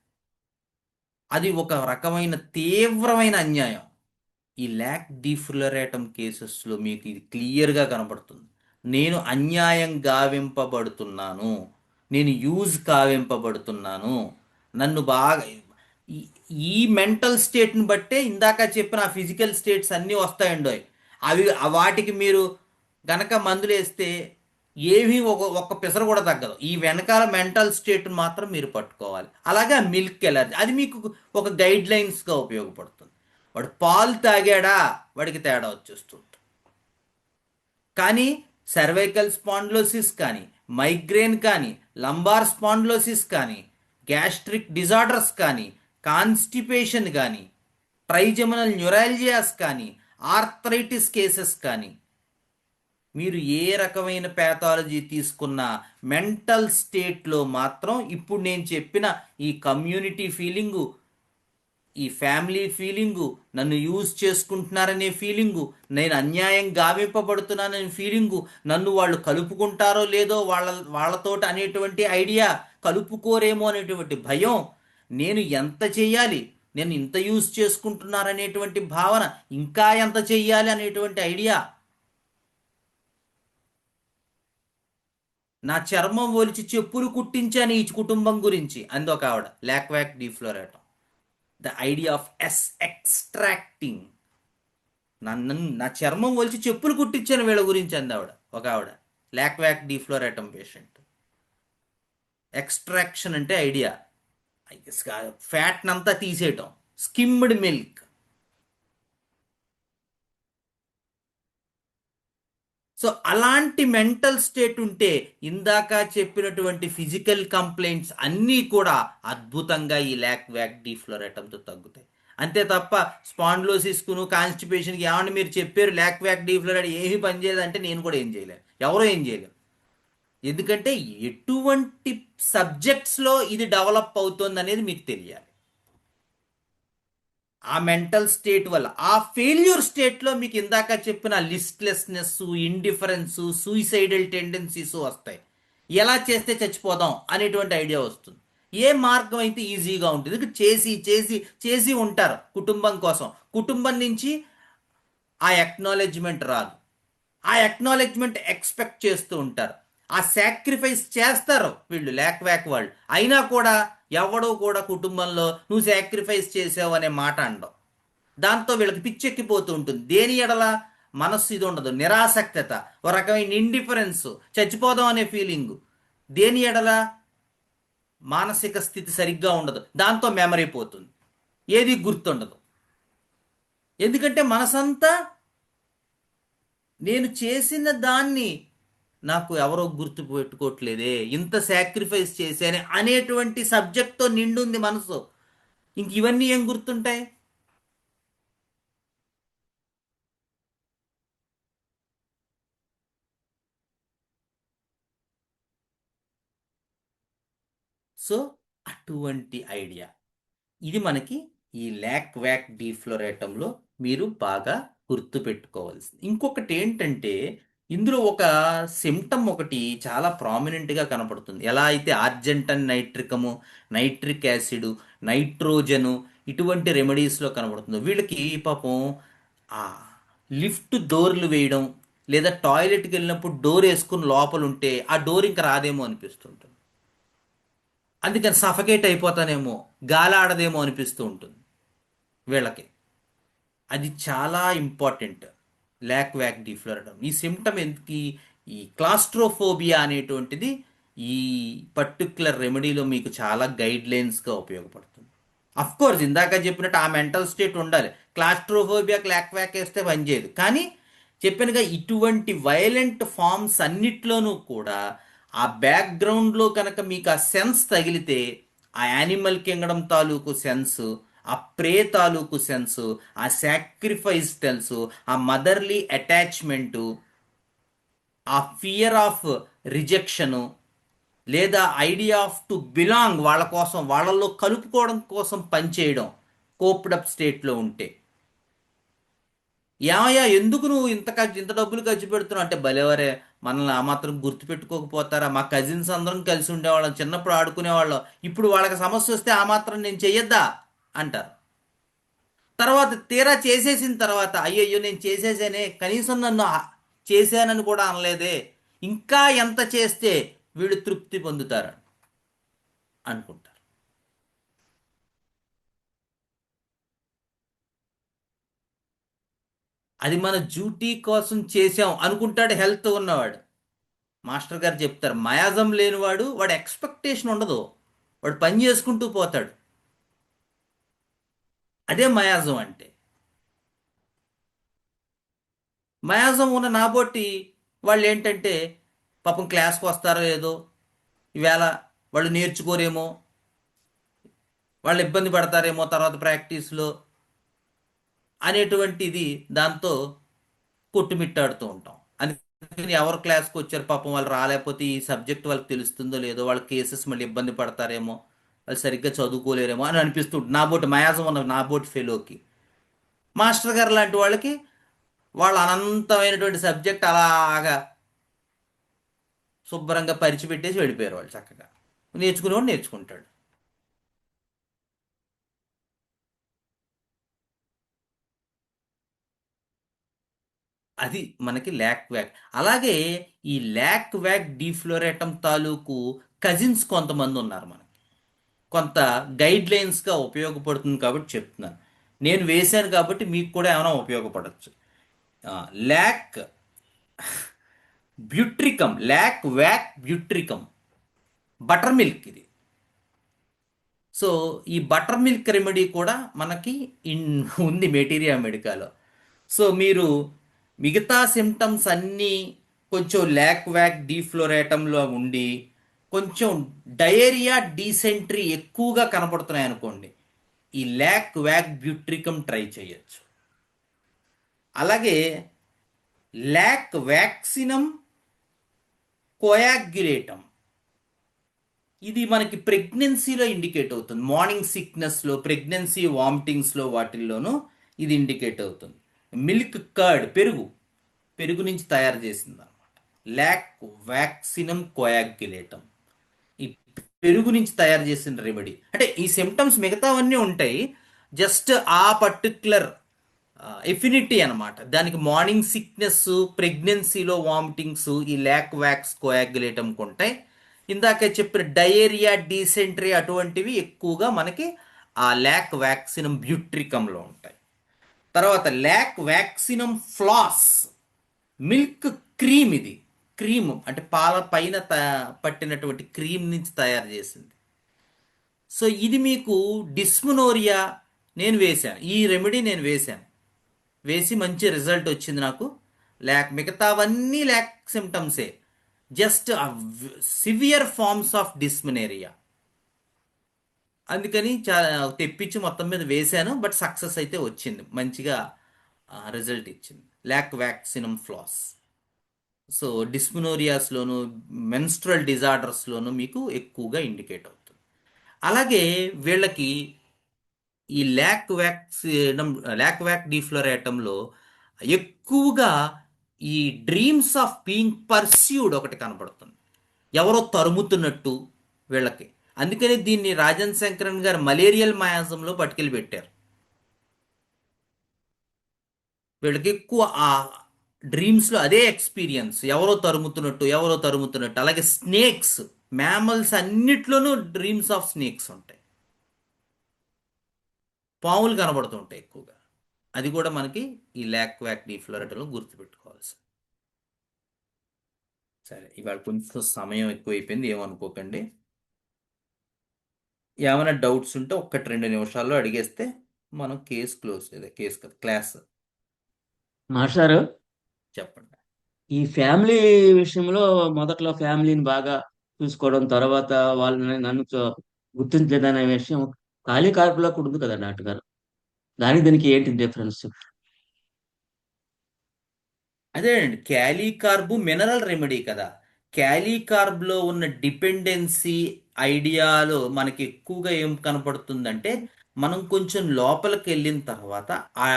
అది ఒక రకమైన తీవ్రమైన అన్యాయం. ఈ ల్యాక్ డిఫ్లోరేటమ్ కేసెస్లో మీకు ఇది క్లియర్గా కనబడుతుంది. నేను అన్యాయం గావింపబడుతున్నాను, నేను యూజ్ కావింపబడుతున్నాను, నన్ను బాగా ఈ మెంటల్ స్టేట్ని బట్టే ఇందాక చెప్పిన ఆ ఫిజికల్ స్టేట్స్ అన్నీ వస్తాయండి. వాటికి మీరు గనక మందులు వేస్తే ఏమీ ఒక్క పిసర కూడా తగ్గదు. ఈ వెనకాల మెంటల్ స్టేట్ మాత్రం మీరు పట్టుకోవాలి. అలాగే మిల్క్ ఎలర్జీ, అది మీకు ఒక గైడ్ లైన్స్గా ఉపయోగపడుతుంది. వాడు పాలు తాగాడా వాడికి తేడా వచ్చేస్తుంది. కానీ సర్వైకల్ స్పాండ్లోసిస్ కానీ, మైగ్రేన్ కానీ, లంబార్ స్పాండ్లోసిస్ కానీ, గ్యాస్ట్రిక్ డిజార్డర్స్ కానీ, కాన్స్టిపేషన్ కానీ, ట్రైజెమినల్ న్యూరాలజియాస్ కానీ, ఆర్థరైటిస్ కేసెస్ కానీ, మీరు ఏ రకమైన ప్యాథాలజీ తీసుకున్నా మెంటల్ స్టేట్లో మాత్రం ఇప్పుడు నేను చెప్పిన ఈ కమ్యూనిటీ ఫీలింగు, ఈ ఫ్యామిలీ ఫీలింగు, నన్ను యూజ్ చేసుకుంటున్నారనే ఫీలింగు, నేను అన్యాయం గావింపబడుతున్నాననే ఫీలింగు, నన్ను వాళ్ళు కలుపుకుంటారో లేదో వాళ్ళతోటి అనేటువంటి ఐడియా, కలుపుకోరేమో అనేటువంటి భయం, నేను ఎంత చెయ్యాలి, నేను ఇంత యూజ్ చేసుకుంటున్నారనేటువంటి భావన, ఇంకా ఎంత చెయ్యాలి అనేటువంటి ఐడియా, నా చర్మం ఒలిచి చెప్పులు కుట్టించాను ఈ కుటుంబం గురించి అంది ఒక ఆవిడ. లాక్వాక్ డీఫ్లోరేటం, ద ఐడియా ఆఫ్ ఎక్స్ట్రాక్టింగ్. నా చర్మం ఒలిచి చెప్పులు కుట్టించాను వీళ్ళ గురించి అంది ఒక ఆవిడ. లాక్వాక్ డీఫ్లోరేటం పేషెంట్. ఎక్స్ట్రాక్షన్ అంటే ఐడియా, ఫ్యాట్నంతా తీసేయటం, స్కిమ్డ్ మిల్క్. సో అలాంటి మెంటల్ స్టేట్ ఉంటే ఇందాక చెప్పినటువంటి ఫిజికల్ కంప్లైంట్స్ అన్నీ కూడా అద్భుతంగా ఈ లాక్వాక్ డీఫ్లోరేటంతో తగ్గుతాయి. అంతే తప్ప స్పాండ్లోసిస్కును కాన్స్టిపేషన్కి ఏమని మీరు చెప్పారు లాక్వాక్ డీఫ్లోరేట్ ఏమీ పనిచేయదంటే నేను కూడా ఏం చేయలేను, ఎవరో ఏం చేయలేరు. ఎందుకంటే ఎటువంటి సబ్జెక్ట్స్లో ఇది డెవలప్ అవుతుంది అనేది మీకు తెలియాలి. ఆ మెంటల్ స్టేట్ వల్ల, ఆ ఫెయిల్యూర్ స్టేట్లో మీకు ఇందాక చెప్పిన లిస్ట్లెస్నెస్, ఇండిఫరెన్స్, సూయిసైడల్ టెండెన్సీస్ వస్తాయి. ఎలా చేస్తే చచ్చిపోదాం అనేటువంటి ఐడియా వస్తుంది. ఏ మార్గం అయితే ఈజీగా ఉంటుంది, ఎందుకంటే చేసి చేసి చేసి ఉంటారు కుటుంబం కోసం. కుటుంబం నుంచి ఆ ఎక్నాలెడ్జ్మెంట్ రాదు, ఆ ఎక్నాలెడ్జ్మెంట్ ఎక్స్పెక్ట్ చేస్తూ ఉంటారు, ఆ సాక్రిఫైస్ చేస్తారు వీళ్ళు లాక్వాక్ వాళ్ళు. అయినా కూడా ఎవడో కూడా కుటుంబంలో నువ్వు సాక్రిఫైస్ చేసావు అనే మాట అనడం. దాంతో వీళ్ళకి పిచ్చెక్కిపోతూ ఉంటుంది. దేని ఎడల మనస్సు ఇది ఉండదు, నిరాసక్తత, ఒక రకమైన ఇండిఫరెన్స్, చచ్చిపోదాం అనే ఫీలింగు. దేని ఎడల మానసిక స్థితి సరిగ్గా ఉండదు, దాంతో మెమరీ పోతుంది, ఏది గుర్తుండదు. ఎందుకంటే మనసంతా నేను చేసిన దాన్ని నాకు ఎవరో గుర్తు పెట్టుకోవట్లేదే, ఇంత సాక్రిఫైస్ చేశానే అనేటువంటి సబ్జెక్ట్తో నిండుంది మనసు. ఇంక ఇవన్నీ ఏం గుర్తుంటాయి? సో అటువంటి ఐడియా ఇది మనకి ఈ లాక్వాక్ డీఫ్లోరేటంలో మీరు బాగా గుర్తుపెట్టుకోవాల్సింది. ఇంకొకటి ఏంటంటే ఇందులో ఒక సిమ్టమ్ ఒకటి చాలా ప్రామినెంట్గా కనపడుతుంది. ఎలా అయితే ఆర్జెంటన్ నైట్రికము, నైట్రిక్ యాసిడ్, నైట్రోజను ఇటువంటి రెమెడీస్లో కనబడుతుందో, వీళ్ళకి పాపం ఆ లిఫ్ట్ డోర్లు వేయడం, లేదా టాయిలెట్కి వెళ్ళినప్పుడు డోర్ వేసుకుని లోపల ఉంటే ఆ డోర్ ఇంకా రాదేమో అనిపిస్తుంటుంది. అందుకని సఫకేట్ అయిపోతానేమో, గాలి ఆడదేమో అనిపిస్తూ ఉంటుంది వీళ్ళకి. అది చాలా ఇంపార్టెంట్ లాక్వాక్ డీఫ్లోరేటం. ఈ సిమ్టమ్ ఎందుకు, ఈ క్లాస్ట్రోఫోబియా అనేటువంటిది ఈ పర్టిక్యులర్ రెమెడీలో మీకు చాలా గైడ్ లైన్స్గా ఉపయోగపడుతుంది. అఫ్ కోర్స్ ఇందాక చెప్పినట్టు ఆ మెంటల్ స్టేట్ ఉండాలి. క్లాస్ట్రోఫోబియాకి లాక్వాక్ వేస్తే పనిచేయదు. కానీ చెప్పినగా ఇటువంటి వైలెంట్ ఫార్మ్స్ అన్నిట్లోనూ కూడా ఆ బ్యాక్గ్రౌండ్లో కనుక మీకు ఆ సెన్స్ తగిలితే, ఆ యానిమల్ కింగడమ్ తాలూకు సెన్స్, ఆ ప్రే తాలూకు సెన్సు, ఆ సాక్రిఫైస్ తెలుసు, ఆ మదర్లీ అటాచ్మెంటు, ఆ ఫియర్ ఆఫ్ రిజెక్షను, లేదా ఐడియా ఆఫ్ టు బిలాంగ్, వాళ్ళ కోసం వాళ్ళల్లో కలుపుకోవడం కోసం పనిచేయడం కోప్డప్ స్టేట్లో ఉంటే, ఏమయ్యా ఎందుకు నువ్వు ఇంత డబ్బులు ఖర్చు పెడుతున్నావు అంటే, భలేవరే మనల్ని ఆ మాత్రం గుర్తుపెట్టుకోకపోతారా, మా కజిన్స్ అందరం కలిసి ఉండేవాళ్ళం, చిన్నప్పుడు ఆడుకునేవాళ్ళం, ఇప్పుడు వాళ్ళకి సమస్య వస్తే ఆ మాత్రం నేను చెయ్యొద్దా అంటారు. తర్వాత తీరా చేసేసిన తర్వాత అయ్యయ్యో నేను చేసేసానే, కనీసం నన్ను చేశానని కూడా అనలేదే, ఇంకా ఎంత చేస్తే వీళ్ళు తృప్తి పొందుతారు అనుకుంటారు. అది మన డ్యూటీ కోసం చేసాం అనుకుంటాడు హెల్త్ ఉన్నవాడు. మాస్టర్ గారు చెప్తారు, మయాజం లేనివాడు వాడు ఎక్స్పెక్టేషన్ ఉండదు, వాడు పని చేసుకుంటూ పోతాడు. అదే మయాజం అంటే. మయాజం ఉన్న నాబోటి వాళ్ళు ఏంటంటే పాపం క్లాస్కి వస్తారో లేదో, ఈవేళ వాళ్ళు నేర్చుకోరేమో, వాళ్ళు ఇబ్బంది పడతారేమో తర్వాత ప్రాక్టీస్లో అనేటువంటిది, దాంతో కొట్టుమిట్టాడుతూ ఉంటాం. అందుకని ఎవరు క్లాస్కి వచ్చారు పాపం వాళ్ళు రాలేకపోతే ఈ సబ్జెక్ట్ వాళ్ళకి తెలుస్తుందో లేదో, వాళ్ళ కేసెస్ మళ్ళీ ఇబ్బంది పడతారేమో, వాళ్ళు సరిగ్గా చదువుకోలేరేమో అని అనిపిస్తుంటుంది నాబోటి మయాజం ఉన్న నాబోటి ఫెలోకి. మాస్టర్ గారు లాంటి వాళ్ళకి వాళ్ళ అనంతమైనటువంటి సబ్జెక్ట్ అలాగా శుభ్రంగా పరిచిపెట్టేసి వెళ్ళిపోయారు. వాళ్ళు చక్కగా నేర్చుకునేవాడు నేర్చుకుంటాడు. అది మనకి ల్యాక్ వ్యాక్. అలాగే ఈ ల్యాక్ వ్యాక్ డీఫ్లోరేటమ్ తాలూకు కజిన్స్ కొంతమంది ఉన్నారు మనకి, కొంత గైడ్ లైన్స్గా ఉపయోగపడుతుంది కాబట్టి చెప్తున్నాను. నేను వేశాను కాబట్టి మీకు కూడా ఏమైనా ఉపయోగపడవచ్చు. Lac butyricum, lac vac butyricum buttermilk ఇది. సో ఈ బటర్ మిల్క్ రెమెడీ కూడా మనకి ఉంది మెటీరియా మెడికాలో. సో మీరు మిగతా సిమ్టమ్స్ అన్నీ కొంచెం ల్యాక్ వ్యాక్ డీఫ్లోరేటంలో ఉండి కొంచెం డయేరియా డీసెంట్రీ ఎక్కువగా కనపడుతున్నాయి అనుకోండి, ఈ ల్యాక్ వ్యాక్ బ్యూట్రికమ్ ట్రై చేయొచ్చు. అలాగే ల్యాక్ వ్యాక్సినమ్ కోయాగ్యులేటమ్, ఇది మనకి ప్రెగ్నెన్సీలో ఇండికేట్ అవుతుంది. మార్నింగ్ సిక్నెస్లో, ప్రెగ్నెన్సీ వామిటింగ్స్లో వాటిల్లోనూ ఇది ఇండికేట్ అవుతుంది. మిల్క్ కర్డ్, పెరుగు నుంచి తయారు చేసింది అనమాట ల్యాక్ వ్యాక్సినమ్ కోయాగ్యులేటమ్. ఈ పెరుగు నుంచి తయారు చేసిన రెమెడీ. అంటే ఈ సిమ్టమ్స్ మిగతావన్నీ ఉంటాయి, జస్ట్ ఆ పర్టిక్యులర్ ఎఫినిటీ అనమాట. దానికి మార్నింగ్ సిక్నెస్, ప్రెగ్నెన్సీలో వామిటింగ్స్ ఈ ల్యాక్ వ్యాక్స్ కోయాగ్యులేటమ్కి ఉంటాయి. ఇందాక చెప్పిన డయేరియా డీసెంట్రీ అటువంటివి ఎక్కువగా మనకి ఆ ల్యాక్ వ్యాక్సినమ్ బ్యూట్రికంలో ఉంటాయి. తర్వాత ల్యాక్ వ్యాక్సినమ్ ఫ్లాస్ మిల్క్ క్రీమ్, ఇది క్రీమ్ అంటే పాల పైన పట్టినటువంటి క్రీమ్ నుంచి తయారు చేసింది. సో ఇది మీకు డిస్మనోరియా నేను వేశాను, ఈ రెమెడీ నేను వేసి మంచి రిజల్ట్ వచ్చింది నాకు. మిగతావన్నీ ల్యాక్ సిమ్టమ్సే, just severe forms of dysmenorrhea. అందుకని తెప్పించి మొత్తం మీద వేశాను, బట్ సక్సెస్ అయితే వచ్చింది, మంచిగా రిజల్ట్ ఇచ్చింది ల్యాక్ వ్యాక్సినమ్ ఫ్లాస్. సో డిస్మనోరియాస్లోను, మెన్స్ట్రల్ డిజార్డర్స్లోను మీకు ఎక్కువగా ఇండికేట్ అవుతుంది. అలాగే వీళ్ళకి ఈ ల్యాక్ వ్యాక్ డీఫ్లోరేటంలో ఎక్కువగా ఈ డ్రీమ్స్ ఆఫ్ బీయింగ్ పర్స్యూడ్ ఒకటి కనపడుతుంది, ఎవరో తరుముతున్నట్టు వీళ్ళకి. అందుకని దీన్ని రాజన్ శంకరన్ గారు మలేరియల్ మయాజంలో పట్టుకెళ్ళి పెట్టారు. వీళ్ళకి ఎక్కువ ఆ డ్రీమ్స్లో అదే ఎక్స్పీరియన్స్, ఎవరో తరుముతున్నట్టు. అలాగే స్నేక్స్, మ్యామల్స్ అన్నిట్లోనూ డ్రీమ్స్ ఆఫ్ స్నేక్స్ ఉంటాయి, పాములు కనబడుతుంటాయి ఎక్కువగా. అది కూడా మనకి ఈ ల్యాక్ వ్యాక్ డీఫ్లోరేటంలో గుర్తుపెట్టుకోవాల్సి. సరే, ఇవాళ కొంచెం సమయం ఎక్కువైపోయింది, ఏమనుకోకండి. ఏమైనా డౌట్స్ ఉంటే 1-2 నిమిషాల్లో అడిగేస్తే మనం కేసు క్లోజ్, క్లాస్ మాస్టారు, చెప్పండి. ఈ ఫ్యామిలీ విషయంలో మొదట్లో ఫ్యామిలీని బాగా చూసుకోవడం, తర్వాత వాళ్ళని నన్ను గుర్తించలేదనే విషయం ఖాళీ కార్పులో కూడా ఉంది కదా డాక్టర్ గారు, దీనికి ఏంటి డిఫరెన్స్? అదే అండి, క్యాలీకార్బ్ మినరల్ రెమెడీ కదా. క్యాలీకార్బ్లో ఉన్న డిపెండెన్సీ ఐడియాలో మనకి ఎక్కువగా ఏం కనపడుతుందంటే, మనం కొంచెం లోపలికి వెళ్ళిన తర్వాత ఆ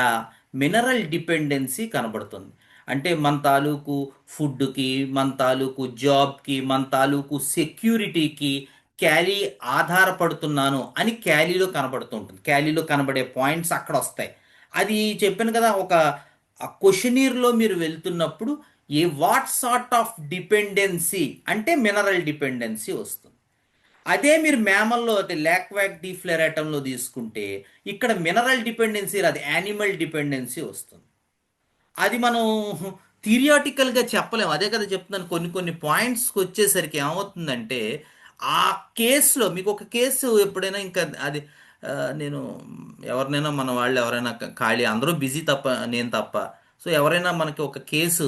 మినరల్ డిపెండెన్సీ కనబడుతుంది. అంటే మన తాలూకు ఫుడ్కి, మన తాలూకు జాబ్కి, మన తాలూకు సెక్యూరిటీకి క్యాలీ ఆధారపడుతున్నాను అని క్యాలీలో కనబడుతుంటుంది. క్యాలీలో కనబడే పాయింట్స్ అక్కడ వస్తాయి. అది చెప్పాను కదా, ఒక ఆ క్వశ్చనీర్లో మీరు వెళ్తున్నప్పుడు వాట్ సార్ట్ ఆఫ్ డిపెండెన్సీ అంటే మినరల్ డిపెండెన్సీ వస్తుంది. అదే మీరు మ్యామల్లో అయితే ల్యాక్ వ్యాక్ డీఫ్లోరేటంలో తీసుకుంటే ఇక్కడ మినరల్ డిపెండెన్సీ రాదు, యానిమల్ డిపెండెన్సీ వస్తుంది. అది మనం థియరిటికల్గా చెప్పలేము. అదే కదా చెప్తున్నాను, కొన్ని పాయింట్స్కి వచ్చేసరికి ఏమవుతుందంటే, ఆ కేసులో మీకు ఒక కేసు ఎప్పుడైనా ఇంకా అది నేను ఎవరినైనా మన వాళ్ళు ఎవరైనా ఖాళీ, అందరూ బిజీ తప్ప, నేను తప్ప. సో ఎవరైనా మనకి ఒక కేసు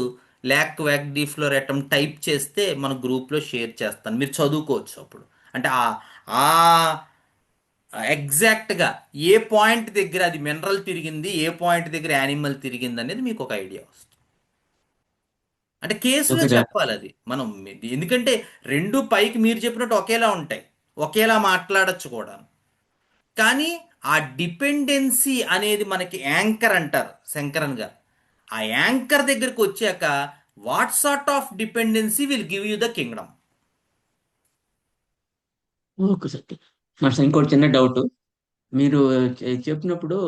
ల్యాక్ వ్యాక్ డీఫ్లోరేటం టైప్ చేస్తే మన గ్రూప్లో షేర్ చేస్తాను, మీరు చదువుకోవచ్చు అప్పుడు. అంటే ఆ ఎగ్జాక్ట్గా ఏ పాయింట్ దగ్గర అది మినరల్ తిరిగింది, ఏ పాయింట్ దగ్గర యానిమల్ తిరిగింది అనేది మీకు ఒక ఐడియా వస్తుంది. అంటే కేసులో చెప్పాలి అది మనం, ఎందుకంటే రెండు పైకి మీరు చెప్పినట్టు ఒకేలా ఉంటాయి, ఒకేలా మాట్లాడచ్చు కూడా. కానీ ఆ డిపెండెన్సీ అనేది మనకి యాంకర్ అంటారు శంకరన్ గారు. ఆ యాంకర్ దగ్గరికి వచ్చాక what sort of dependency will give you the Kingdom. Okay sir. Master, ఇంకోటి చిన్న డౌట్. మీరు చెప్పినప్పుడు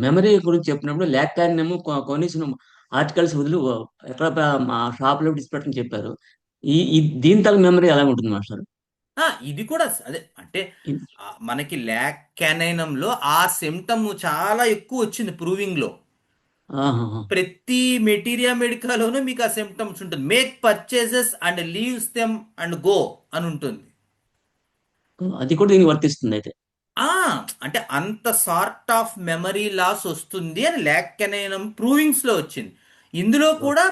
మెమరీ గురించి చెప్పినప్పుడు ల్యాక్ కానినేమో కొనేసిన ఆర్టికల్స్ వదిలి ఎక్కడ మా షాప్లో డిస్పెట్టని చెప్పారు. దీని తల మెమరీ ఎలా ఉంటుంది మాస్టర్? ఇది కూడా అదే అంటే మనకి ల్యాక్ కెనైనంలో ఆ సిమ్టమ్ చాలా ఎక్కువ వచ్చింది ప్రూవింగ్లో. ఆహాహా. ప్రతి మెటీరియా మెడికాలోనూ మీకు ఆ సిమ్టమ్స్ ఉంటుంది. Make purchases and leaves them and go అని ఉంటుంది. అది కూడా దీనికి వర్తిస్తుంది అయితే. ఆ అంటే అంత సార్ట్ ఆఫ్ మెమరీ లాస్ వస్తుంది అని ల్యాక్ కెనైనం ప్రూవింగ్స్ లో వచ్చింది. ఇందులో కూడా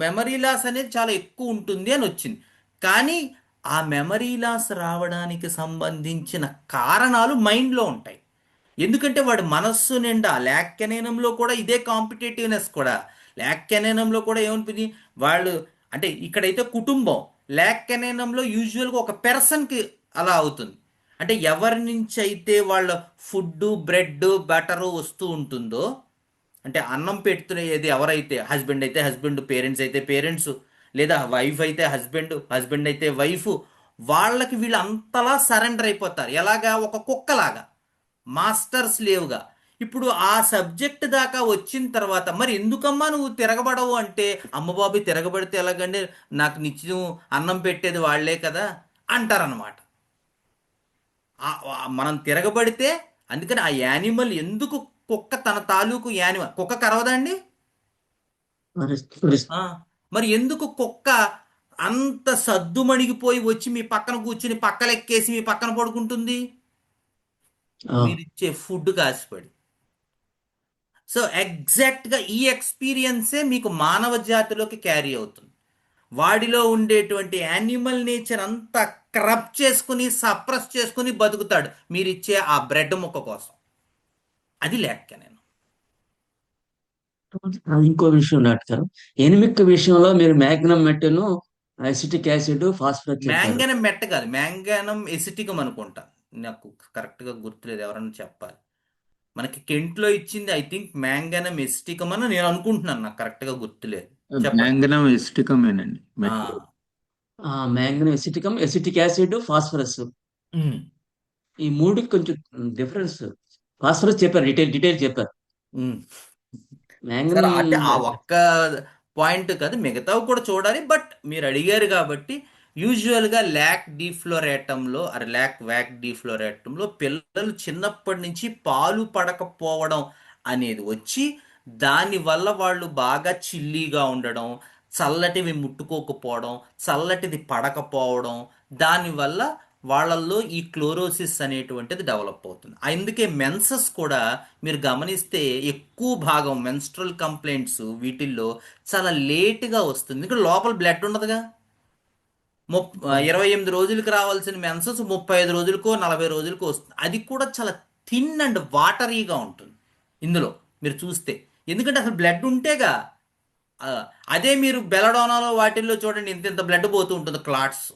మెమరీ లాస్ అనేది చాలా ఎక్కువ ఉంటుంది అని వచ్చింది. కానీ ఆ మెమరీ లాస్ రావడానికి సంబంధించిన కారణాలు మైండ్లో ఉంటాయి. ఎందుకంటే వాడి మనస్సు నిండా ల్యాక్ కెనైనంలో కూడా ఇదే కాంపిటేటివ్నెస్ కూడా. ల్యాక్ కెనైనంలో కూడా ఏమనిపింది వాళ్ళు అంటే ఇక్కడైతే కుటుంబం, ల్యాక్ కెనైనంలో యూజువల్గా ఒక పర్సన్కి అలా అవుతుంది. అంటే ఎవరి నుంచి అయితే వాళ్ళ ఫుడ్ బ్రెడ్ బటరు వస్తూ ఉంటుందో, అంటే అన్నం పెడుతున్నది ఎవరైతే హస్బెండ్ అయితే హస్బెండ్, పేరెంట్స్ అయితే పేరెంట్స్, లేదా వైఫ్ అయితే హస్బెండ్, హస్బెండ్ అయితే వైఫ్, వాళ్ళకి వీళ్ళు అంతలా సరెండర్ అయిపోతారు. ఎలాగా ఒక కుక్కలాగా, మాస్టర్ స్లేవ్గా. ఇప్పుడు ఆ సబ్జెక్ట్ దాకా వచ్చిన తర్వాత మరి ఎందుకమ్మా నువ్వు తిరగబడవు అంటే, అమ్మ బాబు తిరగబడితే ఎలాగండి, నాకు నిత్యం అన్నం పెట్టేది వాళ్లే కదా అంటారనమాట. మనం తిరగబడితే అందుకని ఆ యానిమల్ ఎందుకు కుక్క తన తాలూకు యానిమల్ కుక్క కరవదండి. మరి- ఆ, మరి ఎందుకు కుక్క అంత సద్దుమణిగిపోయి వచ్చి మీ పక్కన కూర్చుని పక్కలెక్కేసి మీ పక్కన పడుకుంటుంది? ఆ, మీరిచ్చే ఫుడ్ కాసిపడి. సో ఎగ్జాక్ట్గా ఈ ఎక్స్పీరియన్సే మీకు మానవ జాతిలోకి క్యారీ అవుతుంది. వాడిలో ఉండేటువంటి యానిమల్ నేచర్ అంతా క్రబ్ చేసుకుని సప్రెస్ చేసుకుని బతుకుతాడు మీరిచ్చే ఆ బ్రెడ్ ముక్క కోసం. అది లేక నేను ఇంకో విషయం డాక్టర్, ఎనిమిక్ విషయంలో మీరు మ్యాగ్నమ్ మెట్టను, అసిటిక్ యాసిడ్, ఫాస్ఫరస్ చెప్పారు. మ్యాంగనం మెట్ట కాదు, మ్యాంగనం ఎసిటికం అనుకుంటా. నాకు కరెక్ట్గా గుర్తులేదు, ఎవరన్నా చెప్పాలి. మనకి కెంట్లో ఇచ్చింది ఐ థింక్ మ్యాంగనం ఎసిటికం అని నేను అనుకుంటున్నాను, నాకు కరెక్ట్గా గుర్తులేదు. చెప్పండి. మ్యాంగనం ఎస్టికమేనండి ఆ, మెటల్. మ్యాంగనమ్ ఎసిటికం, ఎసిటిక్ యాసిడ్, ఫాస్ఫరస్, ఉమ్, ఈ మూడుకి కొంచెం డిఫరెన్స్. ఫాస్ఫరస్ చెప్పారు, డీటెయిల్ చెప్పారు. ఉమ్. సరే మ్యాంగనమ్ అంటే ఆ ఒక్క పాయింట్ కాదు, మిగతావి కూడా చూడాలి. బట్ మీరు అడిగారు కాబట్టి యూజువల్గా ల్యాక్ డీఫ్లోరేటంలో ల్యాక్ వ్యాక్ డీఫ్లోరేటంలో పిల్లలు చిన్నప్పటి నుంచి పాలు పడకపోవడం అనేది వచ్చి, దానివల్ల వాళ్ళు బాగా చిల్లీగా ఉండడం, చల్లటివి ముట్టుకోకపోవడం, చల్లటిది పడకపోవడం, దానివల్ల వాళ్ళల్లో ఈ క్లోరోసిస్ అనేటువంటిది డెవలప్ అవుతుంది. అందుకే మెన్సెస్ కూడా మీరు గమనిస్తే ఎక్కువ భాగం మెన్స్ట్రల్ కంప్లైంట్స్ వీటిల్లో చాలా లేట్గా వస్తుంది. ఇక్కడ లోపల బ్లడ్ ఉండదుగా. 28 రోజులకి రావాల్సిన మెన్సెస్ 35 రోజులకో 40 రోజులకో వస్తుంది. అది కూడా చాలా థిన్ అండ్ వాటరీగా ఉంటుంది ఇందులో మీరు చూస్తే. ఎందుకంటే అసలు బ్లడ్ ఉంటేగా. ఆ, అదే మీరు బెలడోనాలో వాటిల్లో చూడండి, ఇంత ఇంత బ్లడ్ పోతూ ఉంటుంది, క్లాట్స్.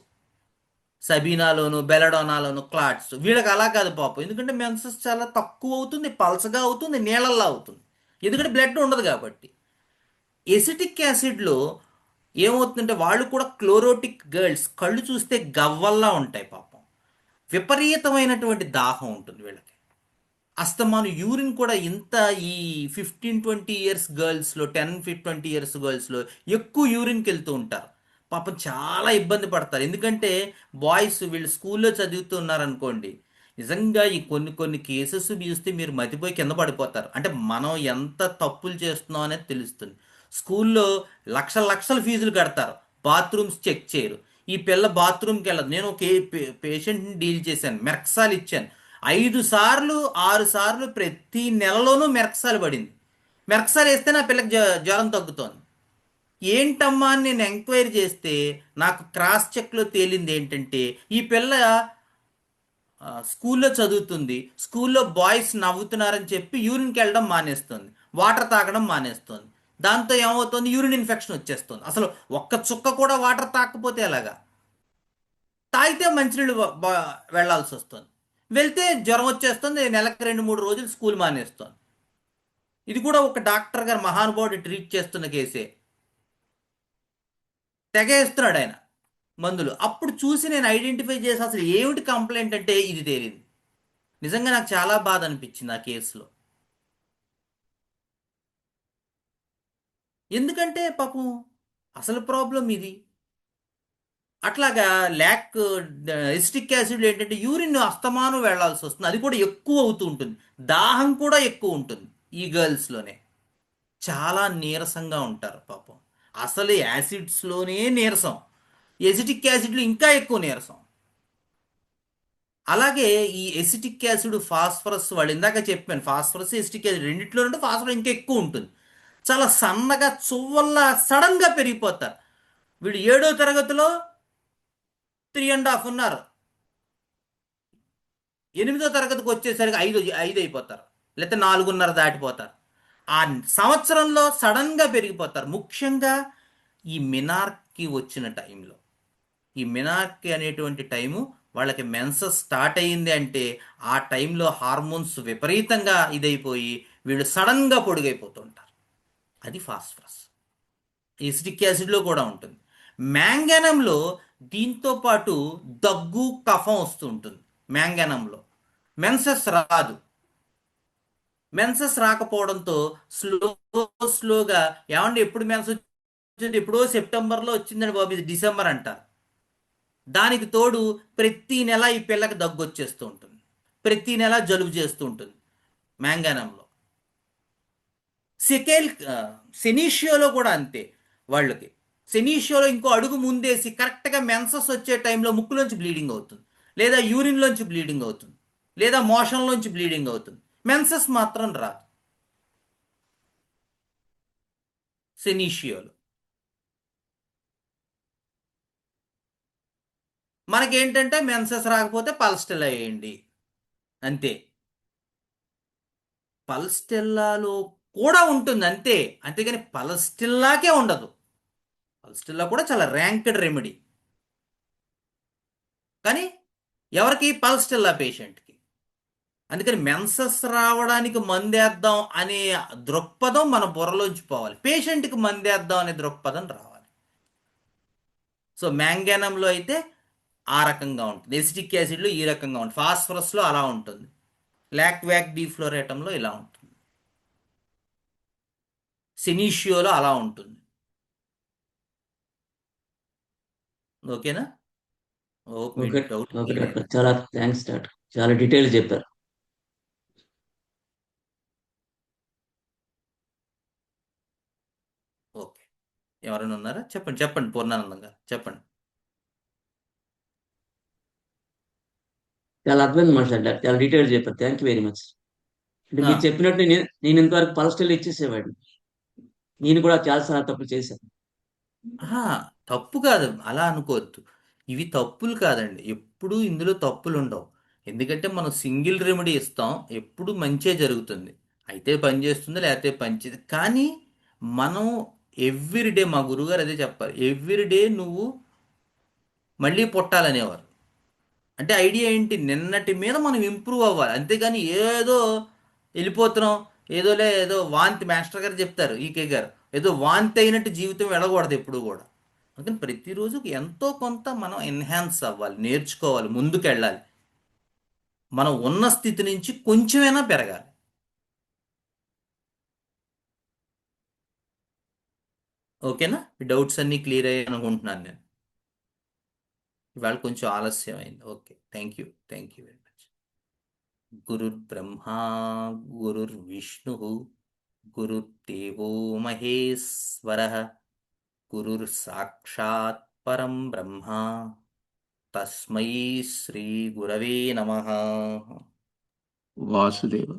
సబీనాలోను బెలడోనాలోను క్లాట్స్. వీళ్ళకి అలా కాదు పాపం, ఎందుకంటే మెన్సెస్ చాలా తక్కువ అవుతుంది, పల్సగా అవుతుంది, నీళ్ళల్లా అవుతుంది, ఎందుకంటే బ్లడ్ ఉండదు కాబట్టి. ఎసిటిక్ యాసిడ్లో ఏమవుతుందంటే వాళ్ళు కూడా క్లోరోటిక్ గర్ల్స్, కళ్ళు చూస్తే గవ్వల్లా ఉంటాయి పాపం. విపరీతమైనటువంటి దాహం ఉంటుంది వీళ్ళకి. అస్తమాను యూరిన్ కూడా ఇంత ఈ 15-20 ఇయర్స్ గర్ల్స్లో, 10-20 ఇయర్స్ గర్ల్స్లో ఎక్కువ యూరిన్కి వెళ్తూ ఉంటారు పాపం. చాలా ఇబ్బంది పడతారు. ఎందుకంటే బాయ్స్ వీళ్ళు స్కూల్లో చదువుతున్నారనుకోండి, నిజంగా ఈ కొన్ని కేసెస్ చూస్తే మీరు మతిపోయి కింద పడిపోతారు. అంటే మనం ఎంత తప్పులు చేస్తున్నాం అనేది తెలుస్తుంది. స్కూల్లో లక్షల ఫీజులు కడతారు, బాత్రూమ్స్ చెక్ చేయరు. ఈ పిల్ల బాత్రూమ్కి వెళ్ళదు. నేను ఒక పేషెంట్ని డీల్ చేశాను, మెర్క్సాల్ ఇచ్చాను. 5 సార్లు 6 సార్లు ప్రతి నెలలోనూ మెర్క్సాల్ పడింది. మెర్క్సాల్ వేస్తే నా పిల్లకి జ్వరం తగ్గుతోంది. ఏంటమ్మా అని నేను ఎంక్వైరీ చేస్తే నాకు క్రాస్ చెక్లో తేలింది ఏంటంటే, ఈ పిల్ల స్కూల్లో చదువుతుంది, స్కూల్లో బాయ్స్ నవ్వుతున్నారని చెప్పి యూరిన్కి వెళ్ళడం మానేస్తుంది, వాటర్ తాగడం మానేస్తుంది. దాంతో ఏమవుతుంది, యూరిన్ ఇన్ఫెక్షన్ వచ్చేస్తుంది. అసలు ఒక్క చుక్క కూడా వాటర్ తాగకపోతే ఎలాగా? తాగితే మంచినీళ్ళు వెళ్లాల్సి వస్తుంది, వెళ్తే జ్వరం వచ్చేస్తుంది, నెలకు 2-3 రోజులు స్కూల్ మానేస్తుంది. ఇది కూడా ఒక డాక్టర్ గారు మహానుభావుడు ట్రీట్ చేస్తున్న కేసే. తెగేస్తున్నాడు ఆయన మందులు. అప్పుడు చూసి నేను ఐడెంటిఫై చేసి అసలు ఏమిటి కంప్లైంట్ అంటే ఇది తేలింది. నిజంగా నాకు చాలా బాధ అనిపించింది ఆ కేసులో. ఎందుకంటే పాపం అసలు ప్రాబ్లం ఇది. అట్లాగా ల్యాక్ ఎసిటిక్ యాసిడ్ ఏంటంటే యూరిన్ అస్తమానం వెళ్లాల్సి వస్తుంది, అది కూడా ఎక్కువ అవుతూ ఉంటుంది, దాహం కూడా ఎక్కువ ఉంటుంది ఈ గర్ల్స్లోనే. చాలా నీరసంగా ఉంటారు పాపం. అసలు యాసిడ్స్లోనే నీరసం, ఎసిటిక్ యాసిడ్లు ఇంకా ఎక్కువ నీరసం. అలాగే ఈ ఎసిటిక్ యాసిడ్ ఫాస్ఫరస్, వాళ్ళు ఇందాక చెప్పాను ఫాస్ఫరస్ ఎసిటిక్ యాసిడ్ రెండిట్లో నుండి ఫాస్ఫరస్ ఇంకా ఎక్కువ ఉంటుంది. చాలా సన్నగా చువ్వల్లా సడన్గా పెరిగిపోతారు. వీడు 7వ తరగతిలో 3.5 ఉన్నారు, 8వ తరగతికి వచ్చేసరికి 5 అయిపోతారు, లేకపోతే 4.5 దాటిపోతారు. ఆ సంవత్సరంలో సడన్గా పెరిగిపోతారు. ముఖ్యంగా ఈ మినార్కి వచ్చిన టైంలో, ఈ మినార్కి అనేటువంటి టైము వాళ్ళకి మెన్సస్ స్టార్ట్ అయ్యింది అంటే ఆ టైంలో హార్మోన్స్ విపరీతంగా ఇదైపోయి వీళ్ళు సడన్గా పొడుగైపోతుంటారు. అది ఫాస్ఫరస్. ఎసిటిక్ యాసిడ్లో కూడా ఉంటుంది. మ్యాంగానంలో దీంతో పాటు దగ్గు కఫం వస్తూ ఉంటుంది. మ్యాంగానంలో మెన్సెస్ రాదు. మెన్సెస్ రాకపోవడంతో స్లోగా ఏమంటే ఎప్పుడు మెన్సెస్ వచ్చింది, ఎప్పుడో సెప్టెంబర్లో వచ్చిందని బాబు ఇది డిసెంబర్ అంటారు. దానికి తోడు ప్రతి నెల ఈ పిల్లకి దగ్గు వచ్చేస్తూ ఉంటుంది, ప్రతి నెల జలుబు చేస్తూ ఉంటుంది మ్యాంగానంలో. సెకేల్ సెనీషియోలో కూడా అంతే. వాళ్ళకి సెనీషియోలో ఇంకో అడుగు ముందేసి కరెక్ట్గా మెన్సస్ వచ్చే టైంలో ముక్కులోంచి బ్లీడింగ్ అవుతుంది, లేదా యూరిన్లోంచి బ్లీడింగ్ అవుతుంది, లేదా మోషన్లోంచి బ్లీడింగ్ అవుతుంది. మెన్సస్ మాత్రం రాదు సెనీషియోలో. మనకేంటంటే మెన్సస్ రాకపోతే పల్స్టెల్ వేయండి అంతే. పల్స్టెల్లాలో కూడా ఉంటుంది అంతే, అంతేగాని పల్స్టెల్లాకే ఉండదు. పల్స్టెల్లా కూడా చాలా ర్యాంక్డ్ రెమెడీ, కానీ ఎవరికి? పల్స్టెల్లా పేషెంట్కి. అందుకని మెన్సస్ రావడానికి మందేద్దాం అనే దృక్పథం మన బుర్రలోంచి పోవాలి, పేషెంట్కి మందేద్దాం అనే దృక్పథం రావాలి. సో మ్యాంగానంలో అయితే ఆ రకంగా ఉంటుంది, ఎసిటిక్ యాసిడ్లో ఈ రకంగా ఉంటుంది, ఫాస్ఫరస్లో అలా ఉంటుంది, లాక్వాక్ డిఫ్లోరేటంలో ఇలా ఉంటుంది, సెనీషియోలో అలా ఉంటుంది. ఓకేనా? Okay, okay doubt okay clear doctor, అయింది. చాలా థ్యాంక్స్ డాక్టర్, చాలా డీటెయిల్ చెప్పారు. ఓకే, ఎవరైనా ఉన్నారా? చెప్పండి చెప్పండి, పూర్ణానందం గారు చెప్పండి. చాలా అర్థమైంది మాట్లాడారు, చాలా డీటెయిల్ చెప్పారు. Thank you very much. అంటే ఆ, మీరు చెప్పినట్టు నేను ఇంతవరకు పల్స్టల్ ఇచ్చేసేవాడిని. నేను కూడా చాలా చాలా తప్పులు చేశాను. ఆహా, తప్పు కాదు అలా అనుకోవద్దు. ఇవి తప్పులు కాదండి, ఎప్పుడు ఇందులో తప్పులు ఉండవు. ఎందుకంటే మనం సింగిల్ రెమెడీ ఇస్తాం, ఎప్పుడు మంచే జరుగుతుంది. అయితే పని చేస్తుంది, లేకపోతే పనిచేది. కానీ మనం ఎవ్రీడే, మా గురువుగారు అదే చెప్పారు, ఎవ్రీడే నువ్వు మళ్ళీ పుట్టాలనేవారు. అంటే ఐడియా ఏంటి? నిన్నటి మీద మనం ఇంప్రూవ్ అవ్వాలి, అంతేగాని ఏదో వెళ్ళిపోతున్నాం, ఏదో వాంతి, మాస్టర్ గారు చెప్తారు, ఈకే గారు, ఏదో వాంతి అయినట్టు జీవితం వెళ్ళకూడదు ఎప్పుడు కూడా. అందుకని ప్రతిరోజు ఎంతో కొంత మనం ఎన్హాన్స్ అవ్వాలి, నేర్చుకోవాలి, ముందుకు వెళ్ళాలి, మనం ఉన్న స్థితి నుంచి కొంచెమైనా పెరగాలి. ఓకేనా? ఈ డౌట్స్ అన్నీ క్లియర్ అయ్యాయి అనుకుంటున్నాను నేను. ఇవాళ కొంచెం ఆలస్యం అయింది. Okay, thank you very much. గురుర్బ్రహ్మా గురుర్విష్ణు గురుర్దేవో మహేశ్వర, గురుర్ సాక్షాత్ పరం బ్రహ్మ, తస్మై శ్రీ గురవే నమః. వాసుదేవ.